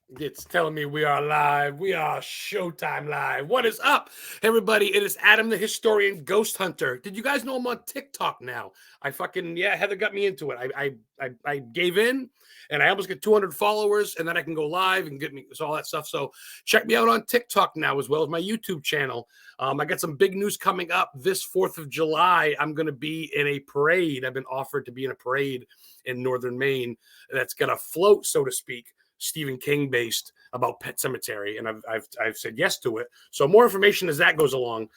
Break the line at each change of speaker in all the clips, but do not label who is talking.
It's telling me we are live. We are Showtime Live. What is up, everybody? It is Adam the Historian Ghost Hunter. Did you guys know I'm on TikTok now? Heather got me into it. I gave in, and I almost get 200 followers, and then I can go live and get me all that stuff. So check me out on TikTok now, as well as my YouTube channel. I got some big news coming up this 4th of July. I'm going to be in a parade. I've been offered to be in a parade in northern Maine that's going to float, so to speak, Stephen King based, about Pet Cemetery, and I've said yes to it. So more information as that goes along.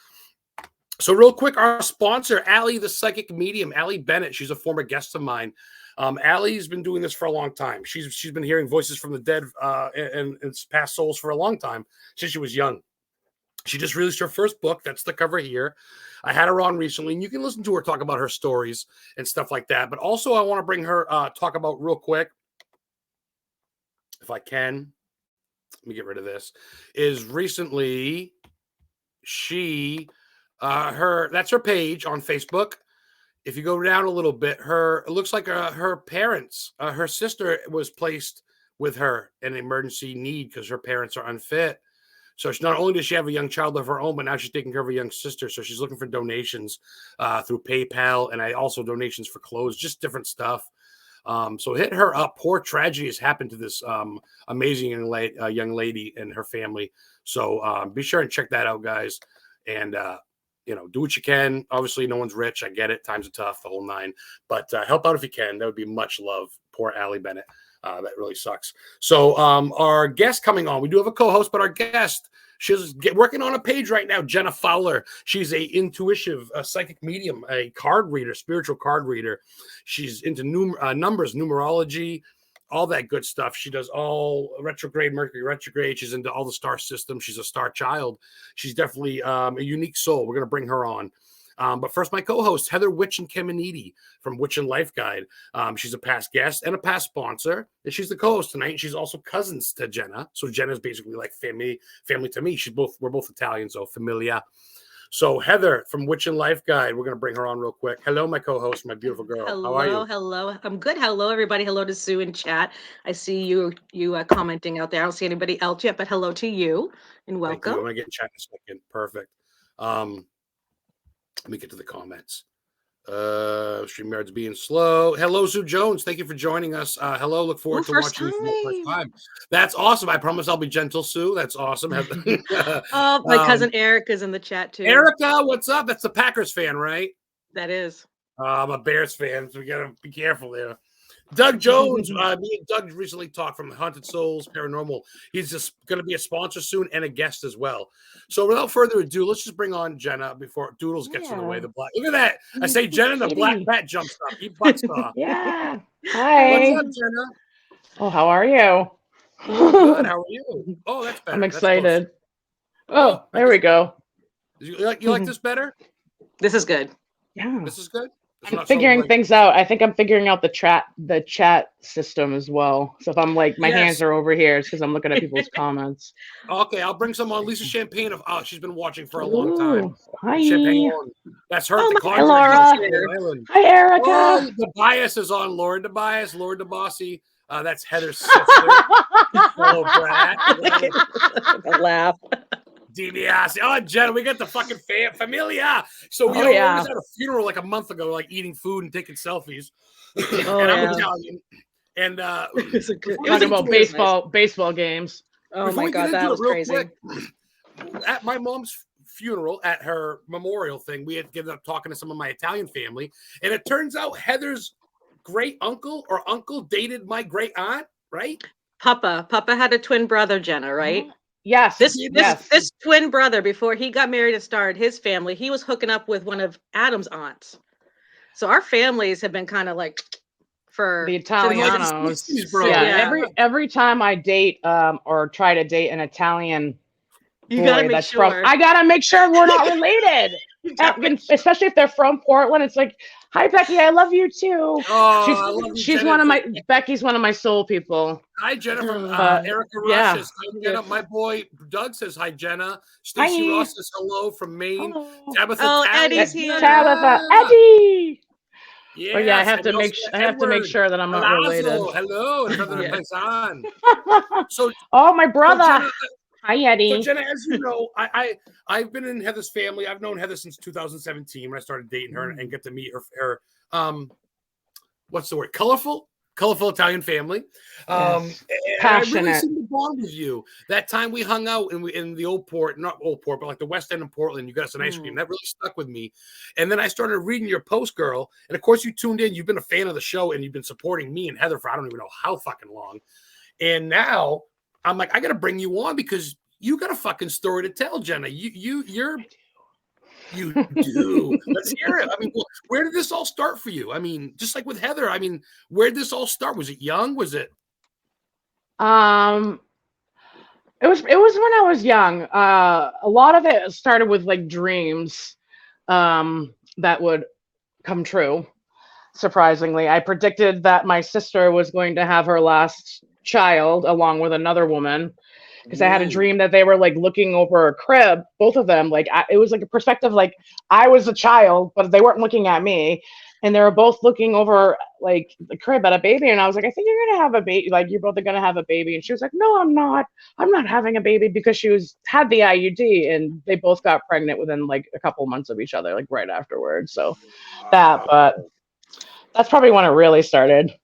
So real quick, our sponsor, Allie the Psychic Medium, Allie Bennett. She's a former guest of mine. Allie's been doing this for a long time. She's been hearing voices from the dead and past souls for a long time, since she was young. She just released her first book. That's the cover here. I had her on recently, and you can listen to her talk about her stories and stuff like that. But also, I want to bring her talk about real quick, if I can, let me get rid of this, is recently that's her page on Facebook. If you go down a little bit, it looks like her parents, her sister was placed with her in emergency need because her parents are unfit. So not only does she have a young child of her own, but now she's taking care of a young sister. So she's looking for donations through PayPal, and also donations for clothes, just different stuff. So hit her up. Poor tragedy has happened to this amazing young lady and her family. So be sure and check that out, guys. And do what you can. Obviously, no one's rich. I get it. Times are tough, the whole nine. But help out if you can. That would be much love. Poor Allie Bennett. That really sucks. So our guest coming on, we do have a co-host, but our guest, she's working on a page right now, Jenna Fowler. She's a intuitive, psychic medium, a card reader, spiritual card reader. She's into numbers, numerology, all that good stuff. She does all retrograde, Mercury retrograde. She's into all the star systems. She's a star child. She's definitely a unique soul. We're going to bring her on. But first, my co-host, Heather Witch and Kemenidi from Witch and Life Guide. She's a past guest and a past sponsor. And she's the co-host tonight. And she's also cousins to Jenna. So Jenna's basically like family to me. We're both Italian, so familia. So Heather from Witch and Life Guide, we're going to bring her on real quick. Hello, my co-host, my beautiful girl.
Hello,
how are you?
Hello. I'm good. Hello, everybody. Hello to Sue in chat. I see you commenting out there. I don't see anybody else yet, but hello to you and welcome.
I'm going to get in chat in a second. Perfect. Let me get to the comments. StreamYard's being slow. Hello, Sue Jones. Thank you for joining us. Hello. Look forward to watching you for the first time. That's awesome. I promise I'll be gentle, Sue. That's awesome.
My cousin Eric is in the chat too.
Erica, what's up? That's the Packers fan, right?
That is.
I'm a Bears fan, so we got to be careful there. Doug Jones, me and Doug recently talked from Haunted Souls Paranormal. He's just going to be a sponsor soon and a guest as well. So without further ado, let's just bring on Jenna before Doodles gets in the way. Look at that. I say Jenna, the black bat jumps up. He butts off.
Yeah. Hi.
What's up, Jenna?
Oh, how are you?
Good. How are you? Oh, that's better.
I'm excited. Oh, there we go.
You like this better?
This is good.
Yeah.
This is good.
I'm figuring things out. I think I'm figuring out the chat system as well. So if I'm like my hands are over here, it's because I'm looking at people's comments.
Okay, I'll bring some on. Lisa Champagne. She's been watching for a long time.
Hi.
Champagne. That's her.
Hi, Laura. Hi, Erica.
Oh, the bias is on. Lord the bias. Lord the bossy. That's Heather's sister. Hello, Brad.
Laugh.
DiBiase. Oh, Jenna, we got the fucking familia. So we was at a funeral like a month ago, like eating food and taking selfies. And I'm Italian. And
talking about baseball games.
Oh my God, that was crazy.
Quick, at my mom's funeral, at her memorial thing, we had given up talking to some of my Italian family, and it turns out Heather's great uncle or uncle dated my great aunt, right?
Papa had a twin brother, Jenna, right?
Yes.
This twin brother, before he got married and started his family, he was hooking up with one of Adam's aunts. So our families have been kind of like for
the Italianos. Every time I date or try to date an Italian boy that's from, I gotta make sure we're not related. Especially if they're from Portland, it's like, hi Becky, I love you too.
Oh,
she's Becky's one of my soul people.
Hi Jennifer, Erica Ross says hi, Jenna. My boy Doug says hi, Jenna. Stacy Ross says hello from Maine.
Hello.
Tabitha
Eddie's here.
Tabitha, Eddie.
Yeah,
but yeah, I have to make sure that I'm not related.
Hello, another paisan. So,
oh, my brother.
So Jenna,
hi, Eddie.
So Jenna, as you know, I've been in Heather's family. I've known Heather since 2017 when I started dating her and get to meet her. What's the word? Colorful Italian family.
Yes.
Passionate. I really seem to bond with you. That time we hung out in the old port, not old port, but like the West End of Portland. You got us an ice cream. That really stuck with me. And then I started reading your post, girl. And of course, you tuned in. You've been a fan of the show, and you've been supporting me and Heather for I don't even know how fucking long. And now I'm like, I got to bring you on because you got a fucking story to tell, Jenna. You do. Let's hear it. I mean, where did this all start for you? I mean, just like with Heather, I mean, where did this all start? Was it young? Was it?
It was when I was young. A lot of it started with like dreams that would come true. Surprisingly, I predicted that my sister was going to have her last child along with another woman. Because I had a dream that they were like looking over a crib, both of them. Like it was like a perspective, like I was a child, but they weren't looking at me, and they were both looking over like the crib at a baby. And I was like, I think you're gonna have a baby. Like you're both gonna have a baby. And she was like, No, I'm not. I'm not having a baby because she had the IUD, and they both got pregnant within like a couple months of each other, like right afterwards. So but that's probably when it really started.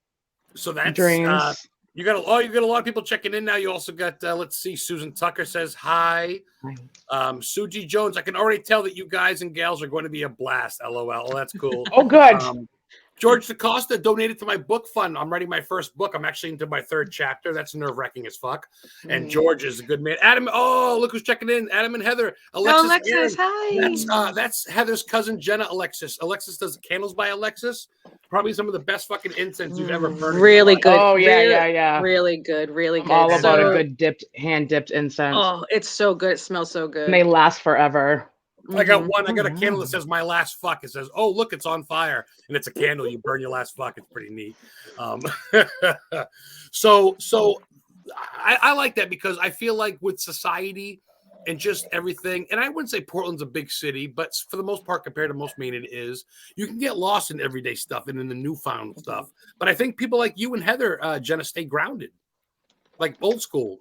So that's
dreams.
You got a lot of people checking in now. You also got let's see, Susan Tucker says hi. Suji Jones, I can already tell that you guys and gals are going to be a blast. LOL. Oh, that's cool.
Oh, good.
George DaCosta donated to my book fund. I'm writing my first book. I'm actually into my 3rd chapter. That's nerve-wracking as fuck. And George is a good man. Adam, oh, look who's checking in. Adam and Heather.
Alexis, hi.
That's Heather's cousin, Jenna Alexis. Alexis does candles by Alexis. Probably some of the best fucking incense you've ever burned.
Really good.
Oh, yeah.
Really good. I'm
all about a good hand-dipped incense.
Oh, it's so good. It smells so good.
And they last forever.
I got one. I got a candle that says "My last fuck." It says, "Oh, look, it's on fire," and it's a candle. You burn your last fuck. It's pretty neat. So I like that because I feel like with society and just everything, and I wouldn't say Portland's a big city, but for the most part, compared to most main, it is. You can get lost in everyday stuff and in the newfound stuff. But I think people like you and Heather, Jenna, stay grounded, like old school,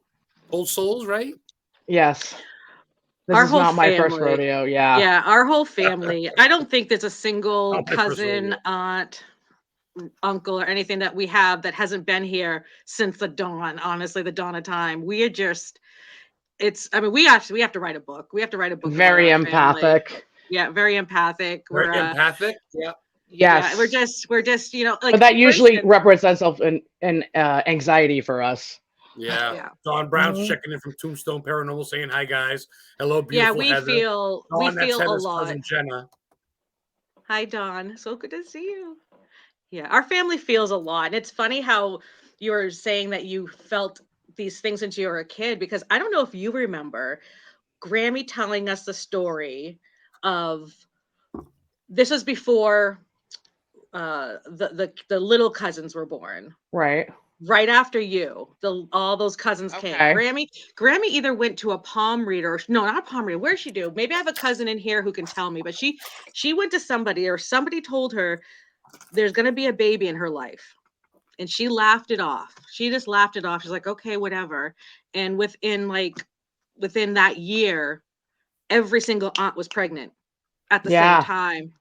old souls, right?
Yes. This is not my first rodeo.
Yeah, our whole family. I don't think there's a single cousin, aunt, uncle, or anything that we have that hasn't been here since the dawn. Honestly, the dawn of time. We are just. We have to write a book. We have to write a book.
Very empathic.
Family. Yeah, very empathic.
Very empathic. Yeah.
Yes.
Yeah, we're just like.
But that usually represents itself in anxiety for us.
Yeah. Dawn Brown's checking in from Tombstone Paranormal saying hi guys. Hello, beautiful
Heather.
We feel
a lot.
Cousin Jenna.
Hi, Dawn. So good to see you. Yeah, our family feels a lot. And it's funny how you were saying that you felt these things since you were a kid, because I don't know if you remember Grammy telling us the story of this was before the little cousins were born. Right after you, all those cousins came. Grammy either went to a palm reader, or no, not a palm reader. Where did she do? Maybe I have a cousin in here who can tell me. But she went to somebody, or somebody told her there's going to be a baby in her life, and she laughed it off. She just laughed it off. She's like, okay, whatever. And within that year, every single aunt was pregnant at the same time.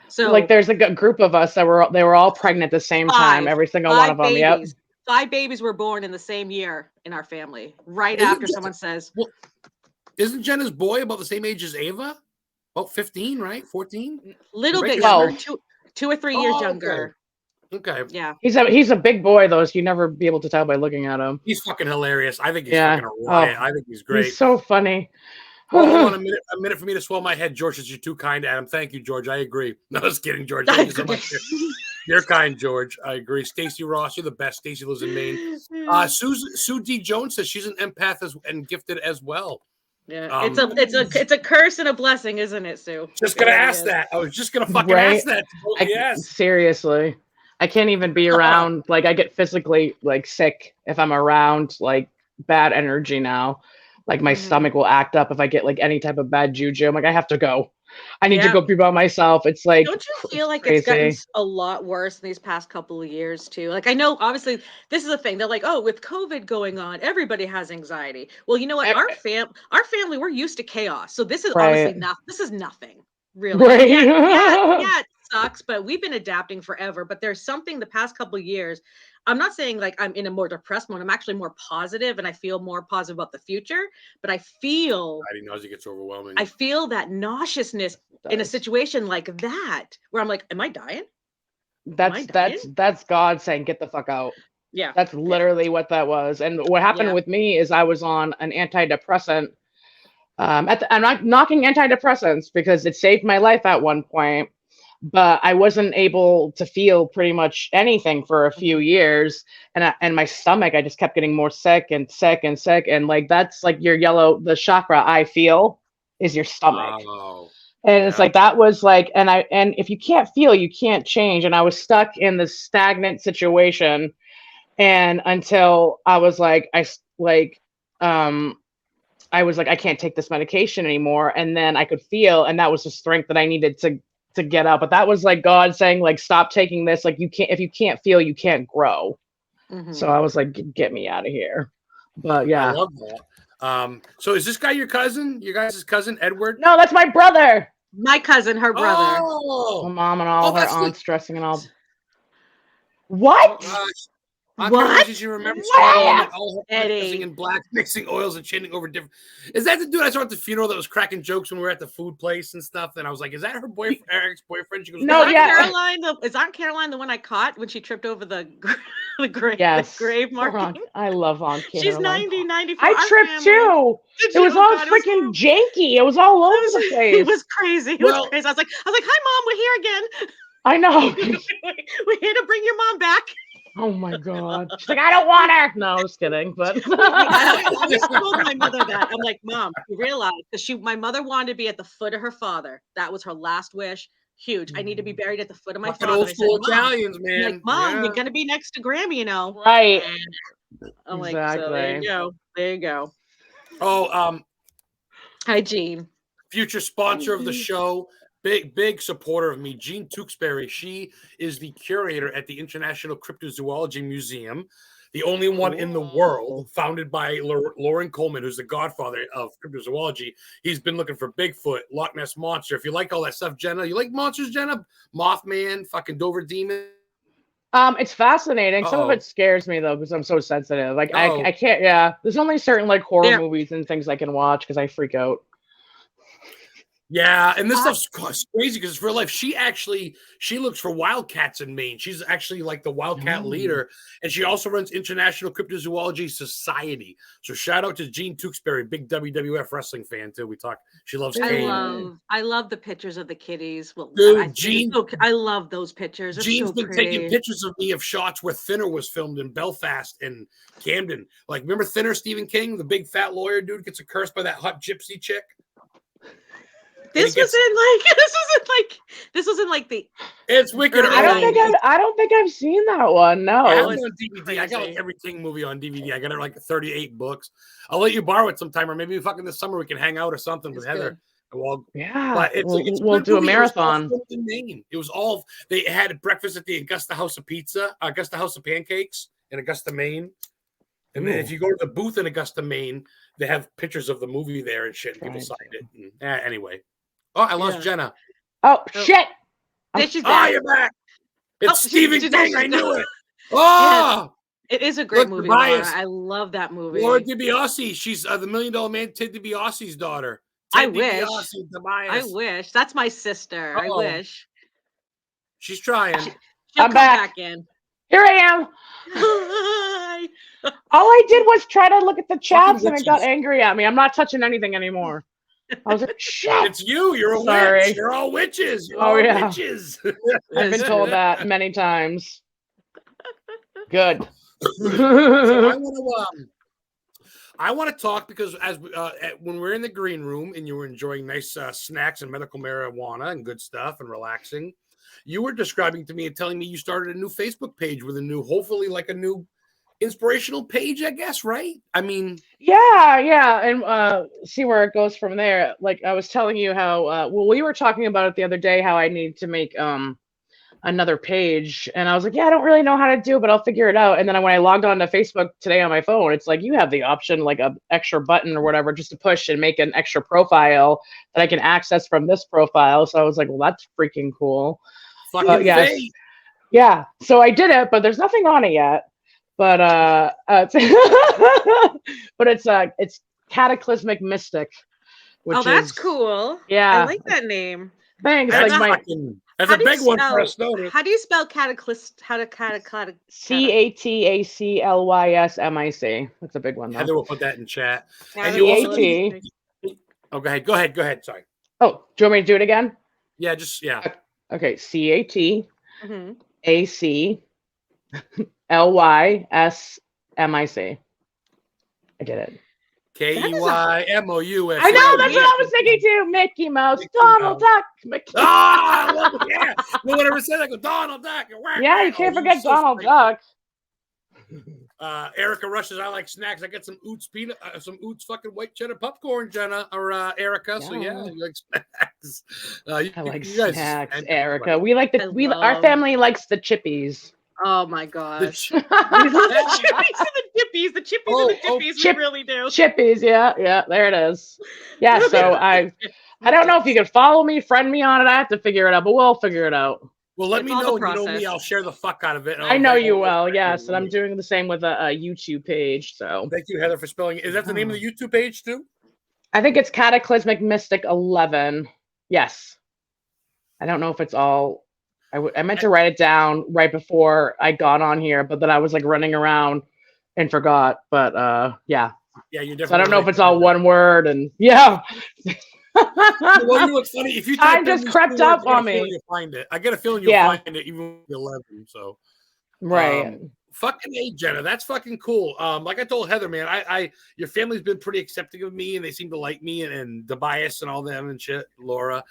So
like there's a group of us that they were all pregnant at the same time. Every single one of them. Yep.
5 babies were born in the same year in our family. After someone says,
well, isn't Jenna's boy about the same age as Ava? About 15, right? 14?
Little bit younger, 2 or 3 years younger.
Okay.
Yeah.
He's a big boy though, so you never be able to tell by looking at him.
He's fucking hilarious. I think he's fucking a riot. I think he's great.
He's so funny.
Well, hold on a minute for me to swell my head. George says you're too kind, Adam. Thank you, George. I agree. No, I was kidding, George. Thank you so much. You're kind, George. I agree. Stacy Ross, you're the best. Stacy lives in Maine. Sue D. Jones says she's an empath and gifted as well.
Yeah, it's a curse and a blessing, isn't it, Sue?
Just gonna ask that. I was just gonna fucking ask that. Yes.
Seriously, I can't even be around. Like I get physically like sick if I'm around like bad energy now. Like my stomach will act up if I get like any type of bad juju. I'm like, I have to go. I need to go be by myself. It's like,
don't you feel like
crazy.
It's gotten a lot worse in these past couple of years too? Like, I know obviously this is the thing. They're like, oh, with COVID going on, everybody has anxiety. Well, you know what? Our family, we're used to chaos. So this is honestly this is nothing. Really.
Right.
Yeah, it sucks, but we've been adapting forever. But there's something the past couple of years. I'm not saying like I'm in a more depressed mode. I'm actually more positive, and I feel more positive about the future. But I feel
nausea gets overwhelming.
I feel that nauseousness in a situation like that, where I'm like, am I dying?
That's God saying, get the fuck out.
Yeah.
That's literally what that was. And what happened with me is I was on an antidepressant. I'm not knocking antidepressants because it saved my life at one point, but I wasn't able to feel pretty much anything for a few years. And my stomach, I just kept getting more sick and sick and sick. And like, that's like the chakra I feel is your stomach.
Wow.
And it's like, that was like, and if you can't feel, you can't change. And I was stuck in this stagnant situation. And until I was like, I can't take this medication anymore. And then I could feel, and that was the strength that I needed to get up. But that was like God saying, like, stop taking this. Like, if you can't feel, you can't grow. So I was like, get me out of here. But yeah.
I love that. So is this guy your cousin? Your guys' cousin, Edward?
No, that's my brother.
My cousin, her brother.
Oh,
my mom and all her aunts dressing and all. What?
What? Did you remember all dressing in black, mixing oils and chanting over different? Is that the dude I saw at the funeral that was cracking jokes when we were at the food place and stuff? And I was like, "Is that her boyfriend, ex-boyfriend?" She goes,
"No, Caroline. Is Aunt Caroline the one I caught when she tripped over the grave?
Yes,
the grave marking.
I love Aunt Caroline.
She's 90, 94.
I tripped too. It was all freaking janky. It was all over the place.
It was crazy. It was crazy. I was like, "Hi, Mom, we're here again."
I know.
We're here to bring your mom back.
Oh my God. She's like, I don't want her. No, I'm just kidding. But
I always told my mother that. I'm like, Mom, you realize that my mother wanted to be at the foot of her father. That was her last wish. Huge. I need to be buried at the foot of my father.
Old school Italians, man.
Like, Mom, you're gonna be next to Grammy, you know.
Right.
I'm like, so there you go. There you go.
Oh,
hi, Jean.
Future sponsor of the show. Big supporter of me, Jean Tewksbury. She is the curator at the International Cryptozoology Museum, the only one in the world, founded by Loren Coleman, who's the godfather of cryptozoology. He's been looking for Bigfoot, Loch Ness Monster. If you like all that stuff, Jenna, you like monsters, Jenna? Mothman, fucking Dover Demon.
It's fascinating. Some of it scares me though, because I'm so sensitive. Like I can't. Yeah, there's only certain like horror movies and things I can watch because I freak out.
Yeah, and this stuff's crazy because it's real life. She looks for wildcats in Maine. She's actually like the wildcat leader, and she also runs International Cryptozoology Society. So shout out to Jean Tewksbury, big WWF wrestling fan too. She loves Kane.
I love the pictures of the kitties. Well,
dude,
I love those pictures. They're
Jean's been taking pictures of me of shots where Thinner was filmed in Belfast and Camden. Like, remember Thinner, Stephen King, the big fat lawyer dude gets cursed by that hot gypsy chick.
This was in like the.
It's wicked.
I don't think I've seen that one. No,
I have it on DVD. I got like every King movie on DVD. I got like 38 books. I'll let you borrow it sometime, or maybe fucking this summer we can hang out or something with Heather. We'll
do a marathon.
It was all they had breakfast at the Augusta House of Pizza, Augusta House of Pancakes in Augusta, Maine. And then if you go to the booth in Augusta, Maine, they have pictures of the movie there and shit. And people signed it. And, anyway. Oh, I lost Jenna.
Oh, shit.
She's back.
You're back. It's Stephen King. I knew it. Oh,
it is a great movie. I love that movie.
Laura DiBiase. She's the $1 Million Man Ted DiBiase's daughter.
I wish. That's my sister. I wish.
She's trying.
She'll come back in.
Here I am. All I did was try to look at the chats and it got angry at me. I'm not touching anything anymore. I was like, shit.
It's you. You're a witch. You're all witches. You're all witches.
I've been told that many times. Good.
So I want to talk because when we're in the green room and you were enjoying nice snacks and medical marijuana and good stuff and relaxing, you were describing to me and telling me you started a new Facebook page with hopefully like a new inspirational page, I guess, right? I mean,
yeah, and see where it goes from there. Like I was telling you how well, we were talking about it the other day, how I need to make another page, and I was like, yeah, I don't really know how to do it, but I'll figure it out. And then when I logged on to Facebook today on my phone, it's like you have the option, like a extra button or whatever, just to push and make an extra profile that I can access from this profile. So I was like, well, that's freaking cool.
fucking
yes. Yeah, so I did it, but there's nothing on it yet. But but it's Cataclysmic Mystic, which
that's cool.
Yeah,
I like that name.
Thanks.
That's
like
that's a big one for us.
How do you spell cataclysm?
CATACLYSMIC? That's a big one, though.
Heather will put that in chat.
And you also
oh, go ahead. Sorry.
Oh, do you want me to do it again?
Yeah, just
Okay, CATACLYSMIC. I did it.
KEYMOUS.
I know, that's what I was thinking too. Mickey Mouse, Donald Duck.
I love it. Yeah. No one ever said that. Go Donald Duck.
Yeah, you can't forget Donald Duck.
Erica rushes. I like snacks. I got some Oots peanut, some Oots fucking white cheddar popcorn, Jenna or Erica. Yeah. So yeah, you like snacks.
I like snacks, Erica. We like our family likes the chippies.
Oh my gosh. We love the chippies and the dippies. The chippies and the dippies. We really do.
Chippies, yeah, there it is. Yeah, so I don't know if you can follow me, friend me on it. I have to figure it out, but we'll figure it out.
Well, let me know. You know me, I'll share the fuck out of it.
I know you will, yes. And I'm doing the same with a YouTube page. So
thank you, Heather, for spelling it. Is that the name of the YouTube page too?
I think it's Cataclysmic Mystic 11. Yes. I don't know if it's all. I meant to write it down right before I got on here, but then I was like running around and forgot. But yeah.
Yeah, you definitely.
So I don't know if it's all one word, and yeah.
Well, you look funny. If you
time just crept up on me.
You find it. I get a feeling you'll find it even with 11. So
right.
Fucking A, Jenna. That's fucking cool. Like I told Heather, man, your family's been pretty accepting of me, and they seem to like me, and Tobias and all them and shit. Laura,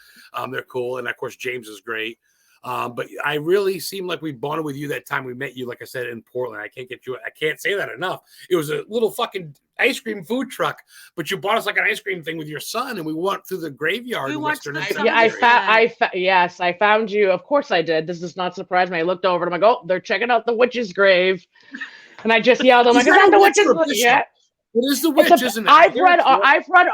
they're cool, and of course James is great. But I really seem like we bonded with you that time we met you, like I said, in Portland. I can't say that enough. It was a little fucking ice cream food truck, but you bought us like an ice cream thing with your son, and we went through the graveyard.
Yes, I found you. Of course I did. This does not surprise me. I looked over and I'm like, oh, they're checking out the witch's grave. And I just yelled, I'm like, is that the witch's grave? Yeah.
It is the witch, isn't it?
I've read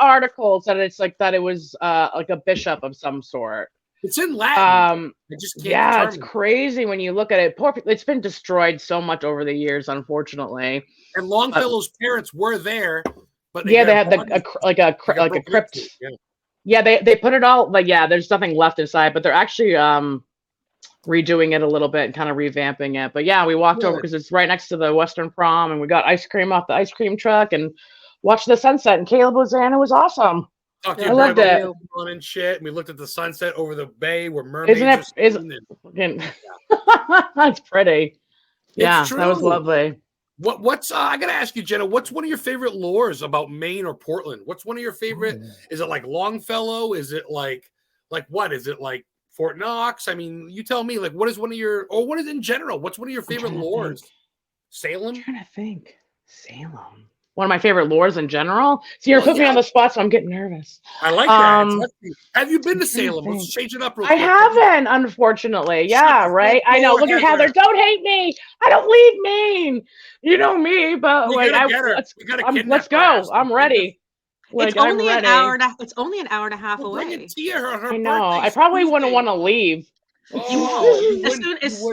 articles that it's like that it was like a bishop of some sort.
It's in Latin.
It's crazy when you look at it. It's been destroyed so much over the years, unfortunately.
And Longfellow's parents were there, but
they had a crypt. Yeah, they put it all there's nothing left inside, but they're actually redoing it a little bit and kind of revamping it. But yeah, we walked over because it's right next to the Western Prom, and we got ice cream off the ice cream truck and watched the sunset. And Caleb was there, and it was awesome. I loved it.
And shit. And we looked at the sunset over the bay where mermaids.
That's pretty. Yeah, that was lovely.
What's I gotta ask you, Jenna, what's one of your favorite lores about Maine or Portland? What's one of your favorite? Is it like Longfellow? Is it like what? Is it like Fort Knox? I mean, you tell me, like, what is one of your, or what is in general? What's one of your favorite lores? Salem?
I'm trying to think. Salem. One of my favorite lores in general. So you're putting me on the spot, so I'm getting nervous.
I like that. Have you been to Salem? Let's change it up real quick.
I haven't, unfortunately. Yeah, right. I know. Look at Heather. Don't hate me. I don't leave Maine. You know me, but let's go. I'm ready.
It's only an hour and a half away.
I know. I probably wouldn't want to leave.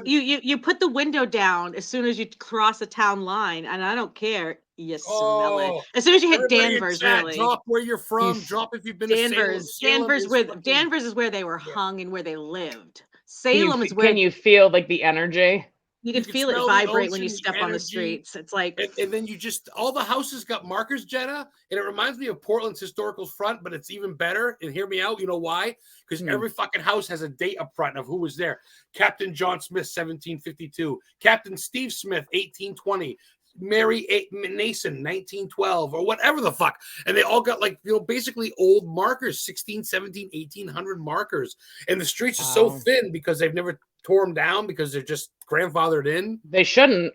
You put the window down as soon as you cross the town line, and I don't care. You smell it as soon as you hit Danvers. Really,
drop where you're from. Drop if you've been
Danvers.
to Salem.
Danvers is where they were hung and where they lived. Salem is where.
Can you feel like the energy?
You can feel it vibrate when you step on the streets. It's like,
and then you just, all the houses got markers, Jenna, and it reminds me of Portland's historical front, but it's even better. And hear me out. You know why? Because every fucking house has a date up front of who was there. Captain John Smith, 1752. Captain Steve Smith, 1820. Mary Nason, 1912, or whatever the fuck. And they all got basically old markers, 16, 17, 1800 markers. And the streets are so thin because they've never tore them down because they're just grandfathered in.
They shouldn't.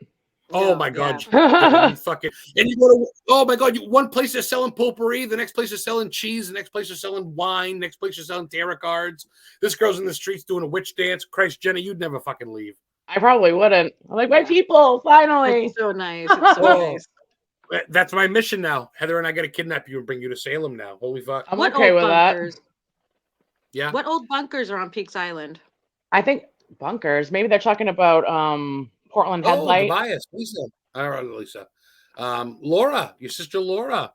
Oh my God! You fucking and you go to oh my God! One place is selling potpourri, the next place is selling cheese, the next place is selling wine, next place is selling tarot cards. This girl's in the streets doing a witch dance. Christ, Jenna, you'd never fucking leave.
I probably wouldn't. I'm like, my people, finally.
It's so nice. It's so nice.
That's my mission now. Heather and I got to kidnap you and bring you to Salem now. Holy fuck!
I'm okay with
bunkers?
That.
Yeah.
What old bunkers are on Peaks Island?
I think bunkers. Maybe they're talking about Portland Headlight.
Oh, Tobias, Lisa. All right, Lisa. Laura, your sister Laura.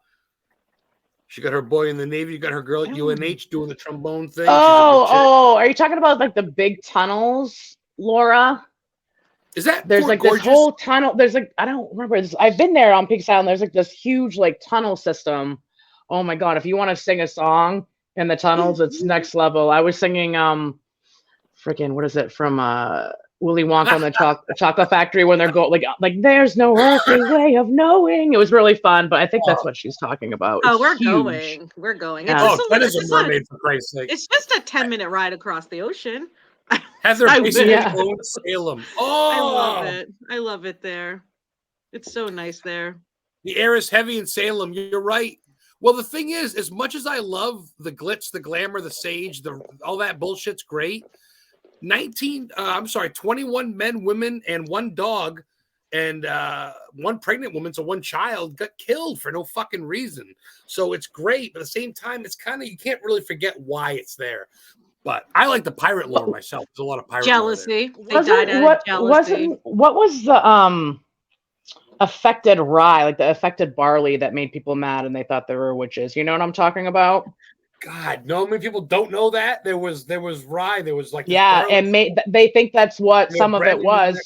She got her boy in the Navy. You got her girl at UNH doing the trombone thing.
Oh, are you talking about like the big tunnels, Laura?
Is that
there's
Fort
like
Gorgeous?
This whole tunnel? There's like I don't remember. I've been there on Peaks Island. There's like this huge like tunnel system. Oh my God! If you want to sing a song in the tunnels, it's next level. I was singing freaking what is it from Willy Wonka and the Chocolate Factory when they're like there's no earthly way of knowing. It was really fun, but I think that's what she's talking about.
Oh, we're going. We're going.
That is a mermaid for Christ's sake.
It's just a 10-minute ride across the ocean.
Heather basically owns Salem. Oh,
I love it. I love it there. It's so nice there.
The air is heavy in Salem. You're right. Well, the thing is, as much as I love the glitz, the glamour, the sage, all that bullshit's great. 21 men, women, and one dog, and one pregnant woman, so one child got killed for no fucking reason. So it's great, but at the same time, it's kind of you can't really forget why it's there. But I like the pirate lore myself. There's a lot of pirate
jealousy.
Lore there.
They died out of jealousy.
What was the affected rye, like the affected barley that made people mad and they thought they were witches? You know what I'm talking about?
God, no many people don't know that. There was rye. There was like
and they think that's what some of it was.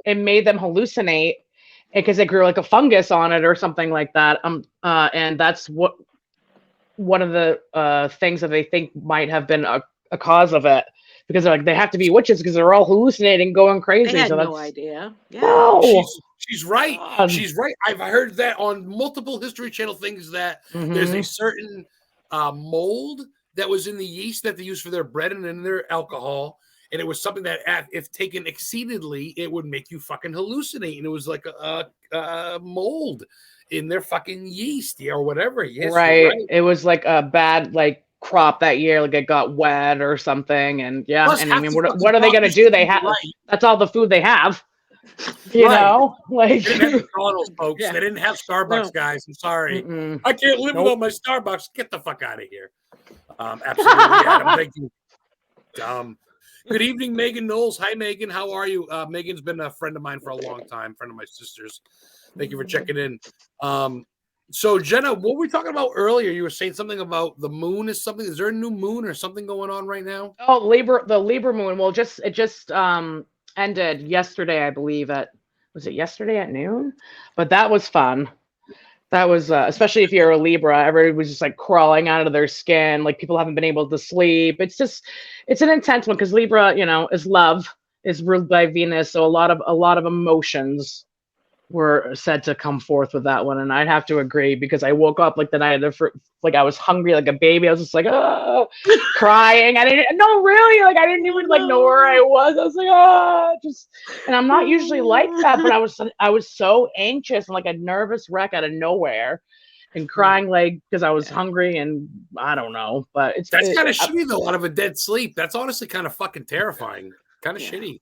It made them hallucinate because it grew like a fungus on it or something like that. And that's what one of the things that they think might have been a cause of it, because they're like they have to be witches because they're all hallucinating, going crazy.
They had
so
no idea. Yeah.
No.
She's right. She's right. I've heard that on multiple History Channel things that there's a certain mold that was in the yeast that they use for their bread and in their alcohol, and it was something that if taken exceedingly, it would make you fucking hallucinate, and it was like a mold in their fucking yeast or whatever. Yes,
right. It was like a bad crop that year, like it got wet or something, and Plus, and I mean, what are they going to do? They have that's all the food they have. You know, like
they didn't have McDonald's, folks. They didn't have Starbucks, guys. I'm sorry. I can't live without my Starbucks. Get the fuck out of here. Absolutely, Adam. Thank you. Good evening, Megan Knowles. Hi, Megan. How are you? Megan's been a friend of mine for a long time, friend of my sister's. Thank you for checking in. So, Jenna, what were we talking about earlier? You were saying something about the moon is something. Is there a new moon or something going on right now?
Oh, the Libra moon. Well, it just ended yesterday, I believe. Was it yesterday at noon? But that was fun. That was especially if you're a Libra, everybody was just like crawling out of their skin. Like people haven't been able to sleep. It's an intense one because Libra, is love, is ruled by Venus. So a lot of emotions were said to come forth with that one, and I'd have to agree because I woke up like the night of I was hungry like a baby. I was just like, oh, crying. I didn't even know where I was. I was like, and I'm not usually like that, but I was so anxious and like a nervous wreck out of nowhere, and crying because I was hungry and I don't know, but
that's kind of shitty though. Out of a dead sleep, that's honestly kind of fucking terrifying. Kind of shitty.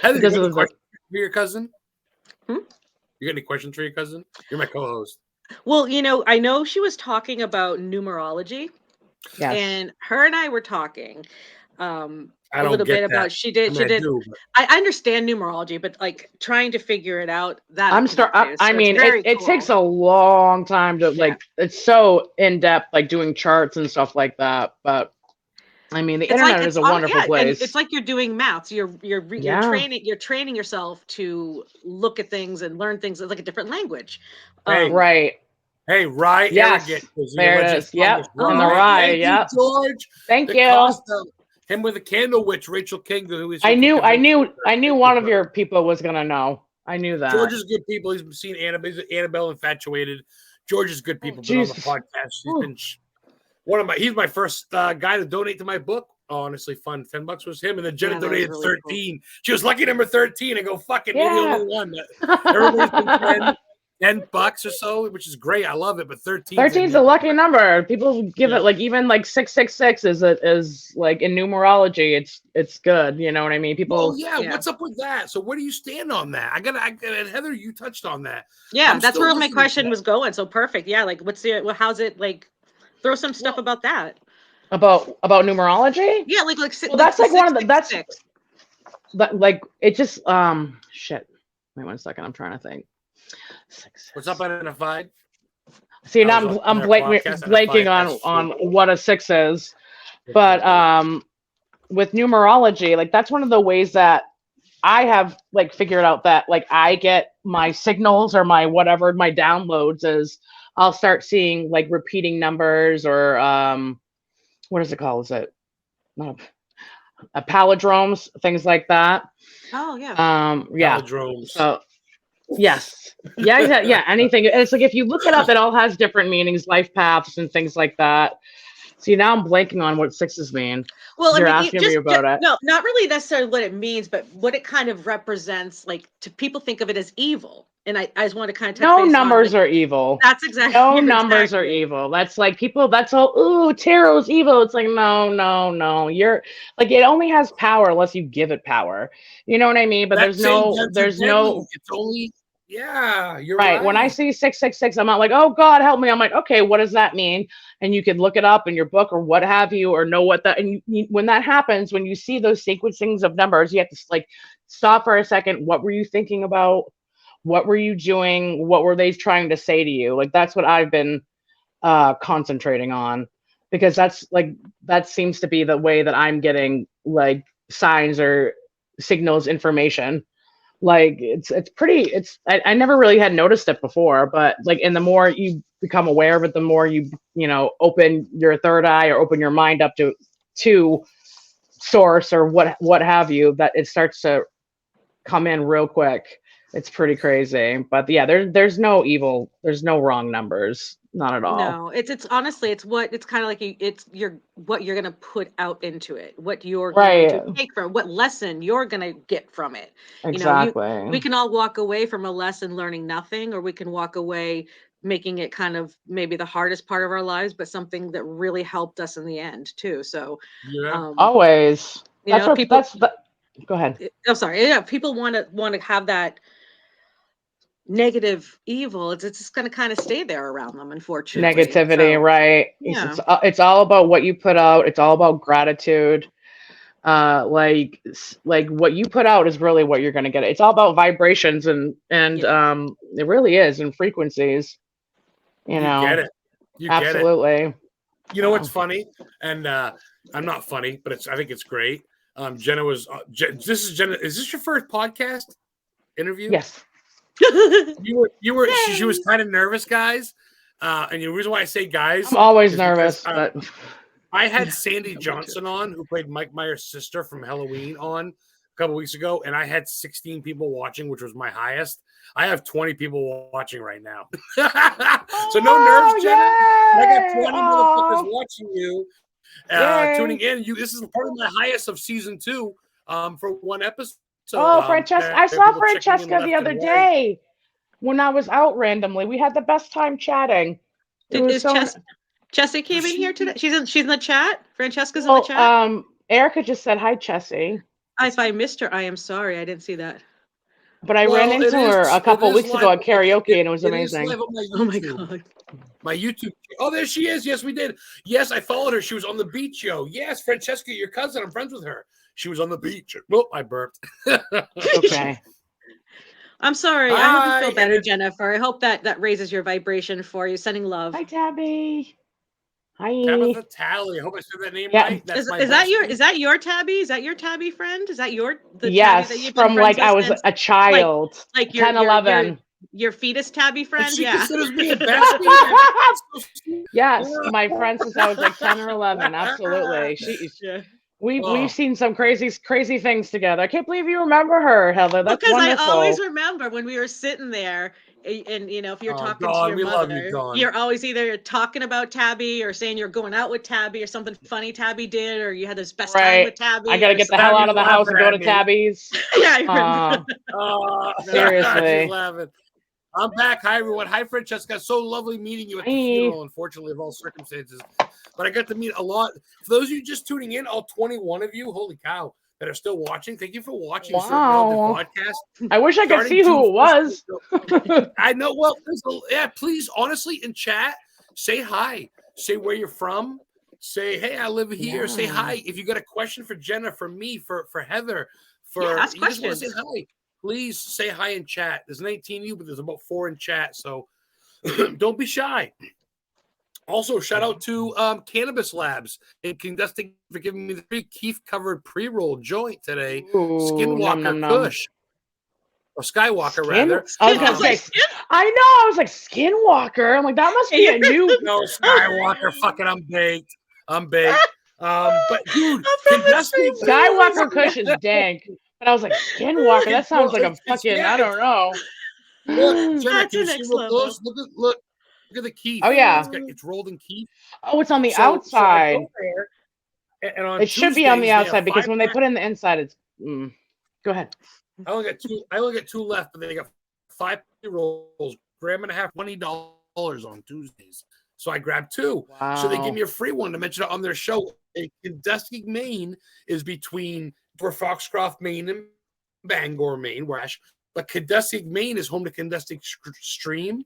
Heather, for your cousin? You got any questions for your cousin? You're my co-host.
Well, I know she was talking about numerology. Yes. And her and I were talking a little bit about she did. I understand numerology, but like trying to figure it out that
it takes a long time to it's so in depth, like doing charts and stuff like that, but I mean, the internet is a wonderful place.
It's like you're doing maths. You're training yourself to look at things and learn things like a different language.
Right.
Hey, Rye.
Yes. There it is. Yep. And the Rye. Yep.
George.
Thank you.
Him with the candle witch, Rachel King.
I knew one of your people was gonna know. I knew that.
George is good people. He's seen Annabelle Infatuated. George is good people. Been on the podcast. He's been he's my first guy to donate to my book. honestly fun. $10 was him, and then Jenna donated
really
13. Cool. She was lucky number 13. I go, fuck it, maybe the only one. Everybody's been $10 or so, which is great. I love it, but 13's
a lucky number. People give it like even like 666 is like in numerology. It's good. You know what I mean? People.
What's up with that? So where do you stand on that? And Heather, you touched on that.
Yeah, that's where my question was going. So perfect. Yeah, like how's it like? Throw some stuff about that.
About numerology?
Yeah, like
well, that's like one of the that's like it just shit. Wait 1 second. I'm trying to think.
What's up, identified?
See, now I'm blanking on what a 6 is, but with numerology, like that's one of the ways that I have like figured out that like I get my signals or my whatever my downloads is. I'll start seeing like repeating numbers or what is it called? Is it not palindromes, things like that?
Oh yeah.
Yeah.
Palindromes.
So yes. Yeah. Anything. It's like if you look it up, it all has different meanings, life paths and things like that. See, now I'm blanking on what 6s mean.
Well,
you're asking me about it.
No, not really necessarily what it means, but what it kind of represents. Like, to people think of it as evil, and I just want to kind of touch base
numbers
on, like,
are evil.
That's exactly.
No numbers are evil. That's like people. That's all. Ooh, tarot's evil. It's like no. You're like it only has power unless you give it power. You know what I mean? But there's no.
It's only. Yeah, you're right.
When I see 666, I'm not like, oh God, help me. I'm like, okay, what does that mean? And you can look it up in your book or what have you, or know what that. And when that happens, when you see those sequencings of numbers, you have to like stop for a second. What were you thinking about? What were you doing? What were they trying to say to you? Like that's what I've been concentrating on, because that seems to be the way that I'm getting like signs or signals, information. Like I never really had noticed it before, but like, and the more you become aware of it, the more you open your third eye or open your mind up to source or what have you, that it starts to come in real quick. It's pretty crazy. But yeah, there's no evil, there's no wrong numbers. Not at all.
No, it's honestly, it's kind of like what you're gonna put out into it, what you're going to take from, what lesson you're gonna get from it.
Exactly.
We can all walk away from a lesson learning nothing, or we can walk away making it kind of maybe the hardest part of our lives, but something that really helped us in the end too. So
always. Go ahead.
I'm sorry. Yeah, people want to have that negative evil. It's just going to kind of stay there around them, unfortunately.
Negativity, right?
Yeah.
It's all about what you put out. It's all about gratitude. Like what you put out is really what you're going to get. It's all about vibrations and it really is, and frequencies. You
get it.
Absolutely.
Get it. You know what's funny? And I'm not funny, but I think it's great. Jenna was. This is Jenna. Is this your first podcast interview?
Yes.
You were. She was kind of nervous, guys. And the reason why I say guys,
I'm always nervous. But
I had Sandy Johnson on, who played Mike Myers' sister from Halloween, on a couple weeks ago, and I had 16 people watching, which was my highest. I have 20 people watching right now. So no nerves, Jenna. I got 20 motherfuckers watching you, tuning in. This is probably my highest of season 2 for one episode.
Francesca! I saw Francesca the other day when I was out randomly. We had the best time chatting.
Chessie came in here today. She's in the chat. Francesca's in the chat.
Erica just said hi, Chessie.
If I missed her, I am sorry. I didn't see that.
But I ran into her a couple weeks ago at karaoke, and it was amazing.
Oh my God.
My YouTube. Oh, there she is. Yes, we did. Yes, I followed her. She was on the beach show. Yes, Francesca, your cousin. I'm friends with her. She was on the beach. Well, I burped.
Okay.
I'm sorry. I hope you feel better, Jennifer. I hope that raises your vibration for you. Sending love.
Hi, Tabby. Hi.
Tabitha Tally. I hope I said that name right.
Is that your Tabby? Is that your Tabby friend? Is that
yes,
Tabby that you've
from like I was a child.
Like
10, 11.
Your fetus Tabby friend?
She considers me a
Yes, my friend since I was like 10 or 11. Absolutely. We've seen some crazy things together. I can't believe you remember her, Heather. That's wonderful.
I always remember. remember when we were sitting there, and you know, if you're talking
Dawn,
to your
we love
mother,
you, Dawn.
you're always either talking about Tabby or saying you're going out with Tabby or something funny Tabby did, or you had this best time with Tabby.
I gotta get the hell out of the house and go to Tabby's.
Yeah, I remember.
Seriously.
She's laughing. I'm back. Hi, everyone. Hi, Francesca. So lovely meeting you at the funeral, unfortunately, of all circumstances. But I got to meet a lot. For those of you just tuning in, all 21 of you, holy cow, that are still watching, thank you for watching.
Wow.
The podcast.
I wish I could see who it was.
I know. Well, yeah, please, honestly, in chat, say hi. Say where you're from. Say, hey, I live here. Yeah. Say hi. If you got a question for Jenna, for me, for Heather,
ask
you
questions.
just want to say hi. Please say hi in chat. There's 19 of you, but there's about 4 in chat. So don't be shy. Also, shout out to Cannabis Labs and Condesting for giving me the free Keef-covered pre-roll joint today. Skinwalker Kush. Or Skywalker, rather.
I was going to say, I know. I was like, Skinwalker. I'm like, that must be a new.
No, Skywalker. Fucking, I'm baked. But, dude,
Skywalker Kush is dank. But I was like, Skinwalker? That sounds like a fucking, I don't know.
Look, Jenna,
that's an next level.
Look at the Keef.
Oh, yeah.
It's rolled in Keef.
Oh, it's on the outside.
So and on
it should be on the outside because when they put it in the inside, it's. Go ahead.
I only got 2 left, but they got 5 rolls, gram and a half, $20 on Tuesdays. So I grabbed 2.
Wow.
So they give me a free one to mention it on their show. Kenduskeag, Maine is between Foxcroft, Maine, and Bangor, Maine, but Kenduskeag, Maine is home to Kenduskeag Stream.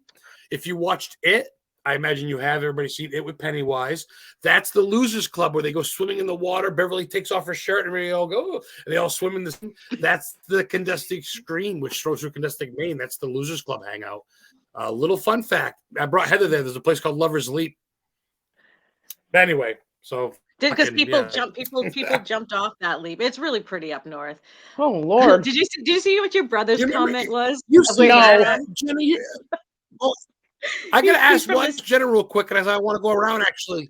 If you watched it, I imagine you have. Everybody seen it with Pennywise. That's the Losers Club where they go swimming in the water. Beverly takes off her shirt and they all go. And they all swim in the. That's the Kenduskeag Stream, which throws through Kenduskeag, Maine. That's the Losers Club hangout. A little fun fact. I brought Heather there. There's a place called Lover's Leap. But anyway, so.
Because people jumped off that leap. It's really pretty up north.
Oh Lord!
Did you see what your brother's comment was?
You see Jenna? I gotta ask one Jenna real quick, and as I want to go around actually.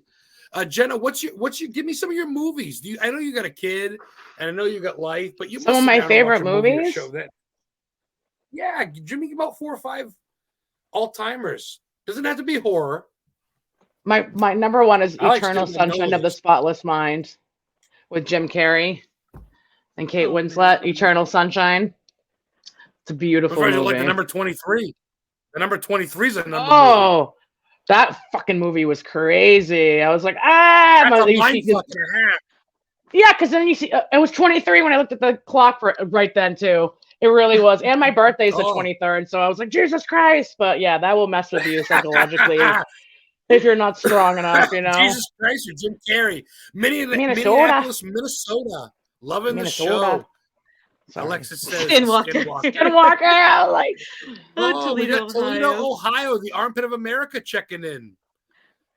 Jenna, what's your give me some of your movies? I know you got a kid, and I know you got life, but you
some of my favorite movies.
Yeah, give me about 4 or 5 all-timers. Doesn't have to be horror.
My number one is Eternal Sunshine of the Spotless Mind with Jim Carrey and Kate Winslet. Eternal Sunshine. It's a beautiful movie.
Like the number 23. The number 23 is a number.
Oh, movie. That fucking movie was crazy. I was like, yeah, because then you see it was 23 when I looked at the clock for right then too. It really was, and my birthday's the 23rd, so I was like, Jesus Christ! But yeah, that will mess with you psychologically. If you're not strong enough, you know.
Jesus Christ, or Jim Carrey. Minneapolis, Minnesota. Loving the show. Sorry. Alexis says
Skinwalker. Like,
Toledo, Ohio. The armpit of America checking in.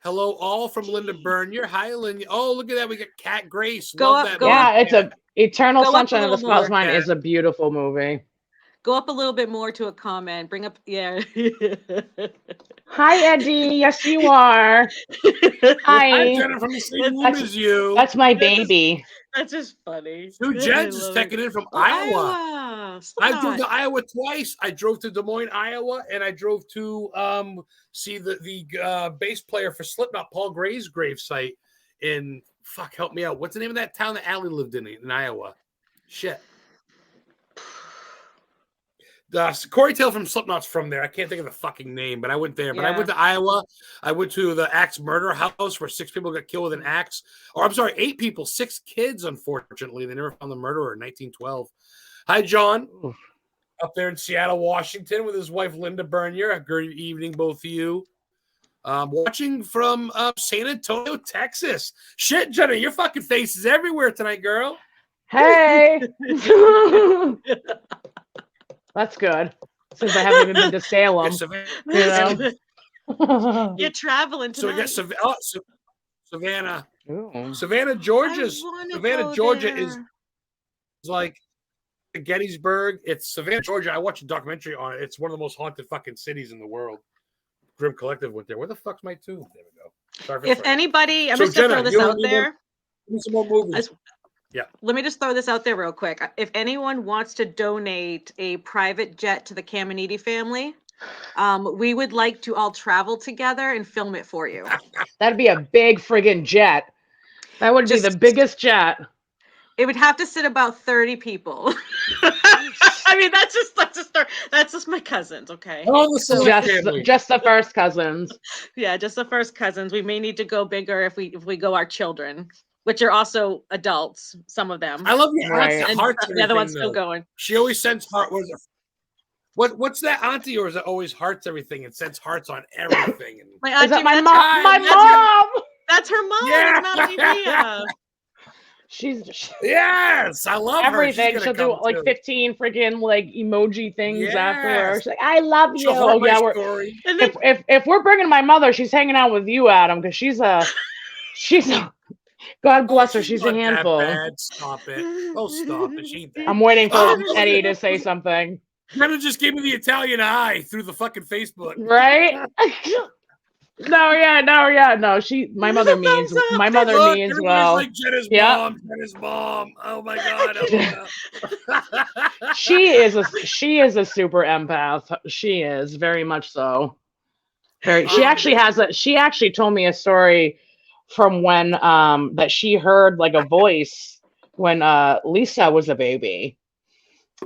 Hello, all from Linda Bernier. Hi, Linda. Oh, look at that. We got Kat Grace.
It's a Eternal Sunshine of the Spotless Mind is a beautiful movie.
Go up a little bit more to a comment. Bring up, yeah.
Hi, Eddie. Yes, you are. Hi.
I'm Jenna from the same room as you.
That's my baby.
That's just funny.
Two Jens is checking in from Iowa. I drove to Iowa twice. I drove to Des Moines, Iowa, and I drove to see the bass player for Slipknot, Paul Gray's gravesite in, help me out. What's the name of that town that Allie lived in Iowa? Shit. Corey Taylor from Slipknot's from there. I can't think of the fucking name, but I went there. But I went to Iowa. I went to the Axe murder house where 6 people got killed with an axe. Or I'm sorry, 8 people, 6 kids, unfortunately. They never found the murderer in 1912. Hi, John. Oof. Up there in Seattle, Washington with his wife, Linda Bernier. Good evening, both of you. Watching from San Antonio, Texas. Shit, Jenna, your fucking face is everywhere tonight, girl.
Hey. That's good. Since I haven't even been to Salem.
You're traveling tonight.
So we got Savannah. Ooh. Savannah, Georgia is like Gettysburg. It's Savannah, Georgia. I watched a documentary on it. It's one of the most haunted fucking cities in the world. Grim Collective went there. Where the fuck's my tube? There we go.
If anybody, I'm just going to throw this out there.
Give me some more movies. Yeah.
Let me just throw this out there real quick. If anyone wants to donate a private jet to the Caminiti family, we would like to all travel together and film it for you.
That'd be a big friggin' jet. That would be the biggest jet.
It would have to sit about 30 people. I mean, that's just my cousins, okay?
Oh,
just the first cousins.
Yeah, just the first cousins. We may need to go bigger if we go our children, which are also adults, some of them.
I love the hearts.
The other one's still going.
She always sends heart. What's that auntie, or is it always hearts everything? It sends hearts on everything.
My auntie,
is that my mom? My mom.
That's her mom. Yeah. It's not idea.
Yes, I love
everything. She'll do like 15 freaking like emoji things afterwards. She's like, I love you. Oh yeah, if we're bringing my mother, she's hanging out with you, Adam, because she's a God bless her. She's a handful.
Stop it. Oh, stop it.
I'm waiting for Eddie to say something.
Jenna just gave me the Italian eye through the fucking Facebook.
Right? No. My mother means well.
Like Jenna's mom. Oh my God.
She is a super empath. She is very much so. She actually told me a story from when that she heard like a voice when Lisa was a baby.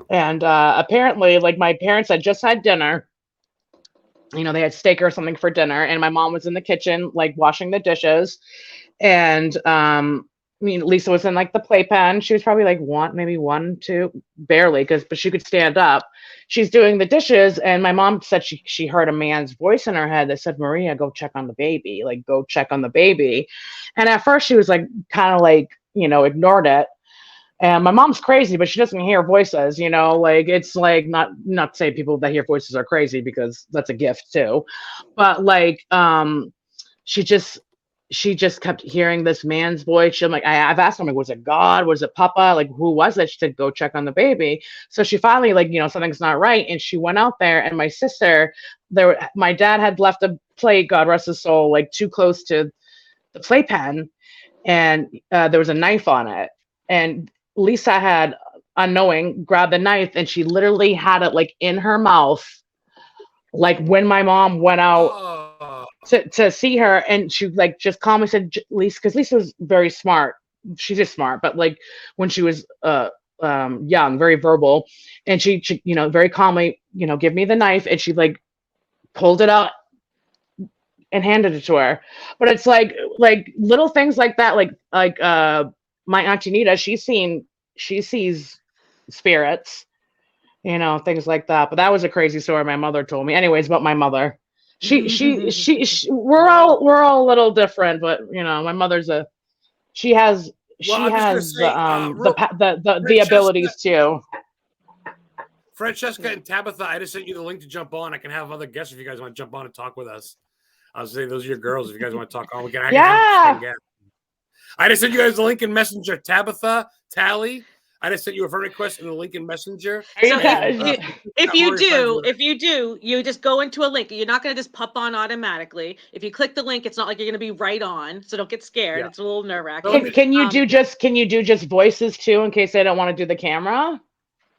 And apparently, like, my parents had just had dinner. You know, they had steak or something for dinner, and my mom was in the kitchen, like, washing the dishes. And Lisa was in like the playpen. She was probably like maybe 1, 2, barely, but she could stand up. She's doing the dishes, and my mom said she heard a man's voice in her head that said, Maria, go check on the baby. Like, go check on the baby. And at first, she was like, kind of like, ignored it. And my mom's crazy, but she doesn't hear voices, like, it's like not to say people that hear voices are crazy, because that's a gift too. But like, she just kept hearing this man's voice. I'm like, I've asked her, like, was it God? Was it Papa? Like, who was it? She said, go check on the baby. So she finally, like, something's not right. And she went out there, and my sister, my dad had left a plate, God rest his soul, like too close to the playpen. And there was a knife on it. And Lisa had, unknowing, grabbed the knife, and she literally had it like in her mouth, like when my mom went out to see her, and she like just calmly said, Lisa, because Lisa was very smart. She's just smart, but like when she was young, very verbal, and she very calmly, give me the knife, and she like pulled it out and handed it to her. But it's like little things like that, like my auntie Nita, she sees spirits, things like that. But that was a crazy story my mother told me. Anyways, about my mother, we're all a little different, but my mother's she has the abilities too.
Francesca and Tabitha, I just sent you the link to jump on. I can have other guests if you guys want to jump on and talk with us. I was saying those are your girls. If you guys want to talk on, we can. I just sent you guys the link in Messenger. Tabitha, Tally, I just sent you a friend request in the link in Messenger.
So if you do, you just go into a link. You're not going to just pop on automatically. If you click the link, it's not like you're going to be right on. So don't get scared. Yeah. It's a little nerve-wracking.
Can you do just voices too, in case they don't want to do the camera?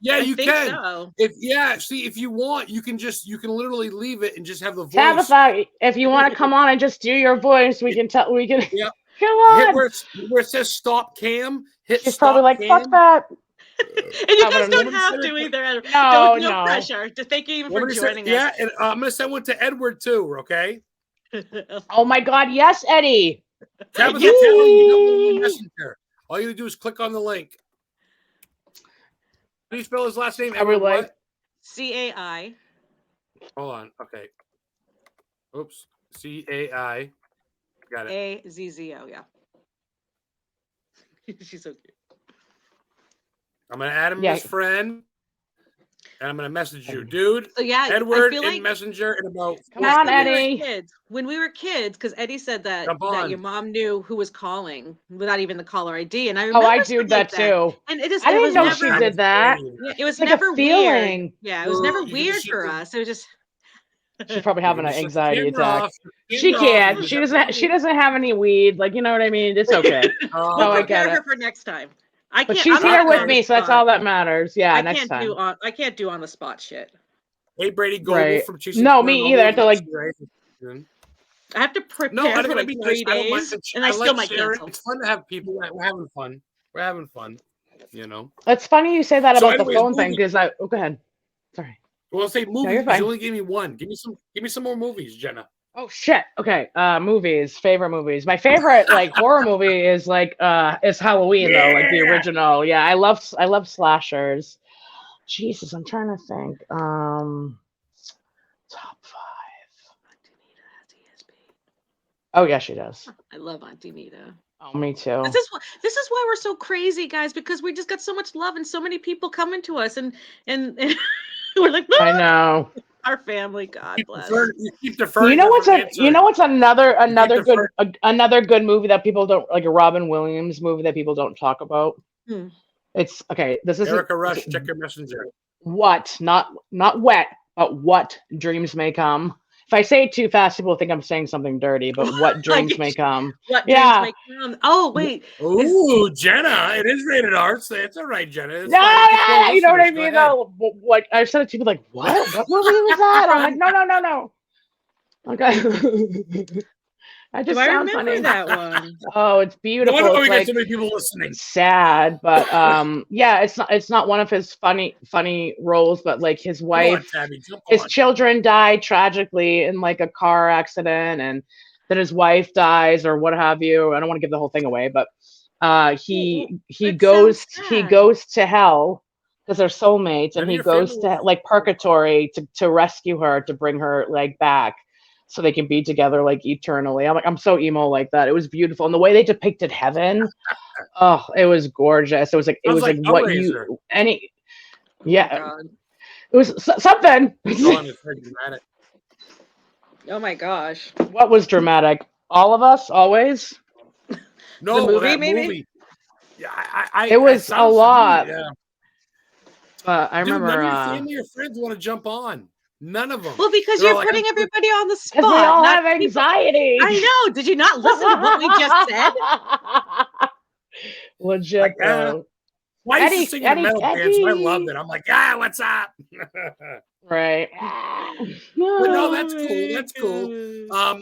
Yeah, you can.
So.
If you want, you can literally leave it and just have the voice.
Tabitha, if you want to come on and just do your voice, we can.
Yeah.
Come on.
Hit where it says stop cam.
She's probably like, fuck that.
And you guys don't have to either. No pressure. Just thank you for joining us.
Yeah, and I'm going to send one to Edward too, okay?
Oh my God, yes, Eddie.
Tabitha, you Messenger. All you do is click on the link. How do you spell his last name?
What?
CAI.
Hold on. Okay. Oops. CAI. Got it.
AZZO. Yeah. She's so cute.
I'm gonna add him as friend, and I'm gonna message you, dude.
So yeah,
Edward in Messenger in about.
Come on, Eddie.
When we were kids, because Eddie said that your mom knew who was calling without even the caller ID, and I remember.
Oh, I do that too.
And
I didn't know she did that.
It was
like
never
a feeling.
Weird. Yeah, it was never weird for us. It was just.
She's probably having an anxiety attack. She can't. She doesn't have any weed. Like, you know what I mean? It's okay.
I get it for next time. I can't.
But she's here with me, so that's all that matters. Yeah, next time.
I can't do on the spot shit.
Hey, Brady Goble from Chasing.
No, me either. I have to like.
I have to prepare for like 3 days, and I still might cancel.
It's fun to have people. We're having fun. We're having fun. You know.
It's funny you say that about the phone thing because go ahead. Sorry.
Well, say movies. You only gave me one. Give me some more movies, Jenna.
Oh shit. Okay. Movies. Favorite movies. My favorite like horror movie is like is Halloween though, like the original. Yeah, I love slashers. Jesus, I'm trying to think. Top 5. Oh yeah, she does.
I love Auntie Nita.
Oh, me too.
This is why we're so crazy, guys, because we just got so much love and so many people coming to us, and we're like,
I know.
Our family, God bless.
You know what's another good movie that people don't like, a Robin Williams movie that people don't talk about. It's okay. This is
Erica Rush. Check your messenger.
What? Not wet, but What Dreams May Come. If I say it too fast, people think I'm saying something dirty, but What Dreams May Come.
What Dreams May Come. Oh, wait.
Ooh, Jenna. It is rated R, so it's all right, Jenna.
You know what I mean, though? Like, I said it to people like, what? What movie was that? I'm like, no. Okay. I just sound funny.
That one.
Oh, it's beautiful.
No,
it's
like, so many people listening.
Sad, but yeah, it's not one of his funny roles, but like his wife, his children died tragically in like a car accident, and then his wife dies or what have you. I don't want to give the whole thing away, but he goes to hell because they're soulmates, and he goes to like purgatory to rescue her, to bring her like back, so they can be together like eternally. I'm so emo like that. It was beautiful, and the way they depicted heaven, oh, it was gorgeous. It was like what you any, yeah, it was something.
Oh my gosh,
what was dramatic? All of Us, always.
No,
the movie, maybe.
Movie. Yeah,
it was a lot. Yeah. I remember.
None of your family or friends want to jump on. None of them.
Well, because you're putting everybody on the spot.
They all have anxiety.
I know. Did you not listen to what we just said?
Legit.
Why are you singing the metal band? So I loved it. I'm like, what's up?
Right.
But no, that's cool. That's cool.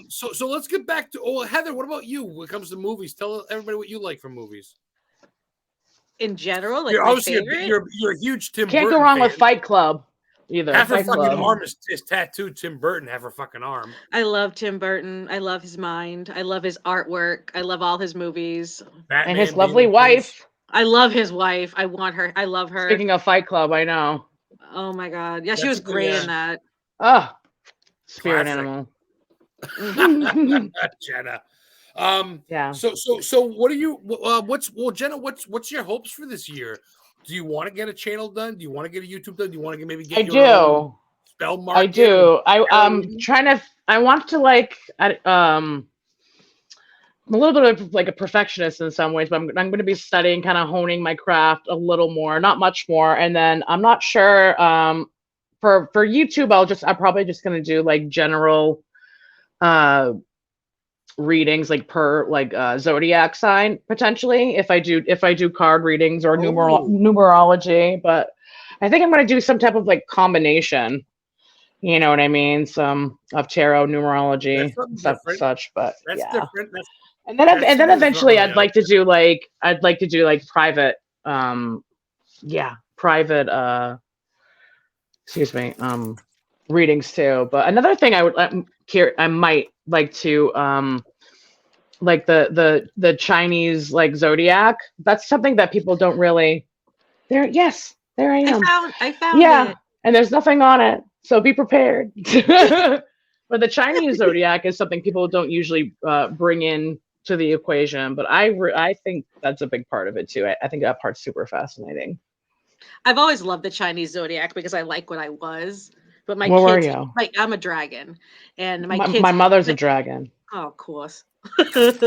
So let's get back to Heather. What about you when it comes to movies? Tell everybody what you like from movies.
In general, like
you're
my
obviously
favorite?
You're a huge Tim
Can't
Burton
go wrong
fan.
with Fight Club. Either.
Half her fucking arm is tattooed Tim Burton. Half her fucking arm.
I love Tim Burton. I love his mind. I love his artwork. I love all his movies.
Batman, and his lovely wife.
I love his wife. I want her. I love her.
Speaking of Fight Club, I know.
Oh my God. Yeah, she was great in that.
Oh, spirit animal.
Jenna.
Yeah.
So what are you? Jenna? What's your hopes for this year? Do you want to get a channel done? Do you want to get a YouTube done? Do you want to get your own spell mark?
I do. I'm trying to. I want to like. I'm a little bit of like a perfectionist in some ways, but I'm going to be studying, kind of honing my craft a little more, not much more. And then I'm not sure. For YouTube, I'm probably just going to do like general readings, like per like zodiac sign, potentially, if I do card readings or numerology. But I think I'm going to do some type of like combination, you know what I mean, some of tarot, numerology, stuff such. But that's different. And then eventually I'd like to do like private private readings too. But another thing I might like to like the Chinese like zodiac. That's something that people don't really. There I am.
I found it.
And there's nothing on it, so be prepared. But the Chinese zodiac is something people don't usually bring in to the equation, but I think that's a big part of it too. I think that part's super fascinating.
I've always loved the Chinese zodiac because I like what I was. But my
what
kids,
were you?
like I'm a dragon, and my
mother's a dragon.
Oh, of course. And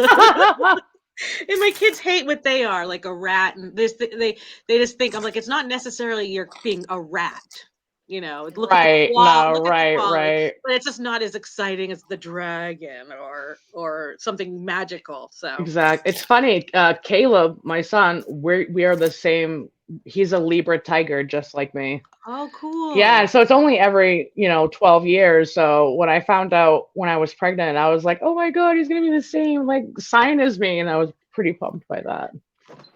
my kids hate what they are, like a rat, and they just think I'm like, it's not necessarily you're being a rat. look at the claw, look at the
right,
claw,
right.
but it's just not as exciting as the dragon or something magical. So
exactly. It's funny. Caleb, my son, we are the same. He's a Libra tiger, just like me.
Oh, cool.
Yeah, so it's only every 12 years. So when I found out when I was pregnant, I was like, oh my God, he's gonna be the same like sign as me, and I was pretty pumped by that.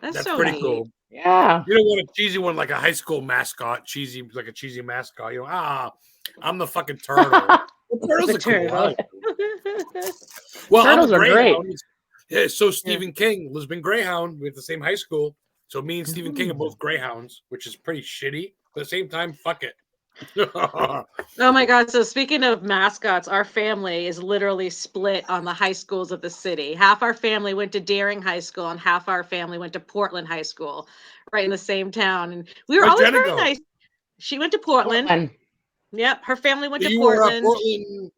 That's so
pretty
neat.
cool.
Yeah.
You don't want a cheesy one like a high school mascot, like a cheesy mascot. I'm the fucking turtle. Turtles are cool. Well,
turtles
I'm a
are great.
Yeah, so Stephen King, Lisbon Greyhound, we have the same high school. So me and Stephen King are both Greyhounds, which is pretty shitty. But at the same time, fuck it.
Oh my God. So speaking of mascots, our family is literally split on the high schools of the city. Half our family went to Deering High School and half our family went to Portland High School, right in the same town. And we were always very nice. She went to Portland. Yep. Her family went to Portland.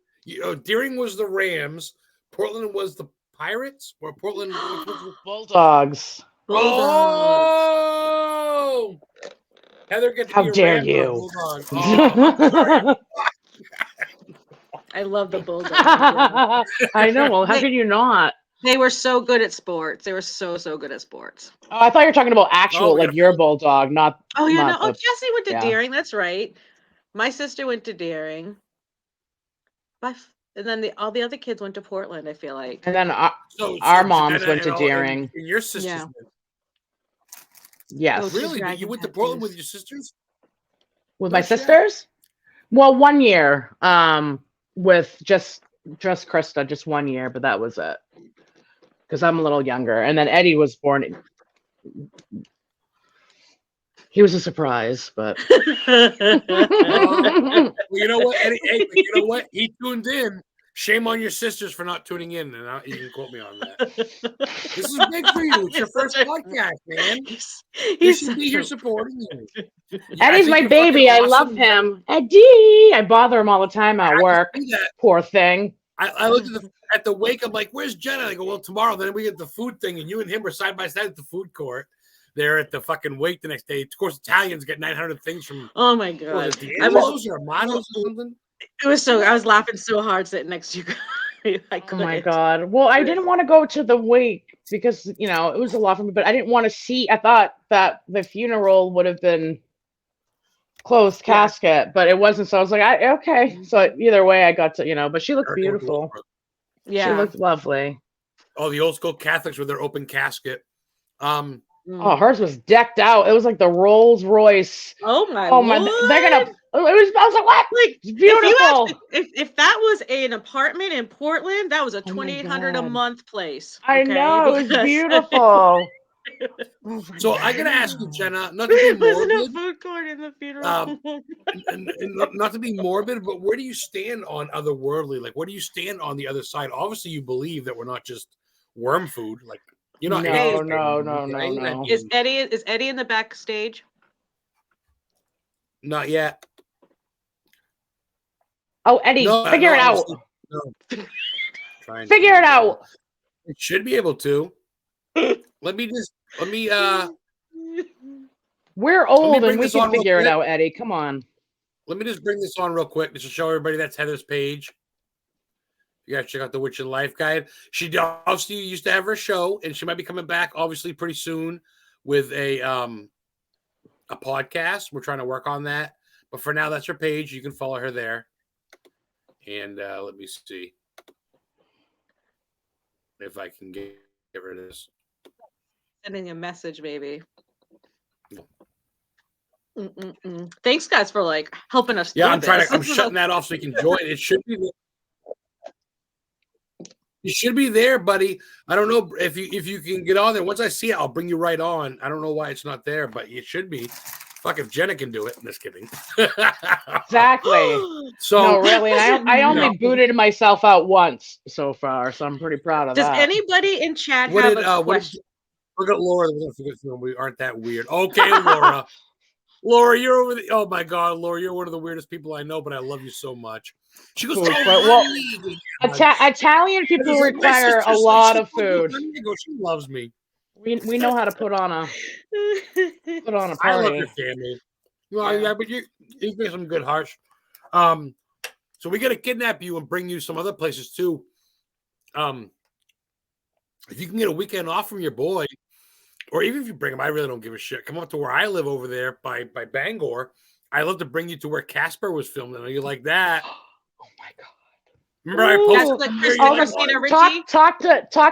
Deering was the Rams. Portland was the Pirates or Portland
Bulldogs.
Oh, Heather,
how dare you?
I love the Bulldogs.
I know. Well, how could you not?
They were so good at sports. They were so good at sports.
Oh, I thought you were talking about actual, like your bulldog, not.
Oh yeah, no. Jesse went to Deering. That's right. My sister went to Deering. And then all the other kids went to Portland, I feel like.
And then our moms went to Deering.
And your sisters went.
Yes.
Oh, really? You went to Portland with your sisters?
With my sisters? Well, 1 year. With just Krista, just 1 year, but that was it. Because I'm a little younger. And then Eddie was born. He was a surprise, but
well, you know what, Eddie? Hey, you know what? He tuned in. Shame on your sisters for not tuning in, and you can quote me on that. This is big for you. It's your first podcast, man. You should be here supporting you.
Eddie's my baby. I love him. Eddie. I bother him all the time at work. Poor thing.
I looked at the wake. I'm like, "Where's Jenna?" I go, "Well, tomorrow." Then we get the food thing, and you and him were side by side at the food court. There at the fucking wake the next day. Of course, Italians get 900 things from.
Oh my God!
D'Angelo's or Amado's or something.
It was I was laughing so hard sitting next to you.
Oh my God! Well, I didn't want to go to the wake because it was a lot for me, but I didn't want to see. I thought that the funeral would have been closed casket, but it wasn't. So I was like, okay. So either way, I got to but she looked beautiful. Yeah, she looked lovely.
Oh, the old school Catholics with their open casket.
Oh, hers was decked out. It was like the Rolls Royce.
Oh my!
They're gonna. I was like, what? Like, beautiful.
If that was an apartment in Portland, that was a $2,800 a month place.
Okay? I know, it was beautiful.
So I gotta ask you, Jenna, not to be morbid.
Wasn't a food court in the funeral.
and not to be morbid, but where do you stand on otherworldly? Like, where do you stand on the other side? Obviously, you believe that we're not just worm food. Like, you're not.
No.
Is Eddie in the backstage?
Not yet.
Oh, Eddie, figure it out.
No.
Figure it out.
It should be able to. Let me.
We're old and we can figure it out, Eddie. Come on.
Let me just bring this on real quick just to show everybody that's Heather's page. You gotta check out the Witch in Life guide. She obviously used to have her show, and she might be coming back obviously pretty soon with a podcast. We're trying to work on that, but for now, that's her page. You can follow her there. And let me see if I can get rid of this.
Sending a message, baby. Thanks, guys, for helping us.
Yeah, I'm shutting that off so you can join. It should be. You should be there, buddy. I don't know if you can get on there. Once I see it, I'll bring you right on. I don't know why it's not there, but it should be. Fuck, if Jenna can do it. I'm just kidding.
Exactly.
So
no, really, I only booted myself out once so far, so I'm pretty proud of that.
Does anybody in chat have a question?
Look at Laura. We aren't that weird. Okay, Laura. Laura, you're over the. Oh my God, Laura, you're one of the weirdest people I know, but I love you so much. She goes,
Italian people require a lot of food.
She loves me.
We know how to put on a party.
I love your family. Well, yeah, but he's been some good harsh. So we got to kidnap you and bring you some other places too. If you can get a weekend off from your boy, or even if you bring him, I really don't give a shit. Come up to where I live over there by Bangor. I love to bring you to where Casper was filmed. I know you like that.
Oh my god!
Remember I posted
like Christina Ricci.
Talk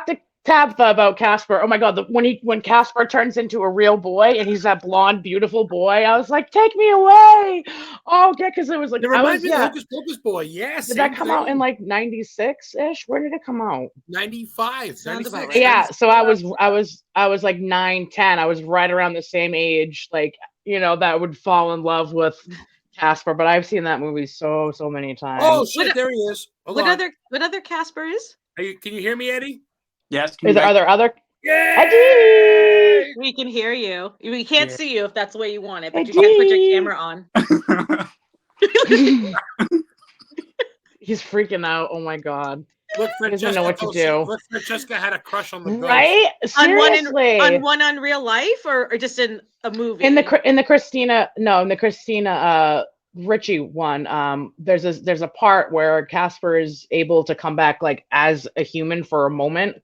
to Tabitha about Casper. Oh my god! When Casper turns into a real boy and he's that blonde, beautiful boy, I was like, take me away! Oh yeah, because it was like
it reminds me of Hocus Pocus boy. Yes.
Did that come out in like 96 ish? Where did it come out?
95.
Sounds about right.
Yeah, so I was like 9, 10. I was right around the same age, like that would fall in love with Casper. But I've seen that movie so many times.
Oh shit! There he is.
What other Casper is?
Can you hear me, Eddie?
Yes.
Are there other?
Yeah.
Eddie!
We can hear you. We can't see you if that's the way you want it, but you can put your camera on.
He's freaking out. Oh my god.
Look,
he doesn't know what to do.
Look, Francesca had a crush on the ghost.
Right? Seriously.
On one on real life or just in a movie?
In the Christina Ricci one, there's a part where Casper is able to come back like as a human for a moment,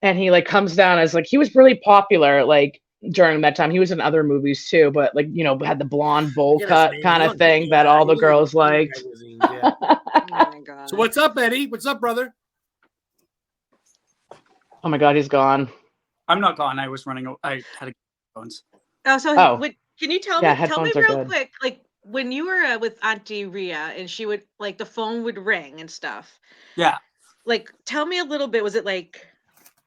and he like comes down as like he was really popular like during that time. He was in other movies too, but like had the blonde bowl cut kind of thing that all the girls liked.
Oh my god!
So what's up, Eddie? What's up, brother?
Oh my god, he's gone.
I'm not gone. I was running. I had to get headphones.
Can you tell me real quick, like when you were with Auntie Rhea and she would like the phone would ring and stuff.
Yeah.
Like, tell me a little bit. Was it like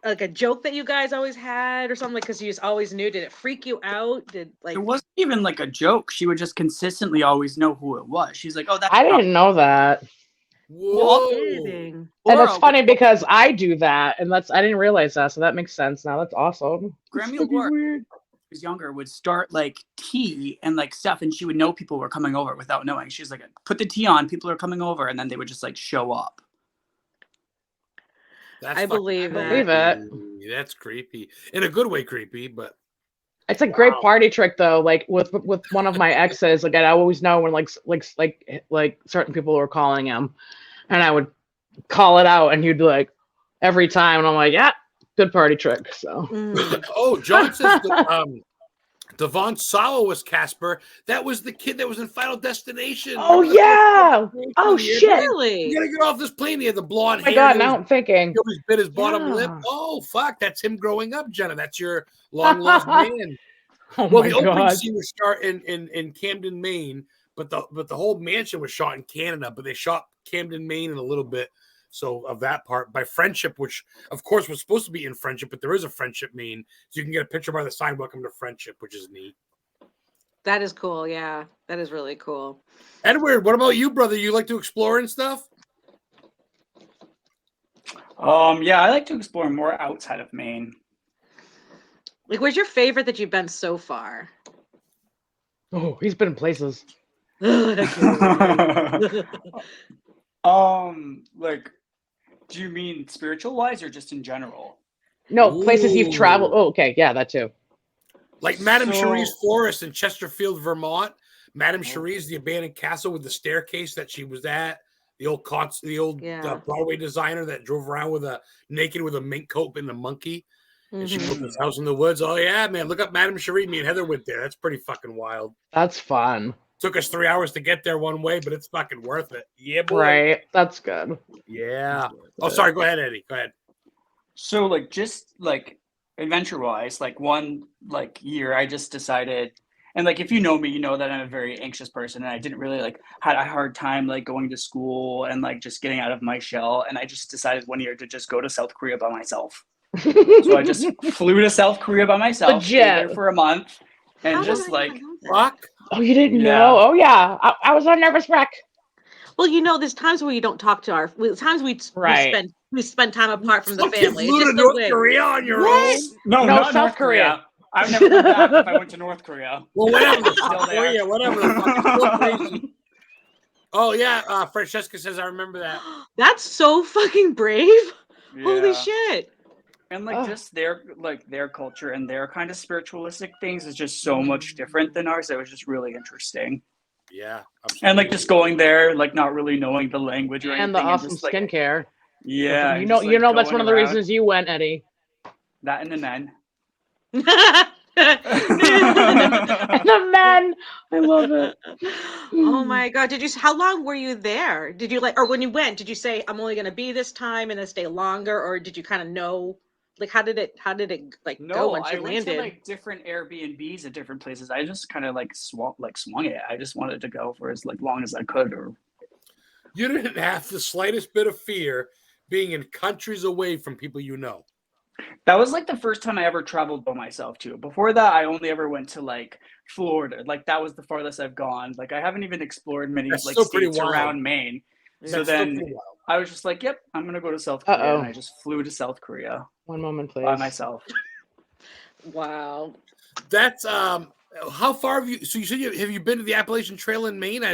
a joke that you guys always had or something? Like, because you just always knew. Did it freak you out? It
wasn't even like a joke. She would just consistently always know who it was. She's like, oh, that's.
I didn't know that.
Whoa.
And that's funny because I do that, and I didn't realize that, so that makes sense now. That's awesome.
Grammy Award was younger would start like tea and like stuff, and she would know people were coming over without knowing. She was like, put the tea on, people are coming over, and then they would just like show up.
I believe
it.
That's creepy. In a good way creepy, but
it's a great party trick though. Like with one of my exes, like I always know when like certain people were calling him, and I would call it out, and he'd be like every time, and I'm like, yeah, good party trick. So
oh, John says Devon Sawa was Casper. That was the kid that was in Final Destination.
Oh yeah. Oh shit.
Really?
You gotta get off this plane. He had the blonde hair.
Oh my god, now I'm thinking.
He always bit his bottom lip. Oh fuck, that's him growing up, Jenna. That's your long lost man.
Oh
well,
my
the opening
god.
scene was shot in Camden, Maine, but the whole mansion was shot in Canada, but they shot Camden, Maine in a little bit. So of that part by Friendship, which of course was supposed to be in Friendship, but there is a Friendship, Maine, so you can get a picture by the sign "Welcome to Friendship," which is neat.
That is cool. Yeah, that is really cool.
Edward, what about you, brother? You like to explore and stuff?
Yeah, I like to explore more outside of Maine.
Like, where's your favorite that you've been so far?
Oh, he's been in places.
Like, do you mean spiritual wise or just in general?
No, places you've traveled. Oh, okay, yeah, that too.
Like Madame Cherie's Forest in Chesterfield, Vermont. Madame Cherie's, the abandoned castle with the staircase that she was at. The old Broadway designer that drove around naked with a mink coat and a monkey. And she built this house in the woods. Oh yeah, man! Look up Madame Cherie. Me and Heather went there. That's pretty fucking wild.
That's fun.
Took us 3 hours to get there one way, but it's fucking worth it. Yeah, boy.
Right. That's good.
Yeah. Oh, sorry. Go ahead, Eddie. Go ahead.
So, like, just like adventure-wise, like one year, I just decided, and like if you know me, you know that I'm a very anxious person, and I didn't really had a hard time like going to school and like just getting out of my shell, and I just decided one year to just go to South Korea by myself. So I just flew to South Korea by myself, stayed there for a month, and just like
fuck.
Oh, you didn't know? Oh yeah, I was a nervous wreck.
Well, there's times where you don't talk to times we spend time apart from the family.
Flew to North Korea on your own?
No, not
South
North
Korea.
I've never went back if I went to North Korea.
Well, whatever. Whatever. Oh yeah, Francesca says I remember that.
That's so fucking brave. Yeah. Holy shit.
And like just their culture and their kind of spiritualistic things is just so much different than ours. It was just really interesting.
Yeah,
absolutely. And like just going there, like not really knowing the language or anything,
and the awesome
just,
skincare.
Yeah,
you know that's one of the reasons you went, Eddie.
That and the men.
The men, I love it.
Oh my God! How long were you there? Did you or when you went, did you say I'm only going to be this time and then stay longer, or did you kind of know? Like, how did it go once you landed?
Went to like different Airbnbs at different places. I just kind of swung it. I just wanted to go for as long as I could. Or
you didn't have the slightest bit of fear being in countries away from people you know.
That was like the first time I ever traveled by myself too. Before that, I only ever went to like Florida. Like that was the farthest I've gone. Like I haven't even explored many states around Maine. So then I was just like, yep, I'm gonna go to South Korea, and I just flew to South Korea.
One moment, please.
By myself.
Wow.
That's how far have you? So you said have you been to the Appalachian Trail in Maine?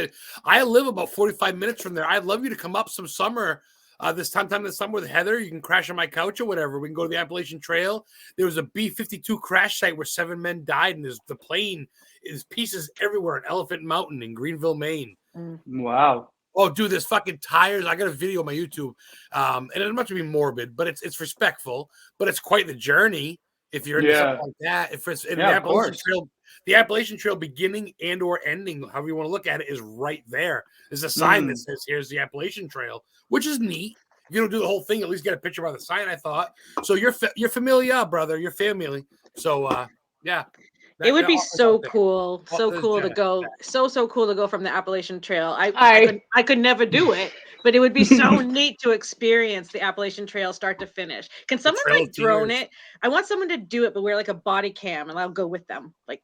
I live about 45 minutes from there. I'd love you to come up some summer. This time this summer with Heather, you can crash on my couch or whatever. We can go to the Appalachian Trail. There was a B-52 crash site where 7 men died, and the plane is pieces everywhere on Elephant Mountain in Greenville, Maine.
Wow.
Oh, dude, there's fucking tires. I got a video on my YouTube, and it's not to be morbid, but it's respectful. But it's quite the journey if you're into something like that. If it's in the Appalachian Trail, the Appalachian Trail beginning and or ending, however you want to look at it, is right there. There's a sign that says here's the Appalachian Trail, which is neat. If you don't do the whole thing, at least get a picture by the sign, I thought. So you're familiar, brother. You're family. So yeah.
It would be so cool. So cool to go. So cool to go from the Appalachian Trail. I could never do it, but it would be so neat to experience the Appalachian Trail start to finish. Can someone drone it? I want someone to do it, but wear like a body cam, and I'll go with them. But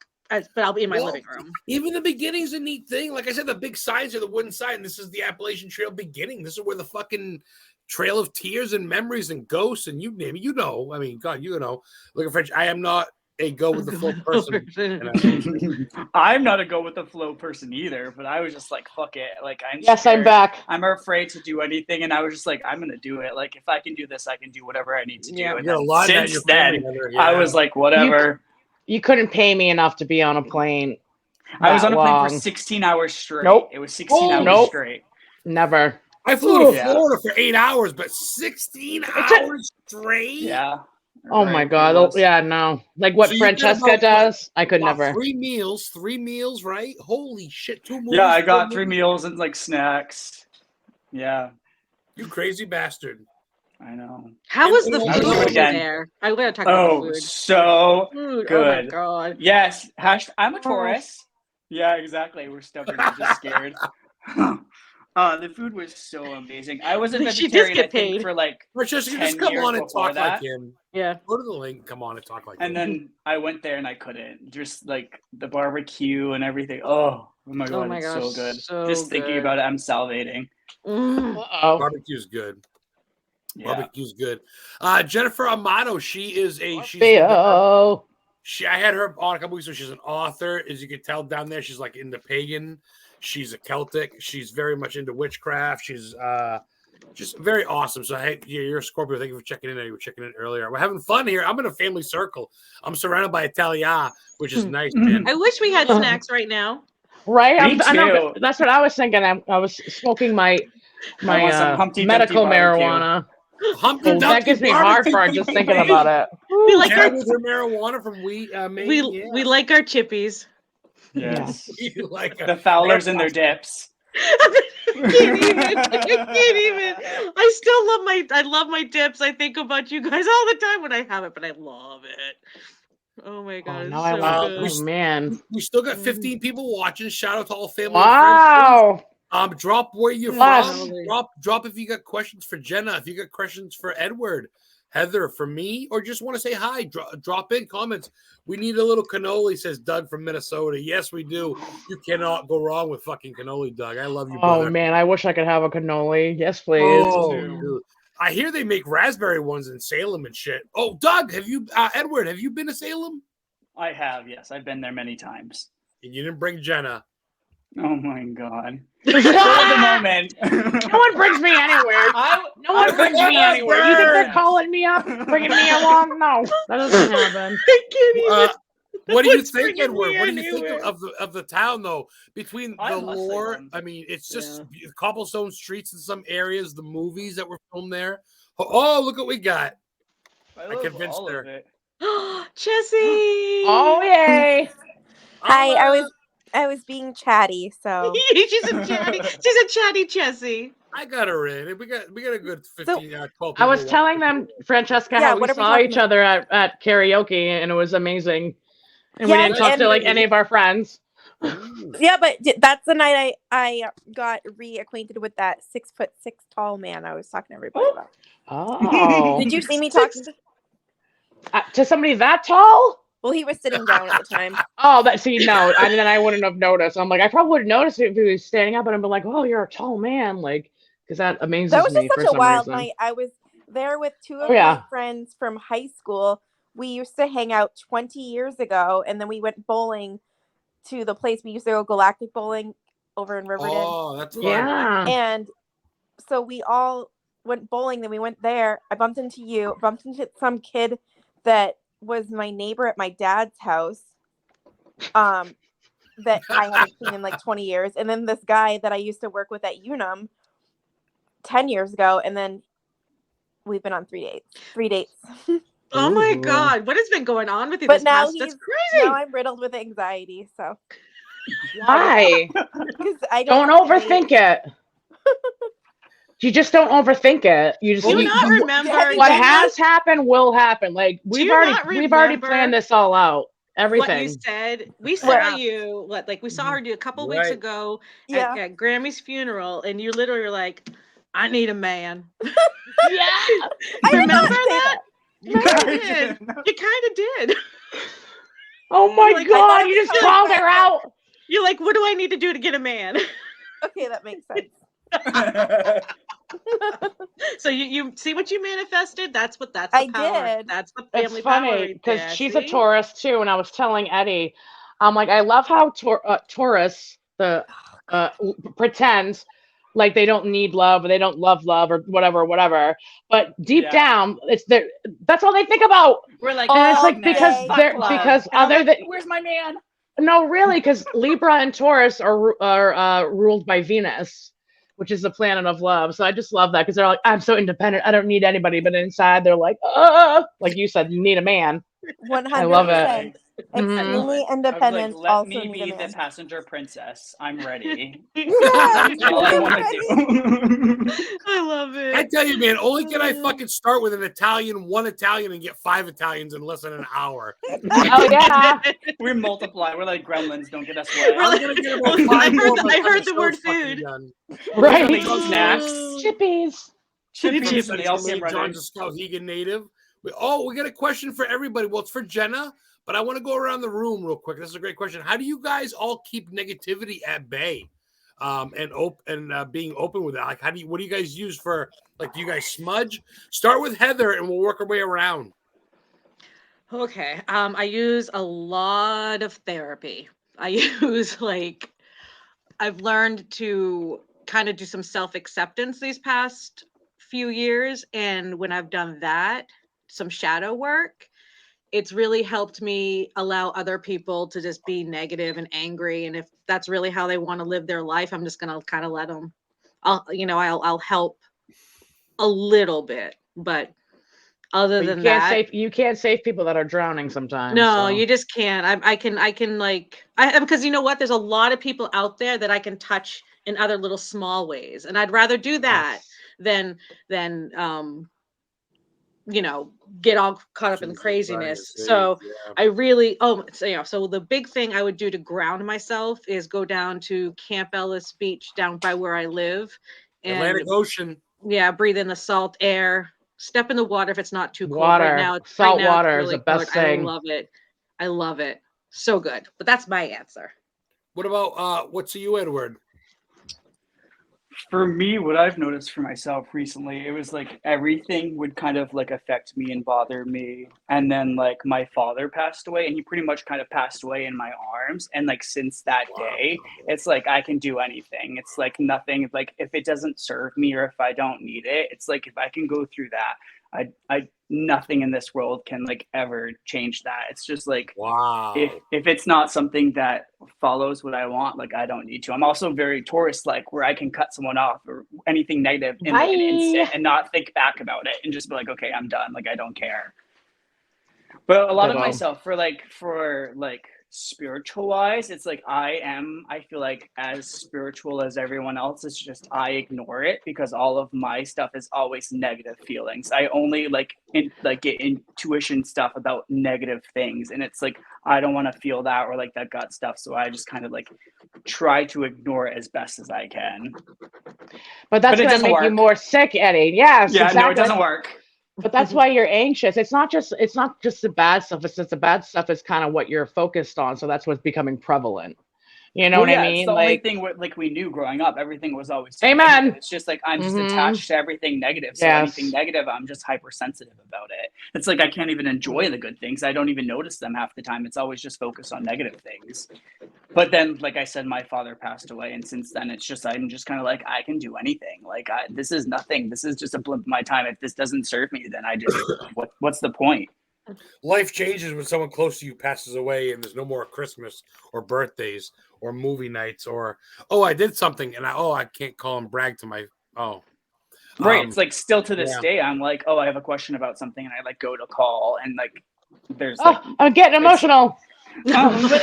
I'll be in my living room.
Even the beginning's a neat thing. Like I said, the big signs are the wooden sign. This is the Appalachian Trail beginning. This is where the fucking Trail of Tears and Memories and Ghosts and you name it. You know, I mean, God, you know. Look at French. I am not a go with the flow person.
I'm not a go with the flow person either, but I was just like, fuck it. Like I'm
I'm back.
I'm afraid to do anything, and I was just like, I'm gonna do it. Like if I can do this, I can do whatever I need to do.
Yeah,
and then, since then,
yeah.
I was like, whatever.
You couldn't pay me enough to be on a plane.
I was on a plane for 16 hours straight.
Nope.
It was 16 hours straight.
Never.
I flew to Florida for 8 hours, but 16 hours straight?
Yeah.
Oh my God. Yeah, no. Like what Francesca does, I could never.
3 meals, right? Holy shit, 2 meals.
Yeah, I got 3 meals and like snacks. Yeah.
You crazy bastard.
I know.
How was the food there? I gotta talk about the food.
So
good.
Oh
my God.
Yes. I'm a Taurus. Yeah, exactly. We're stubborn and just scared. The food was so amazing. I was a vegetarian, I think, for like
just come on and talk like him.
Yeah.
Go to the link. Come on and talk like him.
And then I went there and I couldn't. Just like the barbecue and everything. Oh my God, it's so good. Just thinking about it, I'm salivating.
Barbecue's good. Yeah. Barbecue's good. Jennifer Amato, she's I had her on a couple weeks ago. She's an author. As you can tell down there, she's like into pagan. She's a Celtic. She's very much into witchcraft. She's just very awesome. So, hey, you're a Scorpio. Thank you for checking in. You were checking in earlier. We're having fun here. I'm in a family circle. I'm surrounded by Italia, which is nice, man.
I wish we had snacks right now.
Right? I know, that's what I was thinking. I was smoking my medical marijuana. That gives me heart for just thinking about it.
We like
our marijuana from
we like our chippies.
Yes.
Like
the Fowlers and their dips.
I can't even. I love my dips. I think about you guys all the time when I have it, but I love it. Oh my God.
Man.
We still got 15 people watching. Shout out to all family.
Wow.
And friends. Drop where you're from. Drop if you got questions for Jenna, if you got questions for Edward, Heather, for me, or just want to say hi. Drop in comments. We need a little cannoli, says Doug from Minnesota. Yes, we do. You cannot go wrong with fucking cannoli, Doug. I love you, brother.
Oh man, I wish I could have a cannoli. Yes, please.
Oh, dude. I hear they make raspberry ones in Salem and shit. Oh, Doug, Edward, have you been to Salem?
I have, yes. I've been there many times.
And you didn't bring Jenna.
Oh my God. For the moment.
No one brings me anywhere.
I
that brings me anywhere. You think they're calling me up, bringing me along? No, that doesn't happen.
I can't even.
What do you think, Edward? What do you think of the town, though? Between the lore, I mean, it's just cobblestone streets in some areas. The movies that were filmed there. Oh, look what we got! I convinced her.
Jessie.
Oh yay!
Hi, I was being chatty, so
she's a chatty Jessie.
I got her in. We got a good 15, 12 people.
I was telling them, Francesca, how we saw each other at karaoke, and it was amazing. And we didn't talk to like any of our friends.
Yeah, but that's the night I got reacquainted with that 6'6" tall man I was talking to everybody about.
Oh.
Did you see me talking
to somebody that tall?
Well, he was sitting down at the time.
Oh, no. Then I wouldn't have noticed. I'm like, I probably would have noticed if he was standing up, and I'd be like, oh, you're a tall man. Like, because that amazes me. That was just such a wild night.
I was there with two of my friends from high school. We used to hang out 20 years ago, and then we went bowling to the place we used to go Galactic Bowling over in Riverdale.
Oh, that's fun.
Yeah.
And so we all went bowling, then we went there. I bumped into you, bumped into some kid that was my neighbor at my dad's house that I haven't seen in like 20 years. And then this guy that I used to work with at Unum 10 years ago. And then we've been on 3 dates.
Oh my God. What has been going on with you this past? That's crazy.
Now I'm riddled with anxiety. So
why?
Because I
don't overthink it. You just don't overthink it. You just
do not remember
what has happened will happen. Like we've already planned this all out. Everything.
What you said. We saw you. We saw her a couple weeks ago at Grammy's funeral, and you literally were like, "I need a man."
Yeah,
I remember that. You kind of did. You kind of did.
Oh my God! You just called her out.
You're like, "What do I need to do to get a man?"
Okay, that makes sense.
So you see what you manifested? That's the power.
Did.
That's the family
it's funny
power
because she's a Taurus too, and I was telling Eddie, I'm like, I love how Taurus pretends like they don't need love or they don't love or whatever. But deep down, that's all they think about.
We're like,
and it's like because other than
where's my man?
No, really, because Libra and Taurus are ruled by Venus, which is the planet of love. So I just love that because they're like, I'm so independent. I don't need anybody. But inside, they're like, like you said, you need a man.
100%.
I love it.
Extremely independent.
Like, let
also
me be the passenger princess. I'm ready. That's
all
I want to do.
I love it.
I tell you, man, only can I fucking start with one Italian and get 5 Italians in less than an hour.
Oh yeah.
We multiply. We're like gremlins. Don't get us wet.
I'm gonna get about 5 more.
I heard the word food.
Right.
Snacks.
Chippies.
Chippies. And they all came
John's a Skowhegan native. We got a question for everybody. Well, it's for Jenna, but I want to go around the room real quick. This is a great question. How do you guys all keep negativity at bay, and being open with that? Like, what do you guys use for? Like, do you guys smudge? Start with Heather, and we'll work our way around.
Okay. I use a lot of therapy. I use I've learned to kind of do some self-acceptance these past few years, and when I've done that, some shadow work, it's really helped me allow other people to just be negative and angry. And if that's really how they want to live their life, I'm just going to kind of let them, I'll help a little bit, but other than that,
you can't save people that are drowning sometimes.
No, you just can't. I can because you know what? There's a lot of people out there that I can touch in other little small ways. And I'd rather do that than get all caught up in the craziness. So I really, so the big thing I would do to ground myself is go down to Camp Ellis Beach down by where I live. And
Atlantic Ocean.
Yeah, breathe in the salt air. Step in the water if it's not too cold.
Water.
Right now,
salt water is the best thing.
I love it. I love it. So good. But that's my answer.
What about what's you, Edward?
For me, what I've noticed for myself recently, it was like everything would kind of like affect me and bother me. And then like my father passed away and he pretty much kind of passed away in my arms. And like since that day, it's like I can do anything. It's like nothing, like if it doesn't serve me or if I don't need it, it's like if I can go through that, I nothing in this world can like ever change that. It's just like if it's not something that follows what I want, like I don't need to. I'm also very Taurus like where I can cut someone off or anything negative in like an instant and not think back about it and just be like, okay, I'm done. Like I don't care. But a lot of myself for spiritual wise, it's like I feel like as spiritual as everyone else. It's just I ignore it because all of my stuff is always negative feelings. I only get intuition stuff about negative things, and it's like I don't want to feel that or like that gut stuff, so I just kind of like try to ignore it as best as I can.
But that's going to make you more sick, Eddie. Yes,
yeah,
exactly.
No, it doesn't work.
But that's why you're anxious. It's not just the bad stuff. It's just the bad stuff is kind of what you're focused on. So that's what's becoming prevalent. You know what I mean?
It's the only thing we knew growing up. Everything was always
amen.
Negative. It's just like I'm just attached to everything negative. So anything negative, I'm just hypersensitive about it. It's like I can't even enjoy the good things. I don't even notice them half the time. It's always just focused on negative things. But then, like I said, my father passed away, and since then, it's just I'm just kind of like I can do anything. Like this is nothing. This is just a blip of my time. If this doesn't serve me, then I just what's the point?
Life changes when someone close to you passes away and there's no more Christmas or birthdays or movie nights or, I did something and I can't call and brag to my,
Right. It's like still to this day, I'm like, I have a question about something and I like go to call and like, there's like,
I'm getting emotional.
But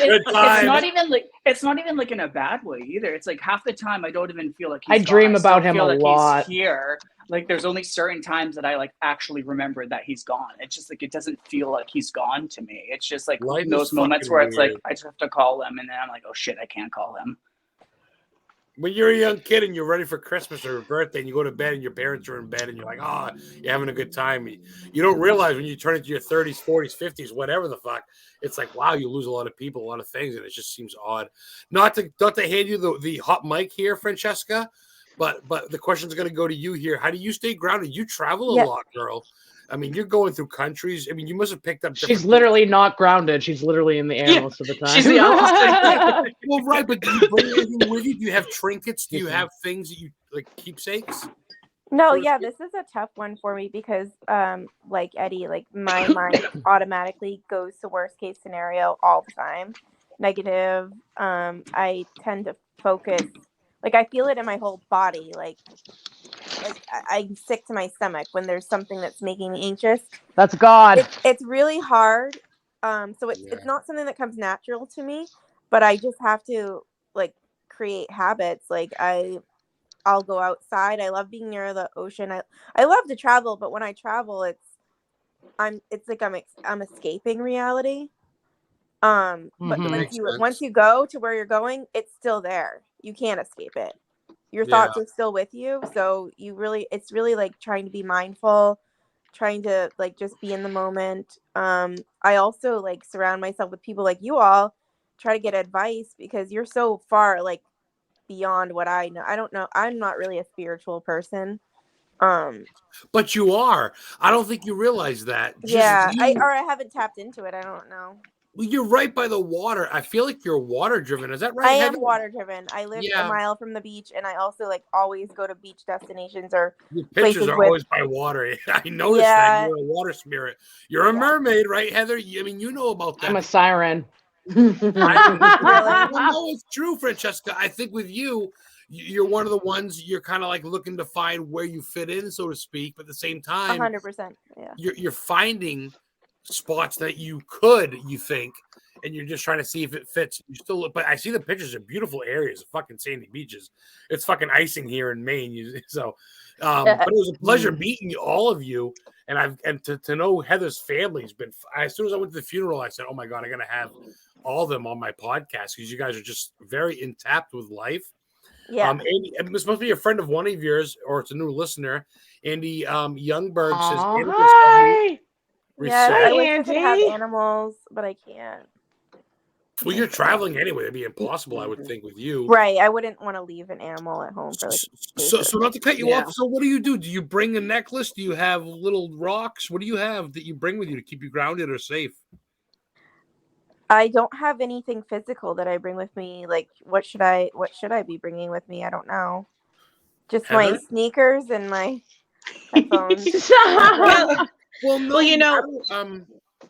it's not even like in a bad way either. It's like half the time I don't even feel like he's
I dream
gone.
about him a lot.
He's here. Like there's only certain times that I like actually remember that he's gone. It's just like it doesn't feel like he's gone to me. It's just like those moments where it's like I just have to call him and then I'm like, oh shit, I can't call him.
When you're a young kid and you're ready for Christmas or your birthday and you go to bed and your parents are in bed and you're like, you're having a good time. You don't realize when you turn into your 30s, 40s, 50s, whatever the fuck, it's like, wow, you lose a lot of people, a lot of things, and it just seems odd. Not to hand you the hot mic here, Francesca, but the question's going to go to you here. How do you stay grounded? You travel a lot, girl. I mean, you're going through countries. I mean, you must have picked up.
She's literally not grounded. She's literally in the air most of the time.
She's the opposite.
Well, right, but do you bring anything with you? Do you have trinkets? Do you have things that you like keepsakes?
No, yeah, this is a tough one for me because, like Eddie, like my mind automatically goes to worst case scenario all the time, negative. I tend to focus, like I feel it in my whole body, like I'm sick to my stomach when there's something that's making me anxious.
That's God.
It's really hard. So it's not something that comes natural to me, but I just have to like create habits. Like I'll go outside. I love being near the ocean. I love to travel, but when I travel, it's like I'm escaping reality. But once you go to where you're going, it's still there. You can't escape it. Your thoughts are still with you. So it's really like trying to be mindful, trying to like just be in the moment. I also like surround myself with people like you all, try to get advice because you're so far like beyond what I know. I don't know. I'm not really a spiritual person.
But you are. I don't think you realize that.
I haven't tapped into it. I don't know.
Well, you're right by the water. I feel like you're water driven. Is that right?
I am water driven. I live a mile from the beach, and I also like always go to beach destinations or
your pictures are always by water. I noticed that you're a water spirit. You're a mermaid, right, Heather? I mean, you know about that.
I'm a siren.
Well, no, it's true, Francesca. I think with you, you're one of the ones you're kind of like looking to find where you fit in, so to speak. But at the same time,
100%. Yeah,
you're finding spots that you think, and you're just trying to see if it fits. You still look, but I see the pictures of beautiful areas of fucking sandy beaches. It's fucking icing here in Maine. So, but it was a pleasure meeting all of you. And to know Heather's family's been. As soon as I went to the funeral, I said, "Oh my god, I'm gonna have all of them on my podcast because you guys are just very intact with life."
Yeah.
Andy, this must be a friend of one of yours, or it's a new listener. Andy Youngberg says,
"Hi."
Yeah, I wish I could have animals, but I can't.
Well, you're traveling anyway. It'd be impossible, I would think, with you.
Right. I wouldn't want to leave an animal at home for like
so not to cut you off. So what do? Do you bring a necklace? Do you have little rocks? What do you have that you bring with you to keep you grounded or safe?
I don't have anything physical that I bring with me. Like, what should I be bringing with me? I don't know. Just my sneakers and my headphones.
Well,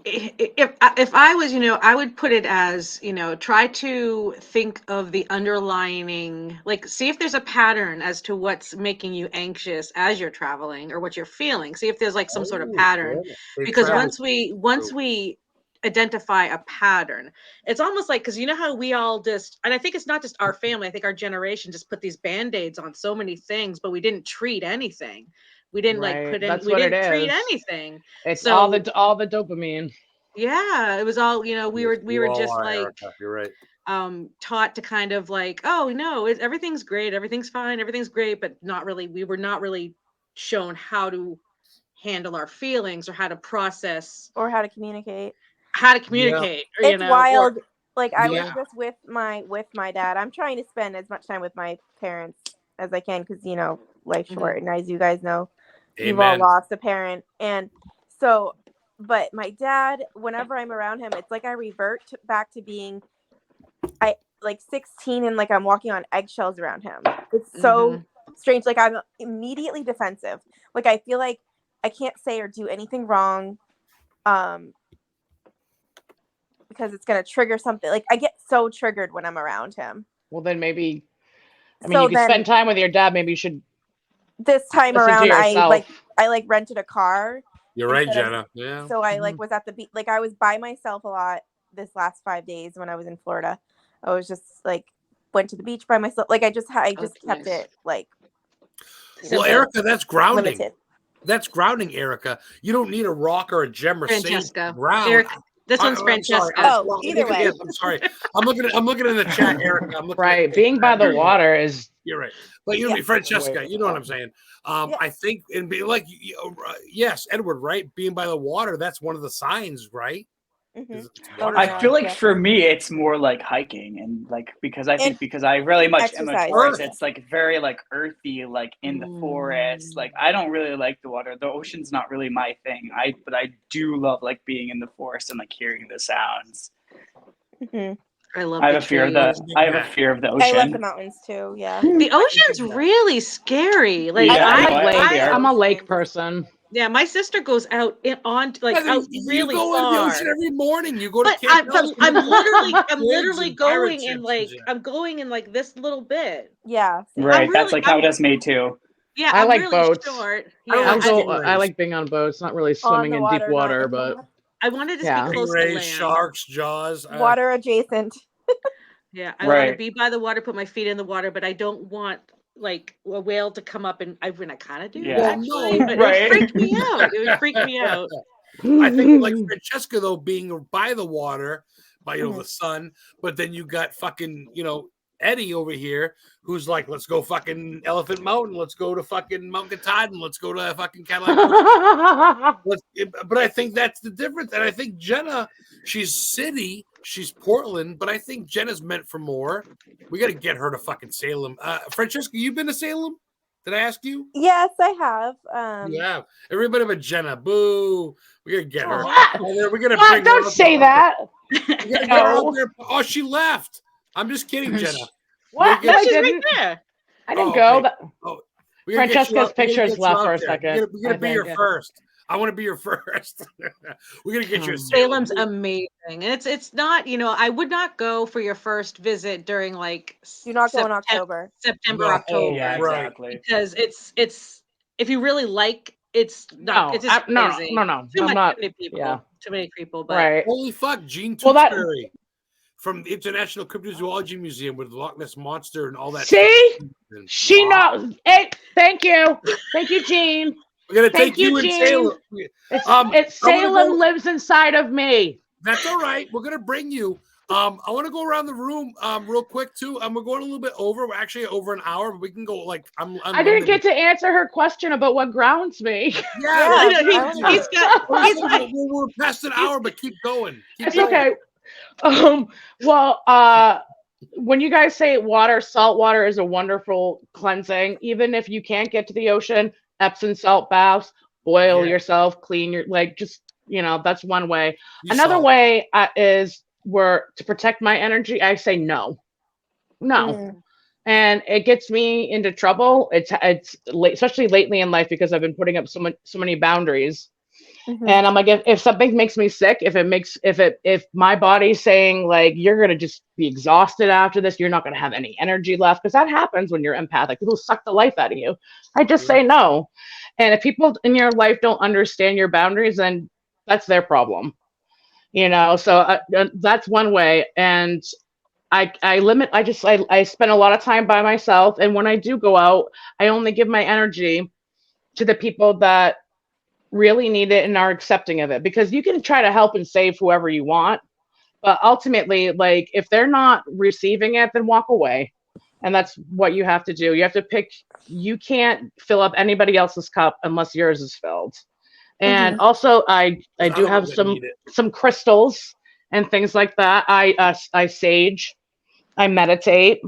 if I was, I would put it as, try to think of the underlining, like, see if there's a pattern as to what's making you anxious as you're traveling or what you're feeling. See if there's like some sort of pattern, because once we identify a pattern, it's almost like, because you know how we all just, and I think it's not just our family, I think our generation just put these band-aids on so many things, but we didn't treat anything. We didn't we didn't treat anything.
It's all the dopamine.
Yeah, it was all, we were just like,
Erica, you're right.
Taught to kind of like, oh no, everything's great, everything's fine, everything's great, but we were not really shown how to handle our feelings or how to process
or how to communicate.
It's
wild. I was just with my dad. I'm trying to spend as much time with my parents as I can because life's short, and as you guys know, we've all lost a parent. And so, but my dad, whenever I'm around him, it's like I revert back to being 16 and I'm walking on eggshells around him. It's so strange. I'm immediately defensive. I feel like I can't say or do anything wrong. Because it's going to trigger something. I get so triggered when I'm around him.
Well, then maybe, you can spend time with your dad. Maybe you should.
This time around, I rented a car.
You're right, Jenna. Yeah.
So I was at the beach. I was by myself a lot this last 5 days when I was in Florida. I was just went to the beach by myself. I just kept it
Well, Erica, that's grounding.
Limited.
That's grounding, Erica. You don't need a rock or a gem or
Francesca.
Ground.
Erica, this one's Francesca.
Either way.
I'm sorry. I'm looking in the chat, Erica. I'm looking
right. Being by the water is.
You're right. But Francesca, you know what I'm saying. I think and be yes, Edward, right? Being by the water, that's one of the signs, right?
I feel like for me, it's more like hiking and because I really much am a tourist. It's very earthy, in the forest. I don't really like the water. The ocean's not really my thing. But I do love being in the forest and hearing the sounds.
I love.
I have a fear of the ocean.
I love the mountains too. Yeah,
the ocean's really scary.
I'm a lake person.
Yeah, my sister goes out out really
go
far.
In the ocean every morning. You go to
I'm literally going in I'm going in this little bit.
Yeah.
Right. That's how it is me too.
Yeah,
I like
really
boats.
Short.
I like being on boats, not really swimming in deep water, but
I wanted to be close to land.
Sharks, jaws,
water adjacent.
Yeah, I want to be by the water, put my feet in the water, but I don't want a whale to come up and I kind of do actually, but it would freak me out. It would freak me out.
I think Francesca though, being by the water, by the sun, but then you got fucking Eddie over here who's let's go fucking Elephant Mountain, let's go to fucking Mount Katahdin, let's go to fucking Cadillac. But I think that's the difference. And I think Jenna, she's city, she's Portland, but I think Jenna's meant for more. We got to get her to fucking Salem. Francesca, you been to Salem? Did I ask you?
Yes, I have.
You have. Everybody but Jenna. Boo. We got to get her. We're gonna bring
don't say that.
No. Oh, she left. I'm just kidding, Jenna.
What? No, I didn't.
Right there.
I didn't go.
Okay.
Francesca's picture's left for a second.
We're gonna be your first. I want to be your first. We're gonna get you.
Salem's amazing, and it's not. I would not go for your first visit during
Do not go in October.
September, October.
Yeah, exactly.
Because it's if you really it's not.
No,
it's just crazy.
No.
Too
not.
many people.
Yeah.
Too many people. But
right.
Holy fuck, Gene Tewksbury from the International Cryptozoology Museum with the Loch Ness Monster and all that.
See, she knows. Hey, thank you, Gene.
We're gonna take you in Salem.
It's Salem lives inside of me.
That's all right. We're gonna bring you. I want to go around the room real quick too. We're going a little bit over. We're actually over an hour, but we can go I
didn't get to answer her question about what grounds me.
Yeah, we're past an hour, but keep going.
It's okay. When you guys say salt water is a wonderful cleansing, even if you can't get to the ocean, Epsom salt baths, boil yourself, clean your, like, just, that's one way. Another way is to protect my energy, I say no. And it gets me into trouble. It's especially lately in life, because I've been putting up so many boundaries. And I'm like, if something makes me sick, if my body's saying like, you're gonna just be exhausted after this, you're not gonna have any energy left, because that happens when you're empathic. People suck the life out of you. I just say no. And if people in your life don't understand your boundaries, then that's their problem. So that's one way. And I spend a lot of time by myself, and when I do go out, I only give my energy to the people that really need it and are accepting of it, because you can try to help and save whoever you want, but ultimately, like, if they're not receiving it, then walk away. And that's what you have to do. You have to pick. You can't fill up anybody else's cup unless yours is filled. And also I do have some crystals and things like that. I sage, I meditate,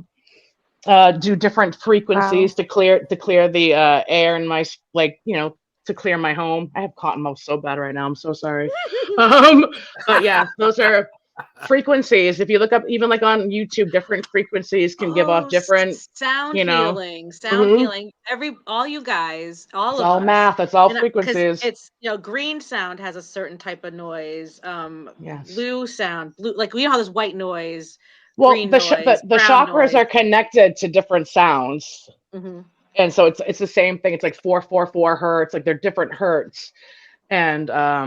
do different frequencies to clear the air in my, like, to clear my home. I have cotton mouth so bad right now. I'm so sorry. But yeah, those are frequencies. If you look up, even like on YouTube, different frequencies can give off different
sound healing. All you guys, all
it's
of
all
us.
math. It's all frequencies.
It's green sound has a certain type of noise. Blue sound, like how there's white noise.
Well,
green
the
noise,
the chakras are connected to different sounds. And so it's the same thing. It's like 444 hertz. Like they're different hertz. And I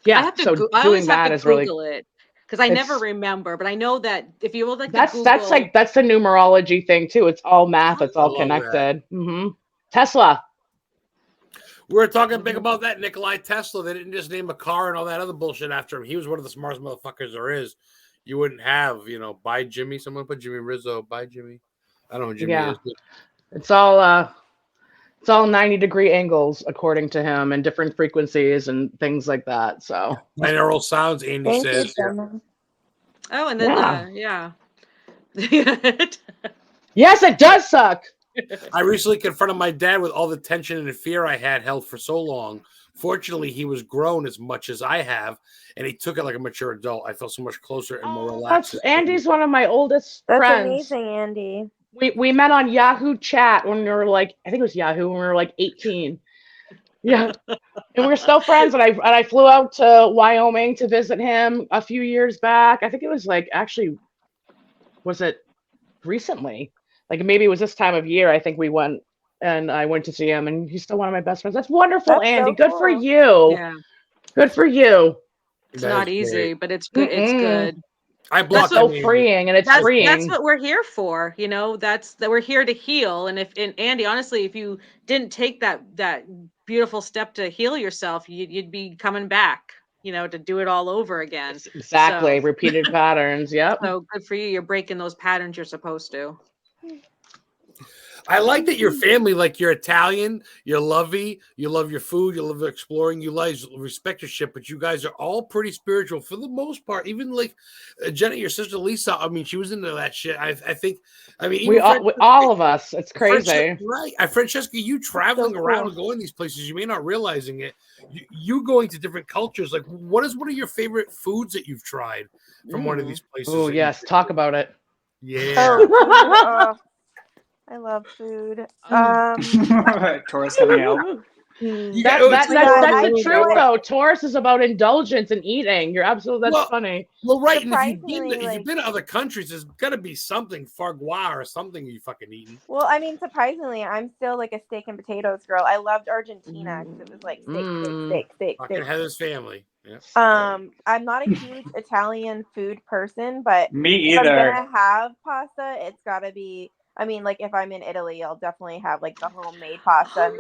always have to Google it, because I never remember. But I know that if you would like
that's
to Google,
that's the numerology thing too. It's all math. It's all connected. Tesla.
We were talking big about that Nikolai Tesla. They didn't just name a car and all that other bullshit after him. He was one of the smartest motherfuckers there is. You wouldn't have, bye Jimmy. Someone put Jimmy Rizzo. Bye Jimmy. I don't know who Jimmy is.
It's all 90-degree angles according to him, and different frequencies and things like that. So
binaural sounds, Andy says.
Oh, and then
yes, it does suck.
I recently confronted my dad with all the tension and fear I had held for so long. Fortunately, he was grown as much as I have, and he took it like a mature adult. I felt so much closer and more relaxed.
Andy's one of my oldest friends.
That's amazing, Andy.
We met on Yahoo Chat when we were like, I think it was Yahoo, when we were like 18. Yeah, and we're still friends. And I flew out to Wyoming to visit him a few years back. I think it was like, actually, was it recently? Like maybe it was this time of year. I think we went, and I went to see him, and he's still one of my best friends. That's wonderful,
That's
Andy.
So
Good
cool.
for you.
Yeah.
Good for you.
It's not easy, but it's good. It's good.
That's
so freeing, and it's freeing.
That's what we're here for. That we're here to heal. And Andy, honestly, if you didn't take that beautiful step to heal yourself, you'd be coming back, to do it all over again.
Exactly. So, repeated patterns. Yep.
So good for you. You're breaking those patterns you're supposed to.
I like that your family, like you're Italian, you're lovey, you love your food, you love exploring, you like respect your shit, but you guys are all pretty spiritual for the most part. Even like Jenna, your sister Lisa, I mean, she was into that shit. I think, even
all of us, it's crazy.
Right. Francesca, you traveling around and going these places, you may not realizing it. You going to different cultures. Like, what is one of your favorite foods that you've tried from one of these places?
Oh, yes. Talk about it.
Yeah.
I love food.
Taurus coming out.
That's the truth, though. Taurus is about indulgence and eating. You're absolutely, that's funny.
Well, right. And if you've been to other countries, there's got to be something fargois or something you fucking eating.
Well, surprisingly, I'm still like a steak and potatoes girl. I loved Argentina because it was like steak.
Fucking Heather's family. Yeah.
I'm not a huge Italian food person, but
me either.
If I'm gonna have pasta, it's gotta be. Like if I'm in Italy, I'll definitely have like the homemade pasta.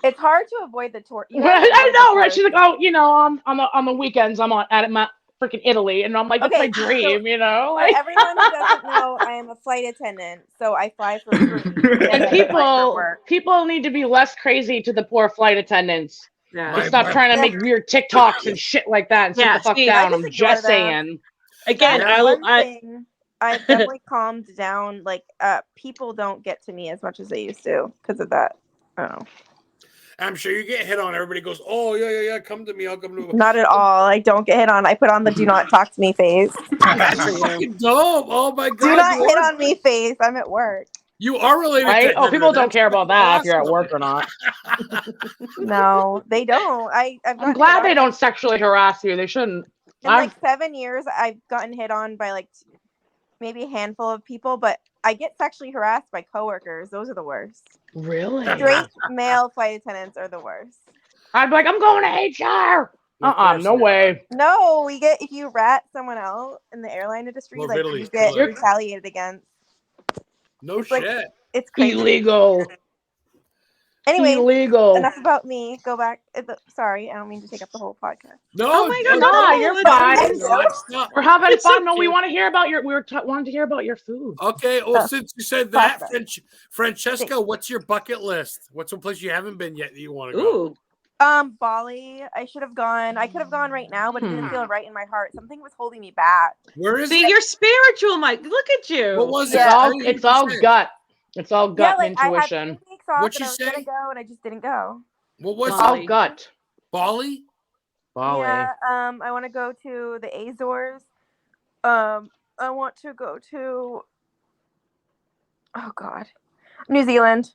It's hard to avoid the tour.
I know, right? She's like, on the weekends, I'm at my freaking Italy, and I'm like, that's my dream, Like
everyone who doesn't know, I am a flight attendant, so I fly for free.
And people need to be less crazy to the poor flight attendants. Yeah. Stop trying to make weird TikToks and shit like that and sit the fuck down. I'm just saying.
Again,
I've definitely calmed down. Like, people don't get to me as much as they used to because of that. I don't know.
I'm sure you get hit on. Everybody goes, "Oh yeah, come to me. I'll come to you."
Not at all. I don't get hit on. I put on the "Do not talk to me" face.
That's fucking dope. Oh my god!
Do not hit on me face. I'm at work.
You are related,
right?
to
Oh, people don't
That's
care about that
awesome.
if you're at work or not.
No, they don't.
I'm glad they don't sexually harass you. They shouldn't.
In like 7 years, I've gotten hit on by like maybe a handful of people, but I get sexually harassed by coworkers. Those are the worst.
Really?
Straight male flight attendants are the worst.
I'd be like, I'm going to HR. No way.
No, if you rat someone out in the airline industry,
Well,
like
Italy,
you get retaliated against.
No
it's
shit.
Like, it's crazy.
Illegal.
Anyway,
illegal.
Enough about me. Go back. Sorry, I don't mean to take up the whole podcast.
No,
oh my god,
no, you're fine. We're having fun. No, we
okay.
want to hear about wanted to hear about your food.
Okay, well, since you said that, Francesca, what's your bucket list? What's some place you haven't been yet that you want to go?
Bali. I should have gone. I could have gone right now, but it didn't feel right in my heart. Something was holding me back.
Where is
it? You're spiritual, Mike. Look at you.
What was
it? It's all gut. It's all gut and intuition.
I had 2 weeks off
What'd
and
you
I was
say?
gonna go, and I just didn't go.
What was
it? All gut.
Bali?
Yeah. I want to go to the Azores. I want to go to. Oh God, New Zealand.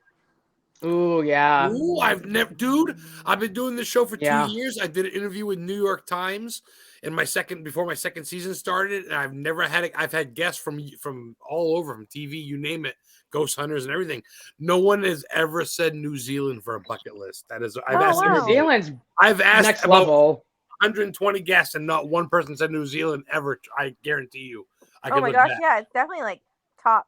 Ooh, yeah.
Ooh, I've been doing this show for 2 years. I did an interview with New York Times before my second season started, and I've had guests from all over, from TV, you name it, ghost hunters and everything. No one has ever said New Zealand for a bucket list. That is,
New Zealand's
I've asked
next level.
120 guests, and not one person said New Zealand ever. I guarantee you.
Oh my gosh, yeah, it's definitely like top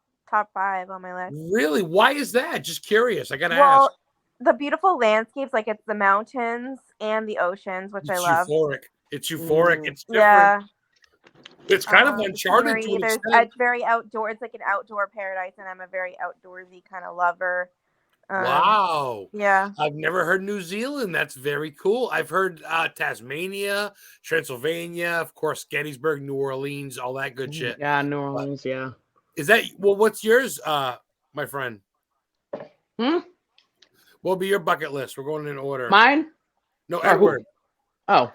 5 on my list.
Really? Why is that? Just curious. I gotta ask.
The beautiful landscapes, like it's the mountains and the oceans, which I love.
It's euphoric. It's different.
Yeah.
It's kind of uncharted to an extent.
It's very outdoor. It's like an outdoor paradise, and I'm a very outdoorsy kind of lover.
Wow.
Yeah.
I've never heard New Zealand. That's very cool. I've heard Tasmania, Transylvania, of course, Gettysburg, New Orleans, all that good shit.
Yeah, New Orleans, yeah.
Is that what's yours, my friend? What'll be your bucket list? We're going in order.
Mine?
No, Edward.
Oh.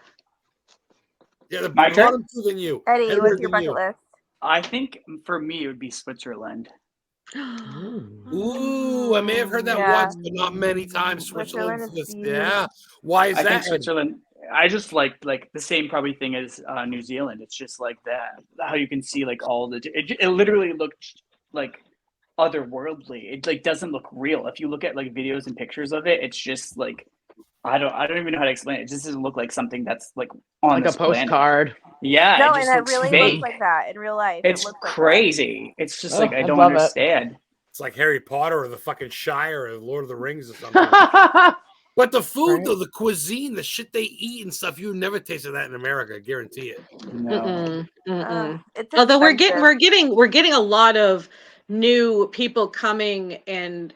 Yeah, the bottom two than you.
Eddie, what's your bucket list?
I think for me it would be Switzerland.
Ooh, I may have heard that once, but not many times. Switzerland. Yeah. Why is that?
I think Switzerland. I just like the same probably thing as New Zealand. It's just like that, how you can see like all the. It literally looked like otherworldly. It like doesn't look real. If you look at like videos and pictures of it, it's just like I don't even know how to explain it. It just doesn't look like something that's like on
like a postcard.
Planet. Yeah,
no, and it really looks like that in real life.
It's crazy. It's just like I don't understand.
It's like Harry Potter or the fucking Shire or Lord of the Rings or something. But the food, though, the cuisine, the shit they eat and stuff, you never tasted that in America. I guarantee it.
No.
Although we're getting a lot of new people coming and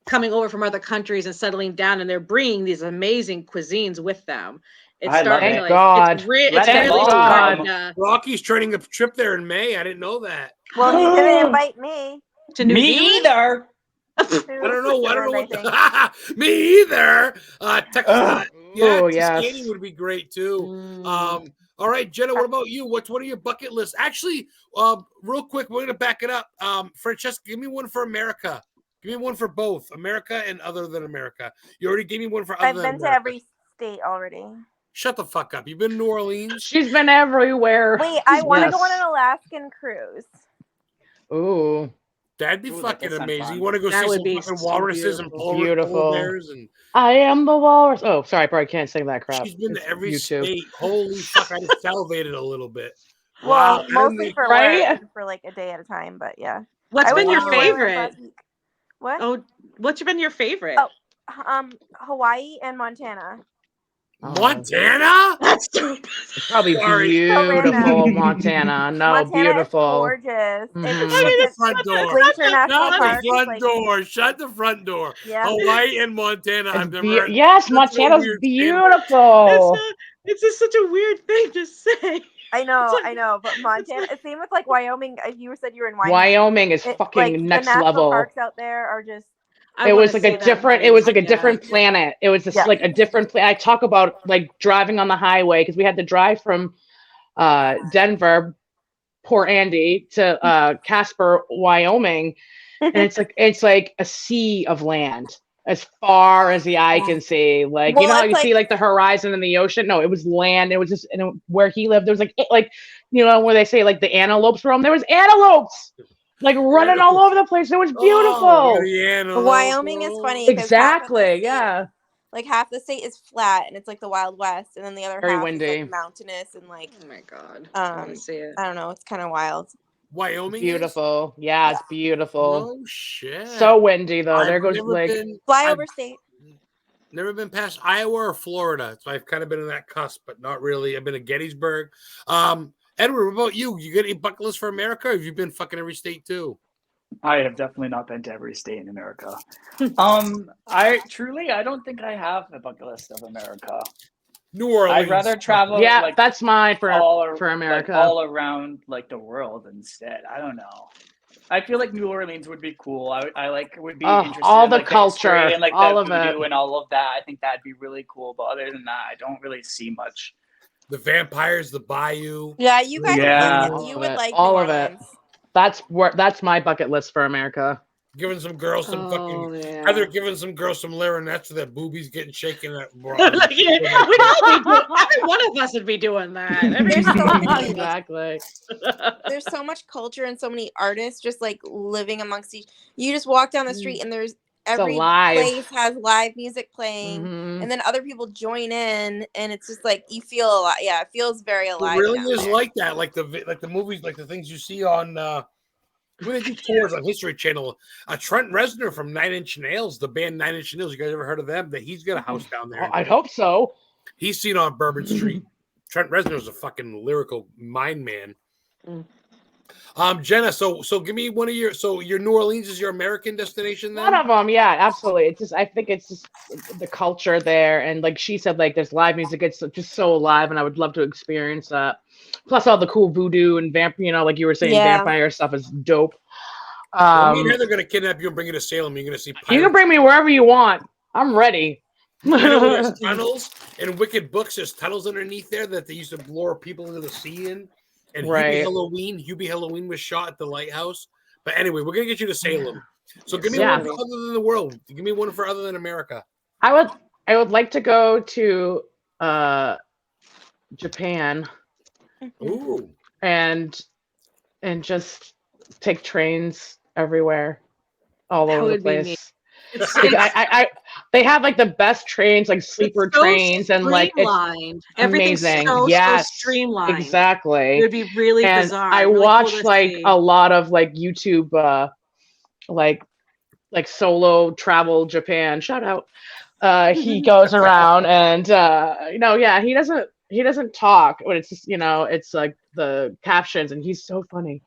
coming over from other countries and settling down, and they're bringing these amazing cuisines with them. It's starting to
God.
It's really starting.
Rocky's training a trip there in May. I didn't know that.
Well, he didn't invite me.
To New Zealand?
Either.
I don't know. Me either. Texas. Texas would be great too. All right, Jenna, what about you? What's one of your bucket lists? Actually, real quick, we're gonna back it up. Francesca, give me one for America. Give me one for both America and other than America. You already gave me one for other than America.
I've been to every state already.
Shut the fuck up. You've been to New Orleans?
She's been everywhere.
Wait, I want to go on an Alaskan cruise.
Ooh.
That'd be fucking amazing. You want to go see some fucking walruses and
polar
bears and
I am the walrus. Oh, sorry, I probably can't sing that crap.
She's been to every state. Holy fuck, I just salivated a little bit.
Well, mostly for work, for like a day at a time, but yeah.
What's been your favorite?
What?
Oh, what's been your favorite?
Oh, Hawaii and Montana.
Montana?
That's dope.
Probably beautiful, Montana. No,
Montana
beautiful.
Is gorgeous.
Shut the front door. Shut the front door.
Yeah.
Hawaii and Montana. I've never.
Yes, Montana's beautiful.
It's just such a weird thing to say.
I know, but Montana. Same with like Wyoming. You said you were in Wyoming.
Wyoming is fucking
like,
next
the national
level.
Parks out there are just.
It was like a different. It was like a different planet. It was just like a different planet. I talk about like driving on the highway because we had to drive from Denver, Port Andy, to Casper, Wyoming, and it's like a sea of land as far as the eye can see. Like, you know how you see like the horizon and the ocean? No, it was land. It was just where he lived. There was like you know where they say like the antelopes roam. There was antelopes like running all over the place. It was beautiful.
Wyoming is funny.
Exactly. Yeah.
Like half the state is flat and it's like the Wild West, and then the other half is like mountainous and like.
Oh my god! I want to see it.
I don't know. It's kind of wild.
Wyoming,
beautiful. Yeah, it's beautiful.
Oh shit!
So windy though. There goes like
flyover state.
Never been past Iowa or Florida, so I've kind of been in that cusp, but not really. I've been to Gettysburg. Edward, what about you? You got any bucket list for America? Or have you been fucking every state too?
I have definitely not been to every state in America. I don't think I have a bucket list of America.
New Orleans.
I'd rather travel.
Yeah,
like,
that's mine for America.
Like, all around like the world instead. I don't know. I feel like New Orleans would be cool. I like would be interested
all
in,
the
like,
culture
and like
all
the
of
voodoo
it
and all of that. I think that'd be really cool. But other than that, I don't really see much.
The vampires, the bayou.
Yeah, you guys.
Yeah.
You would like
all
New
of
Orleans.
it. That's my bucket list for America.
Giving some girls some either giving some girls some larynets so their boobies getting shaken at.
We'd all every one of us would be doing that.
Exactly.
There's so much culture and so many artists just like living amongst each. You just walk down the street and there's every place has live music playing, and then other people join in, and it's just like you feel a lot. Yeah, it feels very alive.
It really is like that, like the movies, like the things you see on. When they do tours on History Channel, Trent Reznor from 9 Inch Nails, the band 9 Inch Nails. You guys ever heard of them? That he's got a house down there.
I hope so.
He's seen on Bourbon Street. Trent Reznor's a fucking lyrical mind man. Jenna, so give me one of your. So your New Orleans is your American destination then?
One of them, yeah, absolutely. It's just I think it's just the culture there, and like she said, like there's live music. It's just so alive, and I would love to experience that. Plus all the cool voodoo and like you were saying, vampire stuff is dope.
Me and Heather are gonna kidnap you and bring you to Salem. You're gonna see pirates.
You can bring me wherever you want. I'm ready.
There's tunnels and Wicked Books. There's tunnels underneath there that they used to lure people into the sea in. And Hubie Halloween was shot at the lighthouse. But anyway, we're gonna get you to Salem. So give me one for other than the world. Give me one for other than America.
I would like to go to Japan.
Ooh.
And just take trains everywhere, all over the place. They have like the best trains, like sleeper trains, and like it's
amazing. So streamlined.
Exactly.
It would be really bizarre.
I watched like a lot of like YouTube, like solo travel Japan. Shout out. He goes around and he doesn't talk, but it's just it's like the captions, and he's so funny.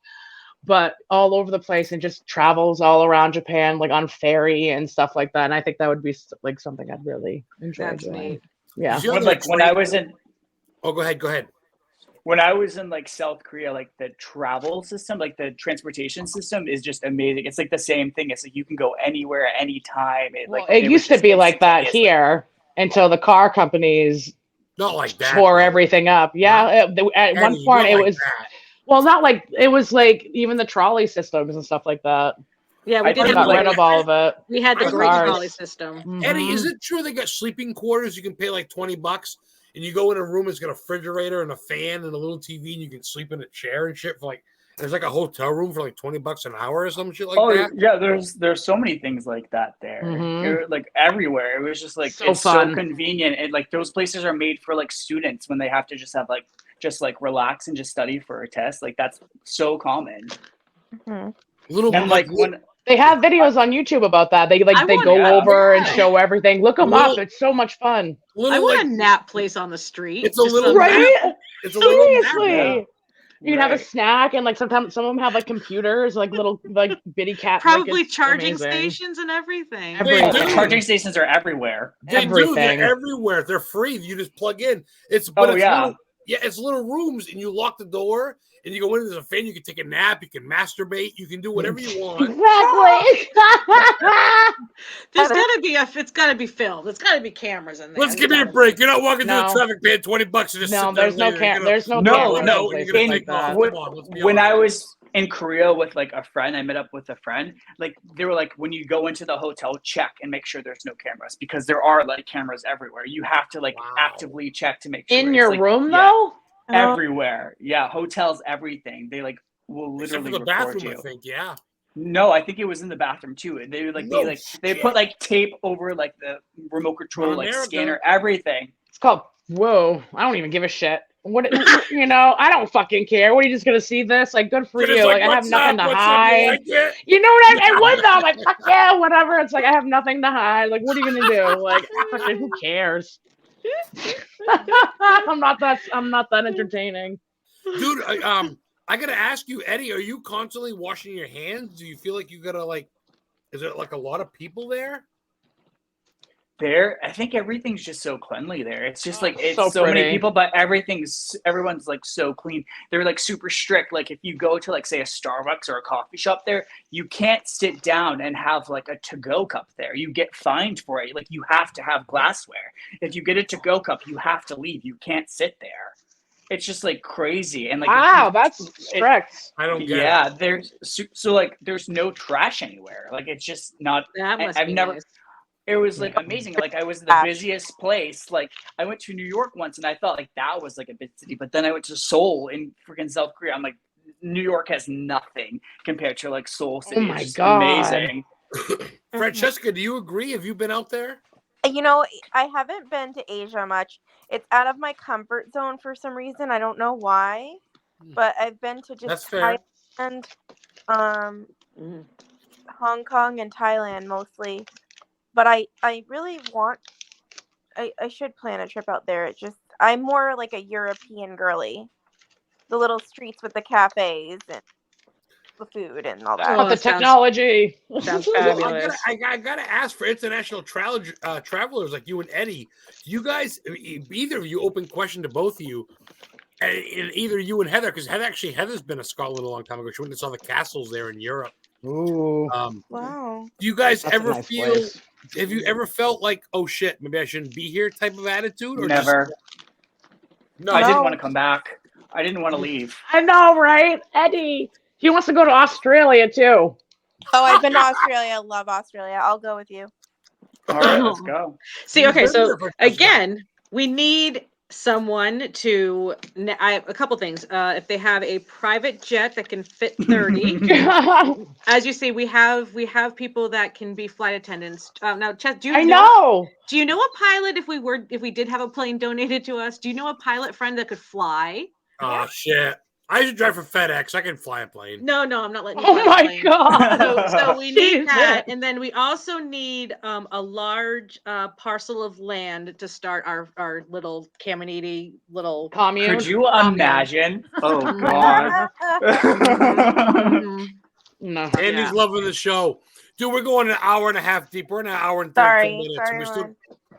But all over the place and just travels all around Japan, like on ferry and stuff like that. And I think that would be like something I'd really enjoy doing. Yeah.
When I was in,
go ahead.
When I was in like South Korea, like the travel system, like the transportation system is just amazing. It's like the same thing. It's like you can go anywhere at any time.
It used to be like that here until the car companies
not like that
tore everything up. Yeah. At one point it was. Well, not like it was like even the trolley systems and stuff like that.
Yeah, we did
got rid of all of it.
We had the great trolley system.
Eddie, is it true they got sleeping quarters? You can pay like $20 and you go in a room, it's got a refrigerator and a fan and a little TV, and you can sleep in a chair and shit for like there's like a hotel room for like $20 an hour or some shit like that.
Oh yeah, there's so many things like that there. Like everywhere. It was just like
so fun.
So convenient. And like those places are made for like students when they have to just have like relax and just study for a test. Like that's so common.
And
like when
they have videos on YouTube about that, they go over and show everything. Look them up. It's so much fun.
I want a nap place on the street.
It's a little
right.
It's a little
seriously. You can have a snack, and like sometimes some of them have like computers, like little like bitty cat.
Probably like, charging stations and everything.
The charging stations are everywhere.
They're everywhere. They're free. You just plug in. It's little, Yeah, it's little rooms, and you lock the door, and you go in. There's a fan. You can take a nap. You can masturbate. You can do whatever you want.
Exactly.
There's gotta be it's gotta be filmed. It's gotta be cameras in there.
Let's give me a break. You're not walking through the traffic, paying $20 and just
no. There's no camera. There's no
no.
When
I was in Korea with like a friend, I met up with a friend. Like they were like, when you go into the hotel, check and make sure there's no cameras because there are like cameras everywhere. You have to like actively check to make sure.
In your room though?
Everywhere. Yeah, hotels, everything. They like will literally
the
record
bathroom,
you.
I think, yeah.
No, I think it was in the bathroom too. They put like tape over like the remote control, like scanner, everything.
It's called whoa. I don't even give a shit. What I don't fucking care. What are you just gonna see this? Like, good for you. Like I have nothing to hide. Like you know what I would though. Like fuck yeah, whatever. It's like I have nothing to hide. Like what are you gonna do? Like fucking who cares? I'm not that entertaining.
Dude, I gotta ask you, Eddie, are you constantly washing your hands? Do you feel like you gotta like is it like a lot of people there?
There, I think everything's just so cleanly there. It's just like it's
so
many people, but everyone's like so clean. They're like super strict. Like if you go to like say a Starbucks or a coffee shop there, you can't sit down and have like a to-go cup there. You get fined for it. Like you have to have glassware. If you get a to-go cup, you have to leave. You can't sit there. It's just like crazy. And like
wow, that's strict.
I don't get
it. There's so like there's no trash anywhere. Like it's just not. I've never. Nice. It was like amazing. Like I was the busiest place. Like I went to New York once and I thought like that was like a big city. But then I went to Seoul in freaking South Korea. I'm like, New York has nothing compared to like Seoul City.
Oh my God.
Amazing.
Francesca, do you agree? Have you been out there?
I haven't been to Asia much. It's out of my comfort zone for some reason. I don't know why. But I've been to just Thailand, Hong Kong and Thailand mostly. But I really want I should plan a trip out there. I'm more like a European girly. The little streets with the cafes and the food and all that.
The technology.
Sounds fabulous.
I gotta ask for international travelers like you and Eddie. You guys, either of you, open question to both of you, and either you and Heather, because Heather's been to Scotland a long time ago. She went and saw the castles there in Europe.
Ooh.
Wow.
Do you guys ever feel? Place. Have you ever felt like, oh shit, maybe I shouldn't be here type of attitude? Or
never.
No,
I didn't want to come back. I didn't want to leave.
I know, right? Eddie, he wants to go to Australia too.
Oh, I've been to Australia. I love Australia. I'll go with you.
All right, let's go.
See, okay, so again, we need someone to a couple things. If they have a private jet that can fit 30, as you see, we have people that can be flight attendants. Now, Chet, do you know a pilot? If we did have a plane donated to us, do you know a pilot friend that could fly?
Oh shit! I should drive for FedEx. I can fly a plane.
No, I'm not letting you.
Oh my God!
So we need that, and then we also need a large parcel of land to start our little Caminiti little
commune.
Could you imagine? Oh God!
No.
Andy's loving the show, dude. We're going an hour and a half deep. We're in an hour and 30 minutes.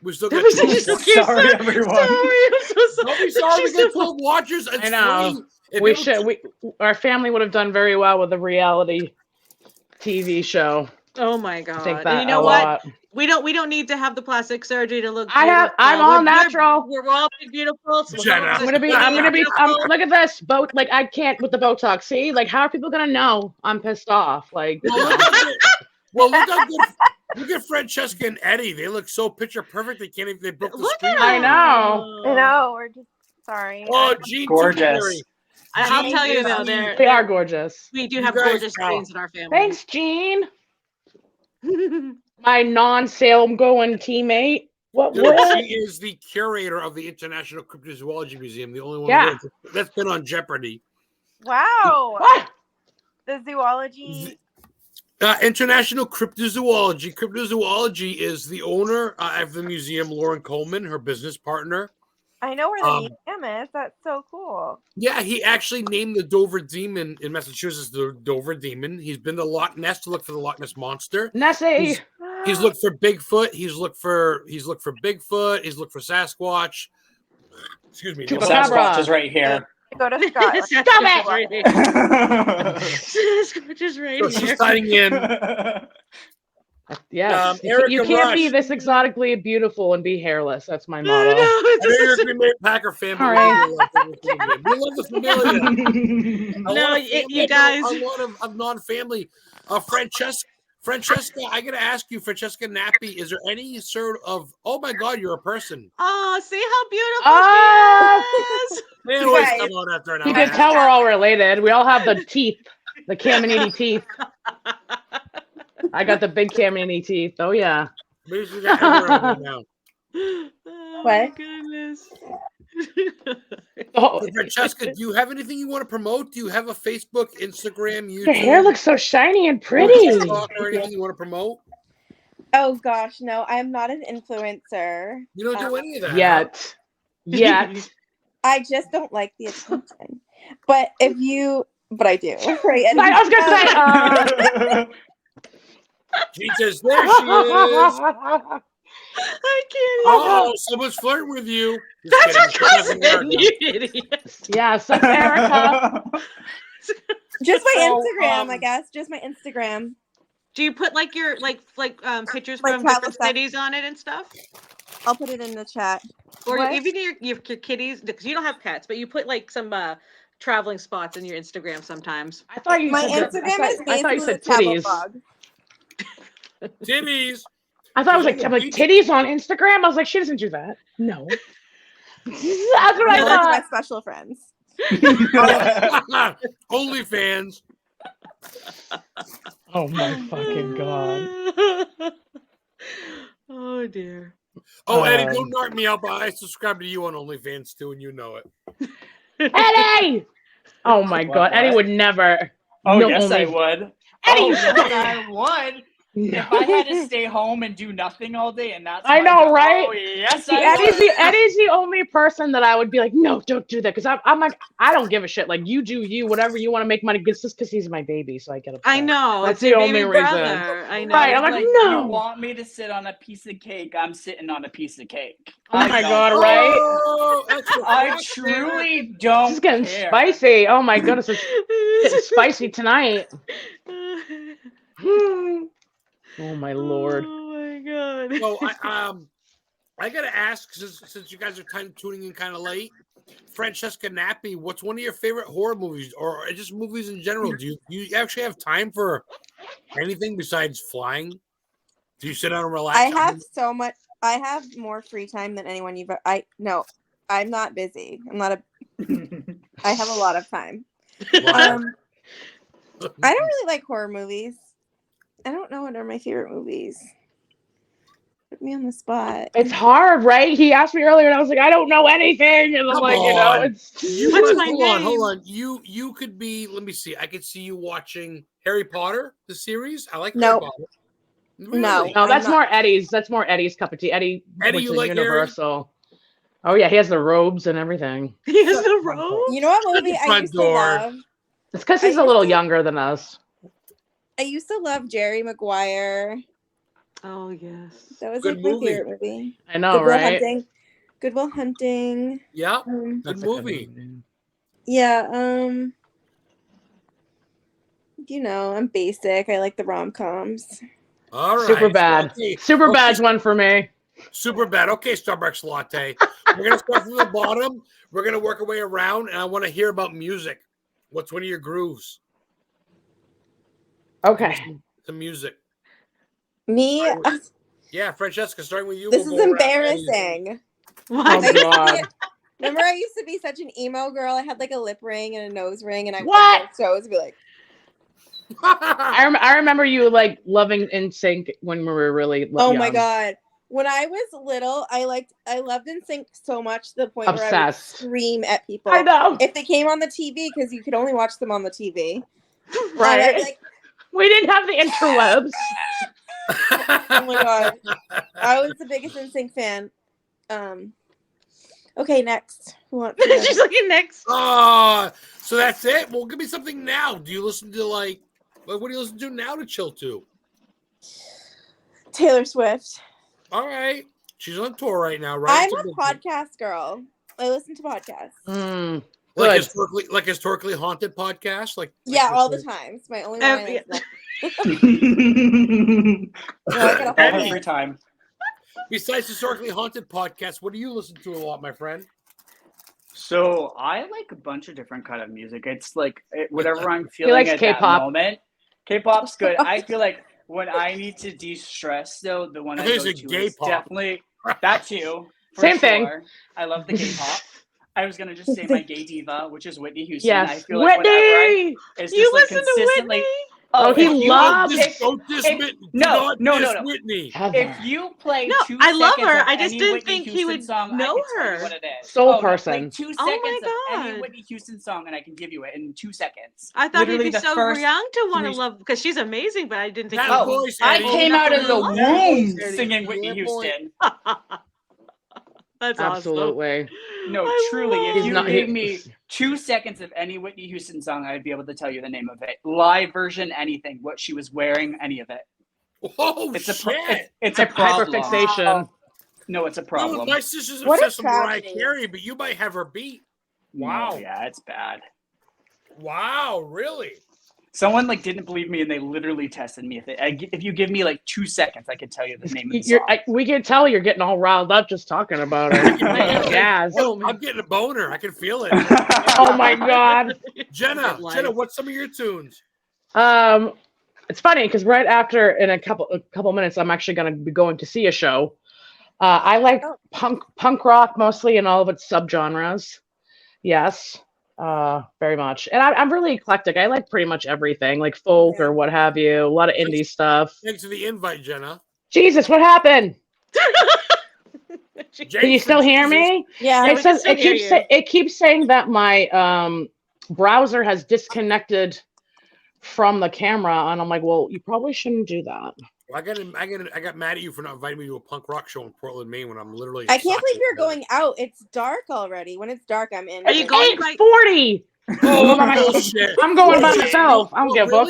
We still got
sorry, everyone.
Sorry, I'm so sorry.
Don't be sorry. We get 12 watchers. It's
I know.
free.
Our family would have done very well with a reality TV show.
Oh my God!
I think that
and you know what? We don't need to have the plastic surgery to look.
I'm all natural.
We're all beautiful. So
Jenna.
I'm gonna be. Look at this boat. Like I can't with the Botox. See, like how are people gonna know I'm pissed off? Like.
Well, look at Francesca and Eddie. They look so picture perfect. They can't even. They broke the screen.
I know.
We're just sorry.
Oh, gee,
gorgeous.
I'll tell you though,
they are gorgeous.
We do have gorgeous screens in our family.
Thanks, Jean. My non-Salem going teammate. What?
She is the curator of the International Cryptozoology Museum, the only one that's been on Jeopardy.
Wow.
What?
The zoology.
International Cryptozoology. Cryptozoology is the owner of the museum, Lauren Coleman, her business partner.
I know where the museum is. That's so cool.
Yeah, he actually named the Dover Demon in Massachusetts the Dover Demon. He's been to Loch Ness to look for the Loch Ness Monster.
Nessie.
He's looked for Bigfoot. He's looked for Bigfoot. He's looked for Sasquatch. Excuse me.
Sasquatch is right here.
Go to Scott.
Stop it! Right here. Sasquatch is right
So
here.
she's signing in.
Yes,
Erica
you can't be
Rush.
this exotically beautiful and be hairless. That's my motto.
I know you're a Green Bay Packer fan, but
All right.
we love the familia.
No, you guys.
A lot of non-family. Francesca, I gotta ask you, Francesca Nappi, is there any sort of? Oh my God, you're a person.
Oh, see how beautiful she is.
They always come out after an hour.
You can tell we're all related. We all have the teeth, the Caminiti teeth. I got the big Caminiti teeth. Oh yeah.
Maybe got everyone now.
Oh,
What?
my goodness.
Oh,
So Francesca, do you have anything you want to promote? Do you have a Facebook, Instagram, YouTube?
your hair looks so shiny and pretty.
Or anything you want to promote?
Oh gosh, no, I'm not an influencer.
You don't do any of that.
Yet.
I just don't like the attention. But I do. Right? And
I was gonna say.
Jesus, there she is.
I can't.
Oh, someone's flirting with you.
That's
Just
your
kidding.
cousin, you idiot.
Yes, that's Erica.
just my
So,
Instagram, I guess. Just my Instagram.
Do you put like your pictures
Like
from
travel
different
stuff.
cities on it and stuff?
I'll put it in the chat.
Or
What?
even your kitties, because you don't have pets, but you put like some traveling spots in your Instagram sometimes.
I thought you
My
said
Instagram is
I thought you
basically
said
a travel
titties.
blog.
Titties.
I thought it was like titties on Instagram. I was like, she doesn't do that. No. That's what I
Those are my
thought.
special friends.
OnlyFans.
Oh my fucking god.
Oh dear.
Oh, Eddie, don't knock me out, but I subscribe to you on OnlyFans too, and you know it.
Eddie! Oh my god, Eddie would never.
Oh,
No,
yes,
only-
I would.
Eddie,
Oh,
you
yes, I would.
No.
If I had to stay home and do nothing all day, and that's
I
my
know,
job,
right?
Oh, yes,
See,
I
Eddie's
would.
the only person that I would be like, no, don't do that, because I'm like, I don't give a shit. Like, you do you, whatever you want to make money. It's just because he's my baby, so I get upset.
I know.
That's
it's
the
your
only
baby
reason.
brother. I know.
Right, I'm like, no.
You want me to sit on a piece of cake? I'm sitting on a piece of cake.
Oh my
I don't
god,
care.
right?
Oh, that's
I truly don't.
This is getting
care.
spicy. Oh my goodness, it's getting spicy tonight. Oh my lord.
Oh my god.
So I gotta ask, since you guys are kind of tuning in kind of late, Francesca Nappi, what's one of your favorite horror movies, or just movies in general? Do you actually have time for anything besides flying? Do you sit down and relax?
I have more free time than anyone you've. I'm not busy. I have a lot of time. I don't really like horror movies. I don't know what are my favorite movies. Put me on the spot.
It's hard, right? He asked me earlier, and I was like, I don't know anything, and I'm
Come
like,
on.
it's.
Hold on. You could be. Let me see. I could see you watching Harry Potter, the series. I like Harry Potter. Really?
No,
that's more Eddie's. That's more Eddie's cup of tea. Eddie went
you
to
like
Universal. Oh yeah, he has the robes and everything.
He has the robes.
You know what movie I used to love?
It's because he's a little younger than us.
I used to love Jerry Maguire.
Oh yes,
that was
Good
like my
movie.
favorite movie.
I know, right?
Good Will Hunting.
Yeah,
That's
good movie.
Yeah. You know, I'm basic. I like the rom-coms.
All right.
Super bad.
Okay.
Super bad's one for me.
Super bad. Okay, Starbucks latte. We're gonna start from the bottom. We're gonna work our way around, and I want to hear about music. What's one of your grooves?
Okay.
The music.
Me?
Yeah, Francesca, starting with you.
This
we'll
is
go around.
embarrassing.
Oh god.
Remember, I used to be such an emo girl. I had like a lip ring and a nose ring, and I
What?
would shows and be like.
I remember you like loving NSYNC when we were really young.
My god. When I was little, I loved NSYNC so much to the point where I would
Obsessed.
scream at people.
I know.
If they came on the TV, because you could only watch them on the TV.
Right. We didn't have the interwebs.
Oh my god. I was the biggest NSYNC fan. Okay, next. Who wants to
She's looking next.
Oh, so that's it. Well, give me something now. Do you listen to like what do you listen to now to chill to?
Taylor Swift.
All right. She's on tour right now, right?
I'm a podcast girl. I listen to podcasts.
Like historically haunted podcasts, like
all the time. It's my only one.
Every time.
Besides historically haunted podcasts, what do you listen to a lot, my friend?
So I like a bunch of different kind of music. It's like whatever I'm feeling at
K-pop.
that moment. K-pop's good. I feel like when I need to de-stress, though, the one I go to is definitely that too.
Same thing.
I love the K-pop. I was gonna just say my gay diva, which is Whitney Houston.
Yes,
I feel like
Whitney.
It's just like consistently.
Oh, he loves
No.
Whitney.
If you play 2
I love
seconds
her.
of
I just
any
didn't
Whitney
think he
Houston
would
song,
know
I can tell
her.
you what it is.
Soul person.
Play 2
Oh my
seconds of any
God.
Whitney Houston song, and I can give you it in 2 seconds.
I thought
Literally
he'd be
the
so
first
young to want to
3
love because she's amazing, but I didn't think.
That voice,
I
Eddie.
came out of the womb
Eddie.
singing Whitney Houston.
That's
absolutely.
Awesome.
No,
I
truly.
love
If you gave me 2 seconds of any Whitney Houston song, I'd be able to tell you the name of it. Live version, anything, what she was wearing, any of it.
Oh,
it's
shit.
It's a problem.
Hyperfixation.
Wow.
No, it's a problem.
My sister's
What a
obsessed with Mariah
tragedy.
Carey, but you might have her beat. Wow.
No, yeah, it's bad.
Wow, really?
Someone didn't believe me, and they literally tested me. If you give me 2 seconds, I could tell you the name of the song.
We can tell you're getting all riled up just talking about it. Yes.
I'm getting a boner. I can feel it.
Oh my God.
Jenna, what's some of your tunes?
It's funny because right after, in a couple minutes, I'm actually going to be going to see a show. I like punk rock mostly in all of its subgenres. Yes. Very much. And I'm really eclectic. I like pretty much everything, like folk or what have you. A lot of indie stuff.
Thanks for the invite, Jenna.
Jesus, what happened? Can you still hear me?
Yeah.
It keeps saying that my browser has disconnected from the camera, and I'm like, well, you probably shouldn't do that.
I got mad at you for not inviting me to a punk rock show in Portland, Maine, when I'm literally.
I can't believe you're going out. It's dark already. When it's dark, I'm in.
Are you going
8:40?
Oh shit!
I'm going by myself. I don't give a fuck.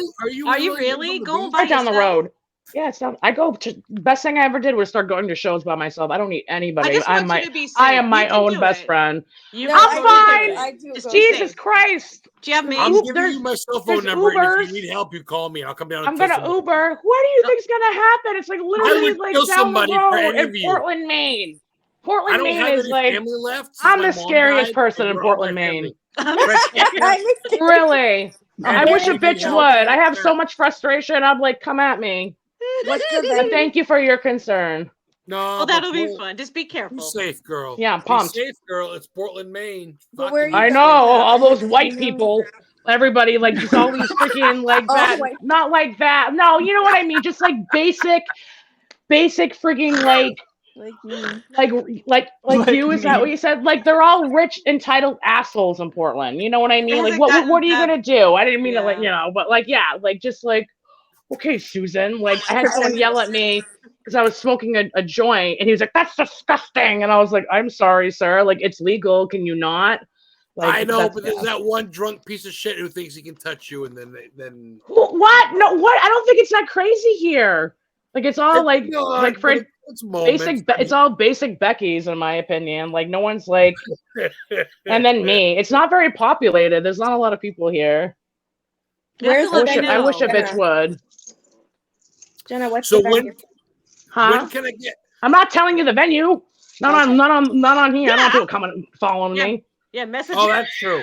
Are you really going by
right down the
yourself?
road? Yeah, I go to. Best thing I ever did was start going to shows by myself. I don't need anybody. I am my own best friend. I'm fine. Jesus Christ!
Do you have me?
I'm giving you my cell phone number. And if you need help, you call me. I'll come down.
I'm gonna Uber. What do you think's gonna happen? It's literally down the road in Portland, Maine. Portland, Maine is
family left.
I'm the scariest person in Portland, Maine. Really? I wish a bitch would. I have so much frustration. I'm like, come at me. But thank you for your concern.
No,
well, that'll be fun. Just be careful.
Be safe, girl.
Yeah, I'm pumped.
Be safe, girl. It's Portland, Maine.
I know all those white people. Everybody just all these freaking that. Not like that. No, you know what I mean. Just basic freaking like you. Is that what you said? They're all rich, entitled assholes in Portland. You know what I mean? What are you gonna do? I didn't mean to but okay, Susan. I had someone yell at me because I was smoking a joint, and he was like, "That's disgusting," and I was like, "I'm sorry, sir. It's legal. Can you not?"
I know, but there's that one drunk piece of shit who thinks he can touch you, and then
what? No, what? I don't think it's that crazy here. It's all basic. It's all basic Becky's, in my opinion. No one's and then me. It's not very populated. There's not a lot of people here. I wish a bitch would.
Jenna, what's
so
the
when can I get?
I'm not telling you the venue. Not on here. Yeah. I don't want people coming following me.
Yeah, message.
Oh, that's true.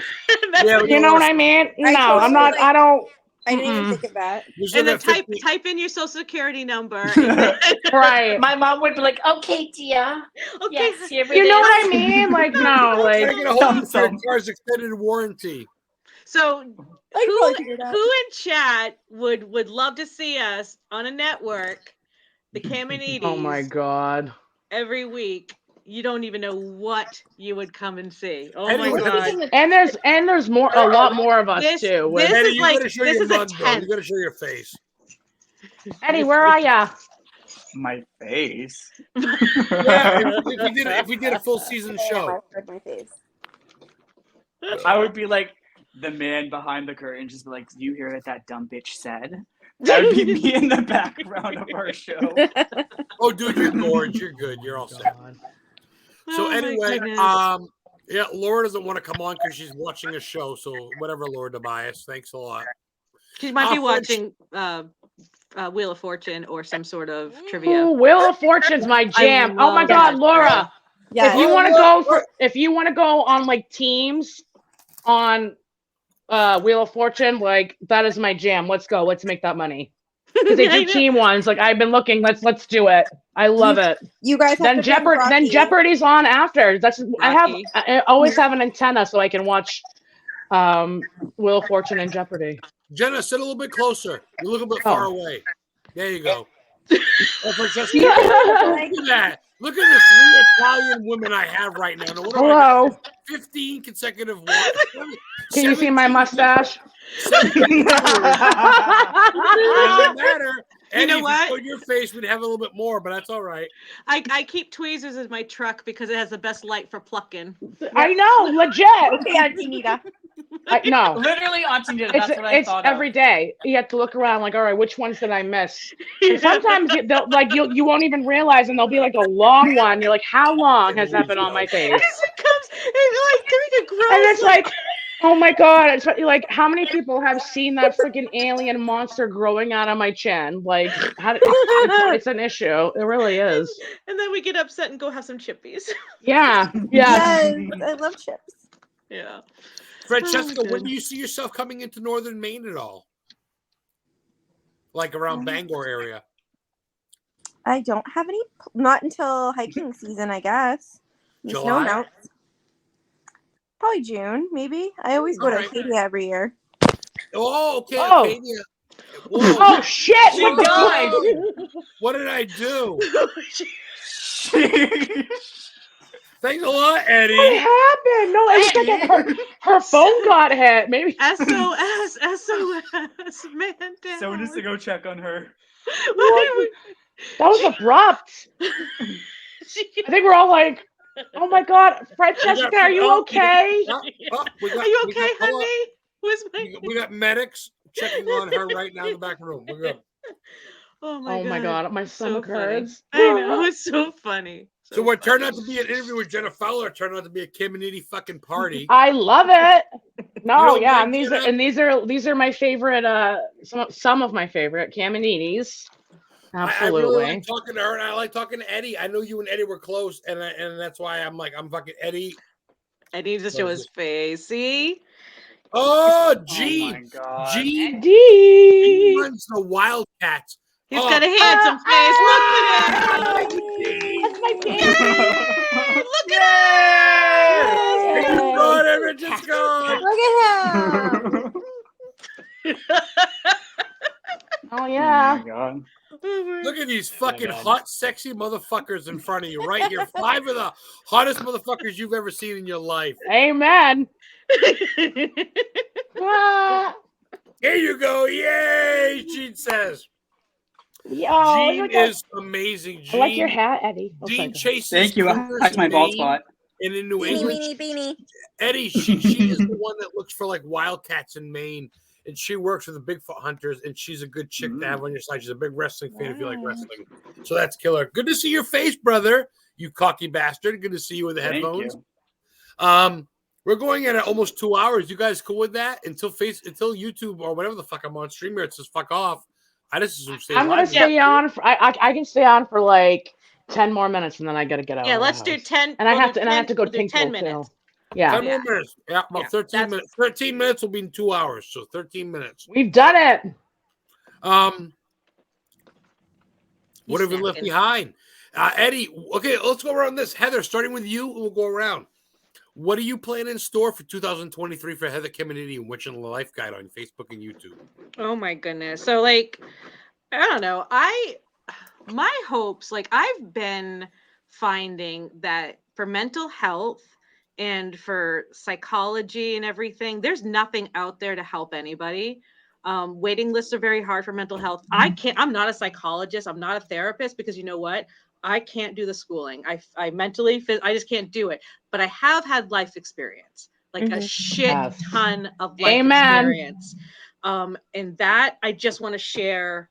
You know what I mean? No, I'm not. I don't.
I didn't even think of that.
And then type in your social security number.
Right.
My mom would be like, "Okay, dear.
Okay,
yes, here it
you know
is."
what I mean? No,
get a hold of your car's extended warranty.
So who in chat would love to see us on a network, the Kamenides?
Oh my God!
Every week, you don't even know what you would come and see. Oh
anyway,
my God!
And there's a lot more of us too.
This is
this is a tent. You gotta show your face.
Eddie, where are ya?
My face.
Yeah, if we did a full season show,
My face.
I would be like the man behind the curtain, just be like, "Do you hear what that dumb bitch said?" That would be me in the background of our show.
Oh, dude, you're gorgeous. You're good. You're all set. So anyway, Yeah, Laura doesn't want to come on because she's watching a show. So whatever, Laura Tobias. Thanks a lot.
She might be watching Wheel of Fortune or some sort of trivia.
Ooh, Wheel of Fortune's my jam. Oh my God, Laura! If you want to go on like teams on Wheel of Fortune, like that is my jam. Let's go. Let's make that money. Because they do team ones. Like I've been looking. Let's do it. I love it.
You guys have
then Jeopardy's on after. I always have an antenna so I can watch Wheel of Fortune and Jeopardy.
Jenna, sit a little bit closer. You're a little bit far away. There you go. Francesca, look at that. Look at the 3 Italian women I have right now.
Hello.
15 consecutive ones.
Can you see my mustache?
Doesn't matter.
You know what?
On your face, we'd have a little bit more, but that's all right.
I keep tweezers in my truck because it has the best light for plucking.
I know, legit.
Okay, Auntie Nita.
No,
literally, Auntie Nita. That's what I
it's
thought
every day. You have to look around, like, all right, which ones did I miss? And sometimes you won't even realize, and there'll be like a long one. You're like, how long has that been on my face?
It comes, it gross.
And it's like, oh my God! It's like, how many people have seen that freaking alien monster growing out of my chin? Like, it's an issue. It really is.
And then we get upset and go have some chippies.
Yeah.
Yes, I love chips.
Yeah.
Francesca, when do you see yourself coming into northern Maine at all? Like around Bangor area?
I don't have any. Not until hiking season, I guess.
July?
Snow melts. Probably June, maybe. I always go to Acadia every year.
Oh, okay.
Oh.
Acadia.
Oh shit!
She died.
What did I do? Thanks a lot, Eddie.
What happened? No, it was like her phone got hit. Maybe
SOS, man down.
Someone needs to go check on her.
That was abrupt. I think we're all like, oh my God, Francesca, are you okay?
Are you okay, honey?
We got medics checking on her right now in the back room. We're good.
Oh my God,
my stomach hurts.
I know, it's so funny.
So what turned out to be an interview with Jenna Fowler turned out to be a Kim and Edie fucking party.
I love it. No, yeah,
like
and these are my favorite. Some of my favorite Cam and Edie's. Absolutely.
I really like talking to her, and I like talking to Eddie. I know you and Eddie were close, and that's why I'm fucking Eddie.
Eddie just show his face. See?
Oh, Gene.
Oh my God.
Gene runs the Wildcats.
He's got a handsome face. Look at him.
That's my favorite.
Look at him.
Just gone.
Look at him.
Oh yeah.
Oh my God.
Look at these fucking hot, sexy motherfuckers in front of you right here. 5 of the hottest motherfuckers you've ever seen in your life.
Amen.
Here you go. Yay, Gene says.
Yo,
Gene is amazing. Gene,
I like your hat, Eddie.
Gene chases.
Thank you. That's my bald spot.
And in New England,
Beanie.
Eddie, she is the one that looks for like wildcats in Maine, and she works with the Bigfoot hunters, and she's a good chick to have on your side. She's a big wrestling fan if you like wrestling. So that's killer. Good to see your face, brother. You cocky bastard. Good to see you with the headphones. We're going at almost 2 hours. You guys cool with that? Until YouTube or whatever the fuck I'm on streamer, it says fuck off. I'm gonna
stay on. I can stay on for like 10 more minutes, and then I gotta get out.
Yeah, let's do 10.
And I have to go
do 10 minutes.
Too. Yeah,
10 more minutes. Yeah, about 13 minutes. 13 minutes will be in 2 hours, so 13 minutes.
We've done it.
What have we left behind? Eddie, okay, let's go around this. Heather, starting with you, we'll go around. What do you plan in store for 2023 for Heather Community and Witch and the Life Guide on Facebook and YouTube?
Oh my goodness. So like, I don't know. My hopes, like I've been finding that for mental health and for psychology and everything, there's nothing out there to help anybody. Waiting lists are very hard for mental health. I'm not a psychologist. I'm not a therapist because you know what? I can't do the schooling. I mentally, I just can't do it. But I have had life experience, like a shit ton of life experience. And that I just want to share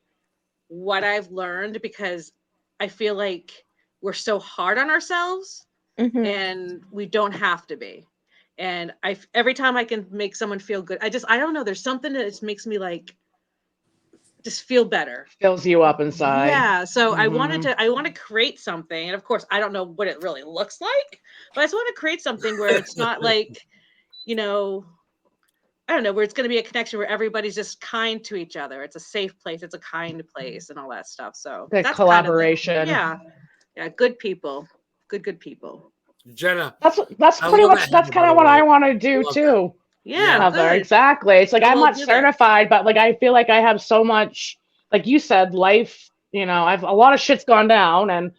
what I've learned because I feel like we're so hard on ourselves and we don't have to be. And every time I can make someone feel good, I don't know. There's something that just makes me like just feel better.
Fills you up inside.
Yeah. So I want to create something. And of course, I don't know what it really looks like, but I just want to create something where it's not like, I don't know, where it's going to be a connection where everybody's just kind to each other. It's a safe place. It's a kind place and all that stuff. So
that's collaboration.
Yeah. Good people. Good people.
Jenna.
That's pretty much, that's kind of what I want to do too.
Yeah,
Heather, exactly. It's like I'm not certified, but like I feel like I have so much, like you said, life, I've a lot of shit's gone down, and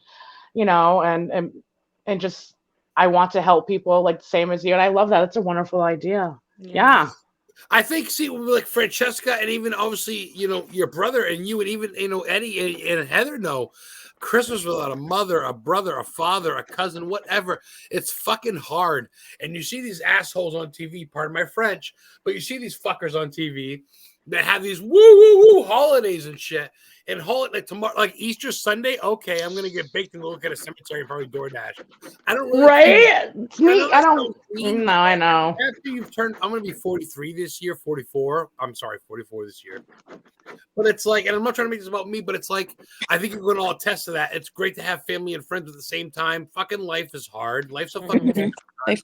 and just I want to help people like the same as you, and I love that. It's a wonderful idea. Yeah.
I think, see, like Francesca, and even obviously, your brother and you, and even Eddie and Heather know, Christmas without a mother, a brother, a father, a cousin, whatever, it's fucking hard. And you see these assholes on TV, pardon my French, but you see these fuckers on TV that have these woo holidays and shit. And like tomorrow, like Easter Sunday, okay, I'm gonna get baked and look at a cemetery and probably DoorDash. I don't really
It's me. I don't. No, I know.
After you've turned, I'm gonna be 43 this year, 44. I'm sorry, 44 this year. But it's like, and I'm not trying to make this about me, but it's like, I think you're going to all attest to that. It's great to have family and friends at the same time. Fucking life is hard. Life's a fucking hard.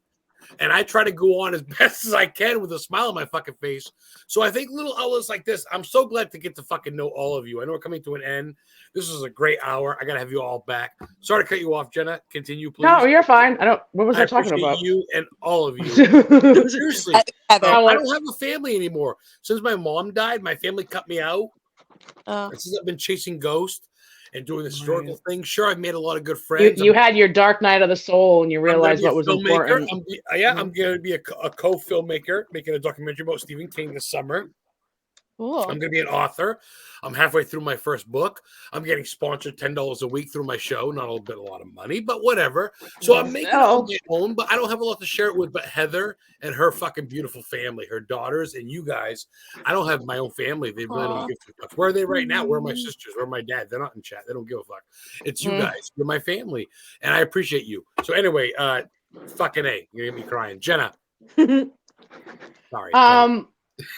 And I try to go on as best as I can with a smile on my fucking face. So I think little outlets like this, I'm so glad to get to fucking know all of you. I know we're coming to an end. This was a great hour. I got to have you all back. Sorry to cut you off, Jenna. Continue, please.
No, you're fine. What was I talking about?
You and all of you. Seriously. I don't have a family anymore. Since my mom died, my family cut me out. Since I've been chasing ghosts and doing this historical thing, sure, I've made a lot of good friends.
You had your dark night of the soul, and you realized what was important.
I'm going to be a co-filmmaker, making a documentary about Stephen King this summer. Cool. I'm going to be an author. I'm halfway through my first book. I'm getting sponsored $10 a week through my show. Not a lot of money, but whatever. So I'm making it on my own, but I don't have a lot to share it with. But Heather and her fucking beautiful family, her daughters, and you guys. I don't have my own family. They really don't give a fuck. Where are they right now? Where are my sisters? Where are my dad? They're not in chat. They don't give a fuck. It's you guys. You're my family, and I appreciate you. So anyway, fucking A. You're gonna be crying, Jenna. Sorry.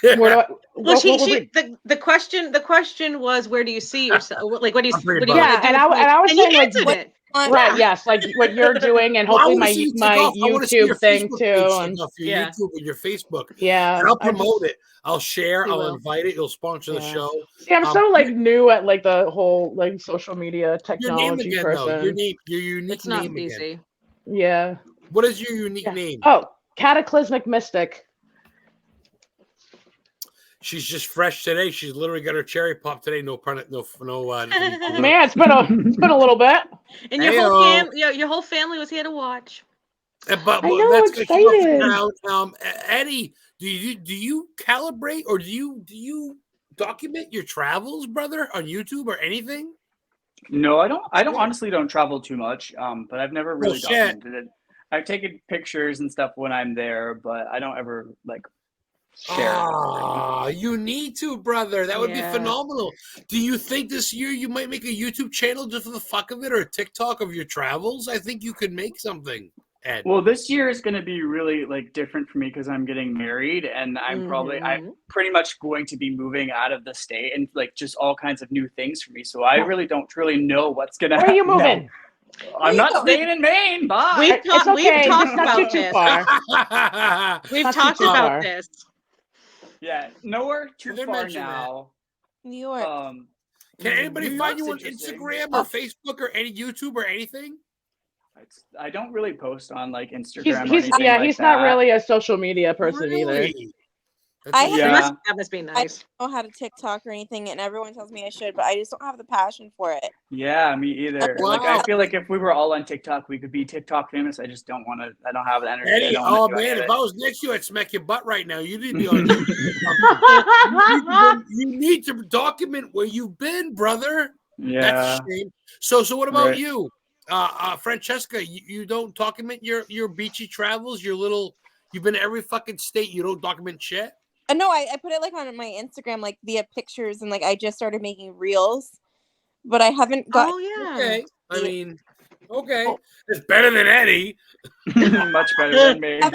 The question was, where do you see yourself? Like, what do you?
And I was saying, like, right? Yes, like what you're doing, and hopefully my YouTube thing too, and
YouTube and your Facebook.
Yeah,
and I'll promote it. I'll share. I'll invite it. You'll sponsor the show.
See, I'm so like new at like the whole like social media technology
your name again,
person.
Your unique
it's not
name
easy.
Again.
Yeah.
What is your unique name?
Oh, Cataclysmic Mystic.
She's just fresh today. She's literally got her cherry pop today. No.
Man, it's been a little bit.
And your whole family was here to watch.
But
I know,
that's
excited.
Eddie, do you calibrate or do you document your travels, brother, on YouTube or anything?
No, I don't honestly don't travel too much. But I've never really documented it. I've taken pictures and stuff when I'm there, but I don't ever like share.
You need to, brother. That would be phenomenal. Do you think this year you might make a YouTube channel just for the fuck of it, or a TikTok of your travels? I think you could make something, Ed.
Well, this year is going to be really like different for me because I'm getting married, and I'm pretty much going to be moving out of the state, and like just all kinds of new things for me. So I really don't know what's going to happen.
Where are you moving?
I'm not staying in Maine. Bye.
We've talked about
too far.
We've talked about this.
Yeah, nowhere too far now.
New York.
Can anybody find you on Instagram or Facebook or any YouTube or anything?
I don't really post on like Instagram.
He's not really a social media person either.
That must be nice.
I don't know how to TikTok or anything, and everyone tells me I should, but I just don't have the passion for it.
Yeah, me either.
Wow.
Like I feel like if we were all on TikTok, we could be TikTok famous. I just don't want to. I don't have the energy.
Eddie, if I was next to you, I'd smack your butt right now. You need to be on. You need to document where you've been, brother.
Yeah.
That's a shame. So what about you, Francesca? You don't document your beachy travels. You've been to every fucking state. You don't document shit.
No, I put it like on my Instagram, like via pictures, and like I just started making reels, but I haven't got.
Okay. I mean, Okay, it's better than Eddie.
Much better than me.
I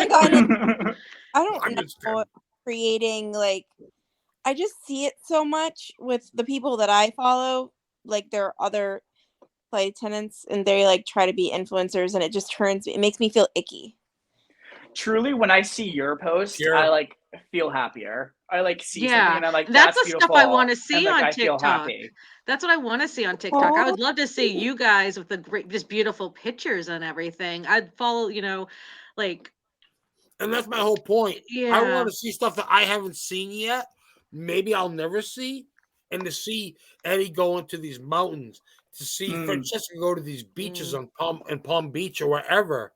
don't know. Creating like, I just see it so much with the people that I follow. Like there are other flight attendants, and they like try to be influencers, and it makes me feel icky.
Truly, when I see your post, I like feel happier. I like see something and I'm like,
that's the
beautiful.
stuff I want to see
and, like,
on
I feel
TikTok.
happy.
That's what I want to see on TikTok. I would love to see you guys with the great, just beautiful pictures and everything. I'd follow, like.
And that's my whole point.
Yeah.
I want to see stuff that I haven't seen yet. Maybe I'll never see. And to see Eddie go into these mountains, to see Francesca go to these beaches on Palm Beach or wherever.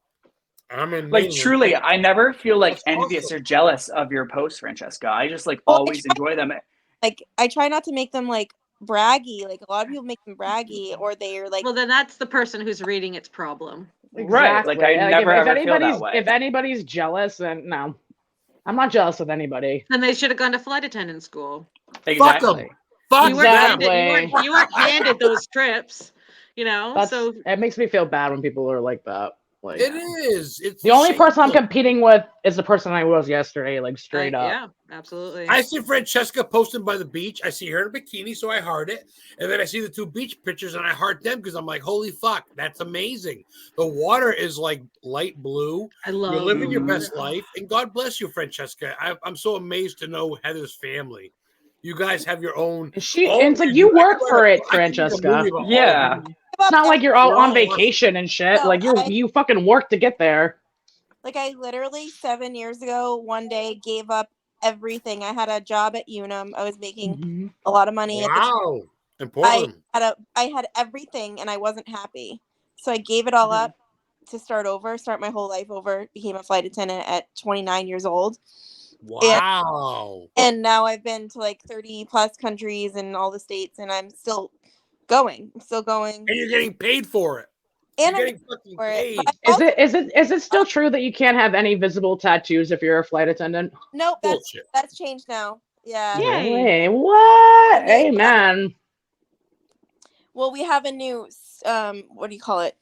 I mean,
like truly, I never feel like envious or jealous of your posts, Francesca. I just like always enjoy them.
Like I try not to make them like braggy. Like a lot of people make them braggy, or they're like.
Well, then that's the person who's reading its problem.
Exactly.
Right. Like I never ever feel that way.
If anybody's jealous, then no, I'm not jealous of anybody.
Then they should have gone to flight attendant school.
Exactly.
You weren't handed those trips. So
it makes me feel bad when people are like that. Like,
it is. It's
the only person I'm competing with is the person I was yesterday, like straight up.
Yeah, absolutely.
I see Francesca posting by the beach. I see her in a bikini, so I heart it. And then I see the two beach pictures and I heart them because I'm like, holy fuck, that's amazing. The water is like light blue.
I love
You're living your best life. And God bless you, Francesca. I'm so amazed to know Heather's family. You guys have your own.
It's like you work for it, Francesca.
Yeah.
It's not like you're all on vacation and shit. No, like you fucking work to get there.
Like I literally 7 years ago, one day gave up everything. I had a job at Unum. I was making a lot of money.
Wow, important.
I had everything, and I wasn't happy. So I gave it all up to start my whole life over. Became a flight attendant at 29 years old.
Wow.
And now I've been to like 30 plus countries in all the states, and I'm still going. And
you're getting paid for it.
And
you're getting fucking paid.
Is it still true that you can't have any visible tattoos if you're a flight attendant?
Nope, that's changed now. Yeah.
Yay. What? Amen.
Well, we have a new what do you call it?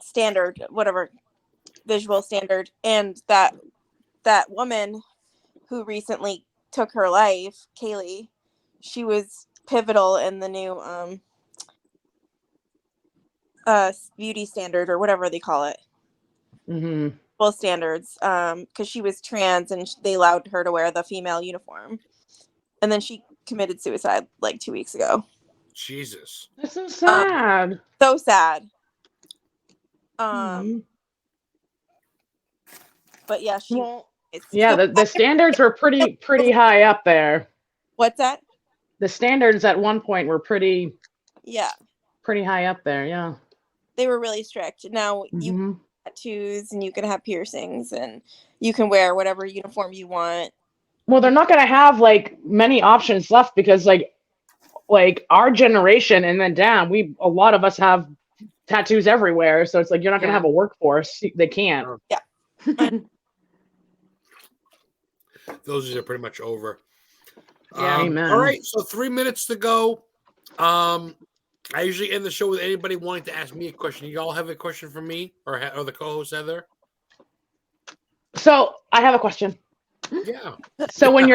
Standard, whatever. Visual standard, and that woman who recently took her life, Kaylee, she was pivotal in the new beauty standard or whatever they call it. Well, standards, because she was trans and they allowed her to wear the female uniform, and then she committed suicide like 2 weeks ago.
Jesus,
that's so sad.
So sad. But yeah,
the standards were pretty high up there.
What's that?
The standards at one point were pretty high up there. Yeah,
they were really strict. Now you can have tattoos and you can have piercings and you can wear whatever uniform you want.
Well, they're not going to have like many options left because like our generation and then down, a lot of us have tattoos everywhere. So it's like you're not going to have a workforce. They can't.
Yeah.
Those are pretty much over.
Amen.
All right, so 3 minutes to go. I usually end the show with anybody wanting to ask me a question. You all have a question for me or the co-host Heather?
So I have a question.
Yeah.
So when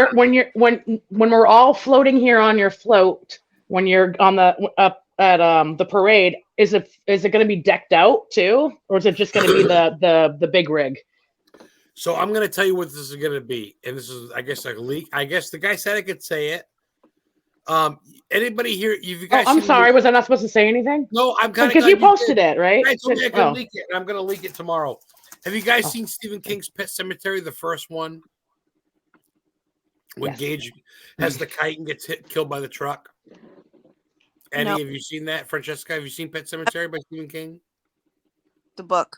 we're all floating here on your float, when you're on the parade, is it going to be decked out too, or is it just going to be the big rig?
So I'm going to tell you what this is going to be, and this is, I guess, a leak. I guess the guy said I could say it. Anybody here? You guys?
I'm sorry. Was I not supposed to say anything?
No, I'm kind of
because you posted it, right?
I told me I could leak it, and I'm going to leak it tomorrow. Have you guys seen Stephen King's Pet Sematary, the first one? When Gage has the kite and gets killed by the truck. Eddie, have you seen that? Francesca, have you seen Pet Sematary by Stephen King?
The book.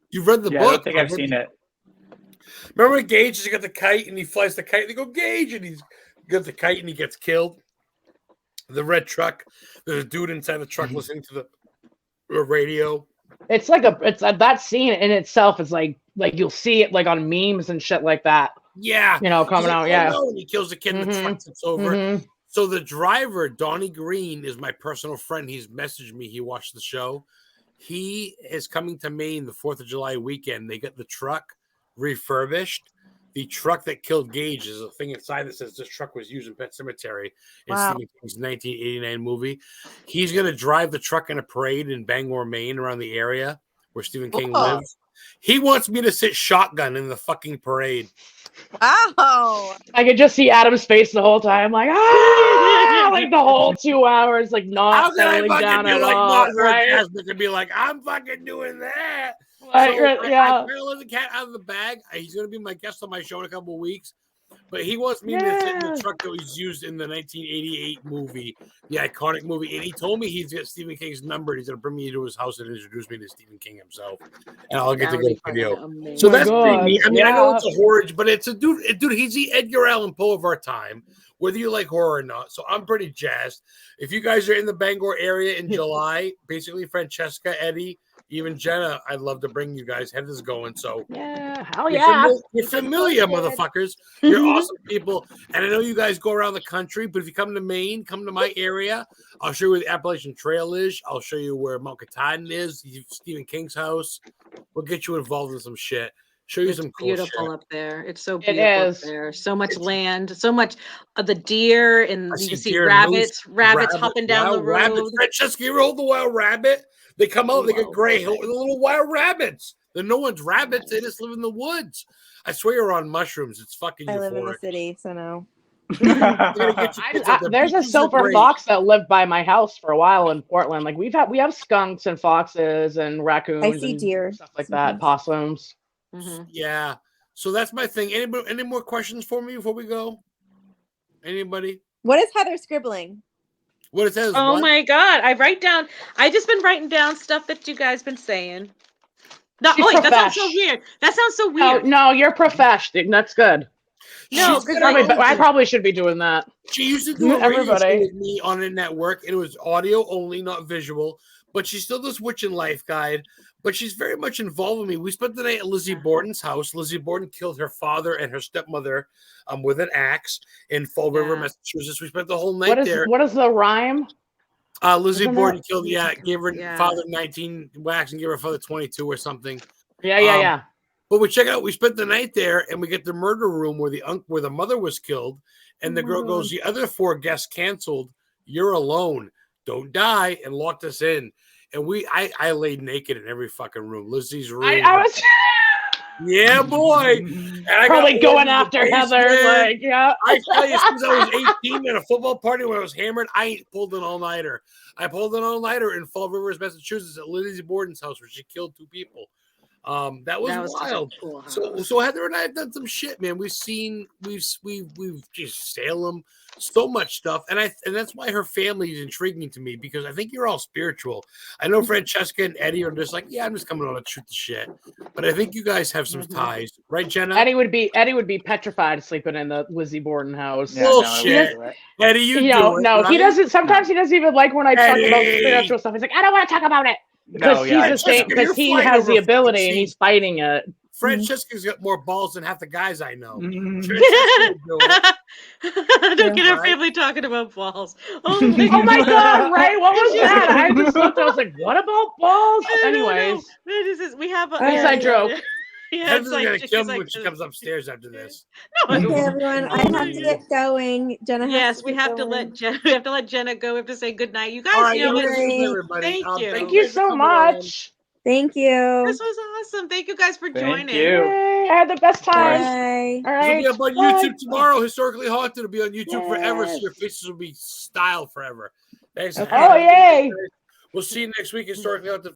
You've read the book?
I don't think I've seen it.
Remember when Gage has got the kite and he flies the kite and they go, Gage, and he's got the kite and he gets killed. The red truck. There's a dude inside the truck listening to the radio.
It's like that scene in itself is like you'll see it like on memes and shit like that.
Yeah.
Coming out. Yeah.
And he kills the kid and the truck tips over. So the driver, Donnie Green, is my personal friend. He's messaged me. He watched the show. He is coming to Maine the 4th of July weekend. They got the truck refurbished. The truck that killed Gage is a thing inside that says this truck was used in Pet Sematary in Stephen King's 1989 movie. He's going to drive the truck in a parade in Bangor, Maine, around the area where Stephen King lives. He wants me to sit shotgun in the fucking parade.
Wow.
I could just see Adam's face the whole time, like, ah, like the whole 2 hours, like not settling down at all.
Right? To be like, I'm fucking doing that.
Like,
so
yeah.
I let the cat out of the bag. He's going to be my guest on my show in a couple of weeks. But he wants me to sit in the truck that was used in the 1988 movie, the iconic movie. And he told me he's got Stephen King's number. He's going to bring me to his house and introduce me to Stephen King himself. And I'll get to get a video. So that's pretty neat. I mean, I know it's a horror, but it's a dude. He's the Edgar Allan Poe of our time, whether you like horror or not. So I'm pretty jazzed. If you guys are in the Bangor area in July, basically Francesca, Eddie, even Jenna, I'd love to bring you guys. Heather's going. So
hell yeah.
You're familiar, motherfuckers. You're awesome people. And I know you guys go around the country, but if you come to Maine, come to my area. I'll show you where the Appalachian Trail is. I'll show you where Mount Katahdin is, Stephen King's house. We'll get you involved in some shit. Show you some cool
beautiful
shit.
Up there. It's so beautiful up there. So much land, so much of the deer, and you can see rabbits hopping down the road.
Francesca, you rolled the wild rabbit. They come out, they get gray, the little wild rabbits. They're no one's rabbits. They just live in the woods. I swear you're on mushrooms. It's fucking euphoric.
I live in the city, so no.
There's a silver fox that lived by my house for a while in Portland. Like we have skunks and foxes and raccoons.
I see deer,
stuff like that, possums.
Yeah. So that's my thing. Any more questions for me before we go? Anybody?
What is Heather scribbling?
What it says?
Oh my God. I just been writing down stuff that you guys been saying. No, wait, that sounds so weird. That sounds so weird.
No, you're professional. That's good.
No,
I probably should be doing that.
She used to do a radio show with me on a network. It was audio only, not visual. But she still does Witch and Life Guide. But she's very much involved with me. We spent the night at Lizzie Borden's house. Lizzie Borden killed her father and her stepmother with an axe in Fall River, Massachusetts. We spent the whole night there.
What is the rhyme?
Lizzie Borden killed, gave her father 19 whacks and gave her father 22 or something.
Yeah.
But we check it out. We spent the night there, and we get the murder room where the mother was killed, and the girl goes, "The other 4 guests canceled. You're alone. Don't die," and locked us in. And I laid naked in every fucking room. Lizzie's room.
I was.
Yeah, boy. And I
probably going after Heather. Like, yeah.
I tell you, since I was 18 at a football party when I was hammered, I ain't pulled an all-nighter. I pulled an all-nighter in Fall River, Massachusetts at Lizzie Borden's house where she killed 2 people. That was wild. Cool so Heather and I have done some shit, man. We've just Salem, so much stuff, and that's why her family is intriguing to me, because I think you're all spiritual. I know Francesca and Eddie are just like, yeah, I'm just coming on to shoot the shit, but I think you guys have some ties, right, Jenna?
Eddie would be petrified sleeping in the Lizzie Borden house.
Bullshit, Eddie. He
doesn't. Sometimes he doesn't even like when I talk about spiritual stuff. He's like, I don't want to talk about it. Because he has the ability and he's fighting it.
Francesca's got more balls than half the guys I know.
Don't get our family talking about balls. Oh
my God, right? What was that? I just looked, I was like, what about balls? Anyways.
We have an
inside joke.
Heather's gonna kill me when she comes upstairs after this.
Okay, everyone, I have to get going. Jenna.
We have to let Jenna go. We have to say good night. You guys,
everybody.
Thank you so much.
Thank you.
This was awesome. Thank you guys for joining.
Thank you.
Yay, I had the best time.
Bye.
All right.
It'll be up on YouTube tomorrow. Historically Haunted. It'll be on YouTube forever, so your faces will be styled forever. Thanks.
Okay. Oh, yay.
We'll see you next week. Historically Haunted.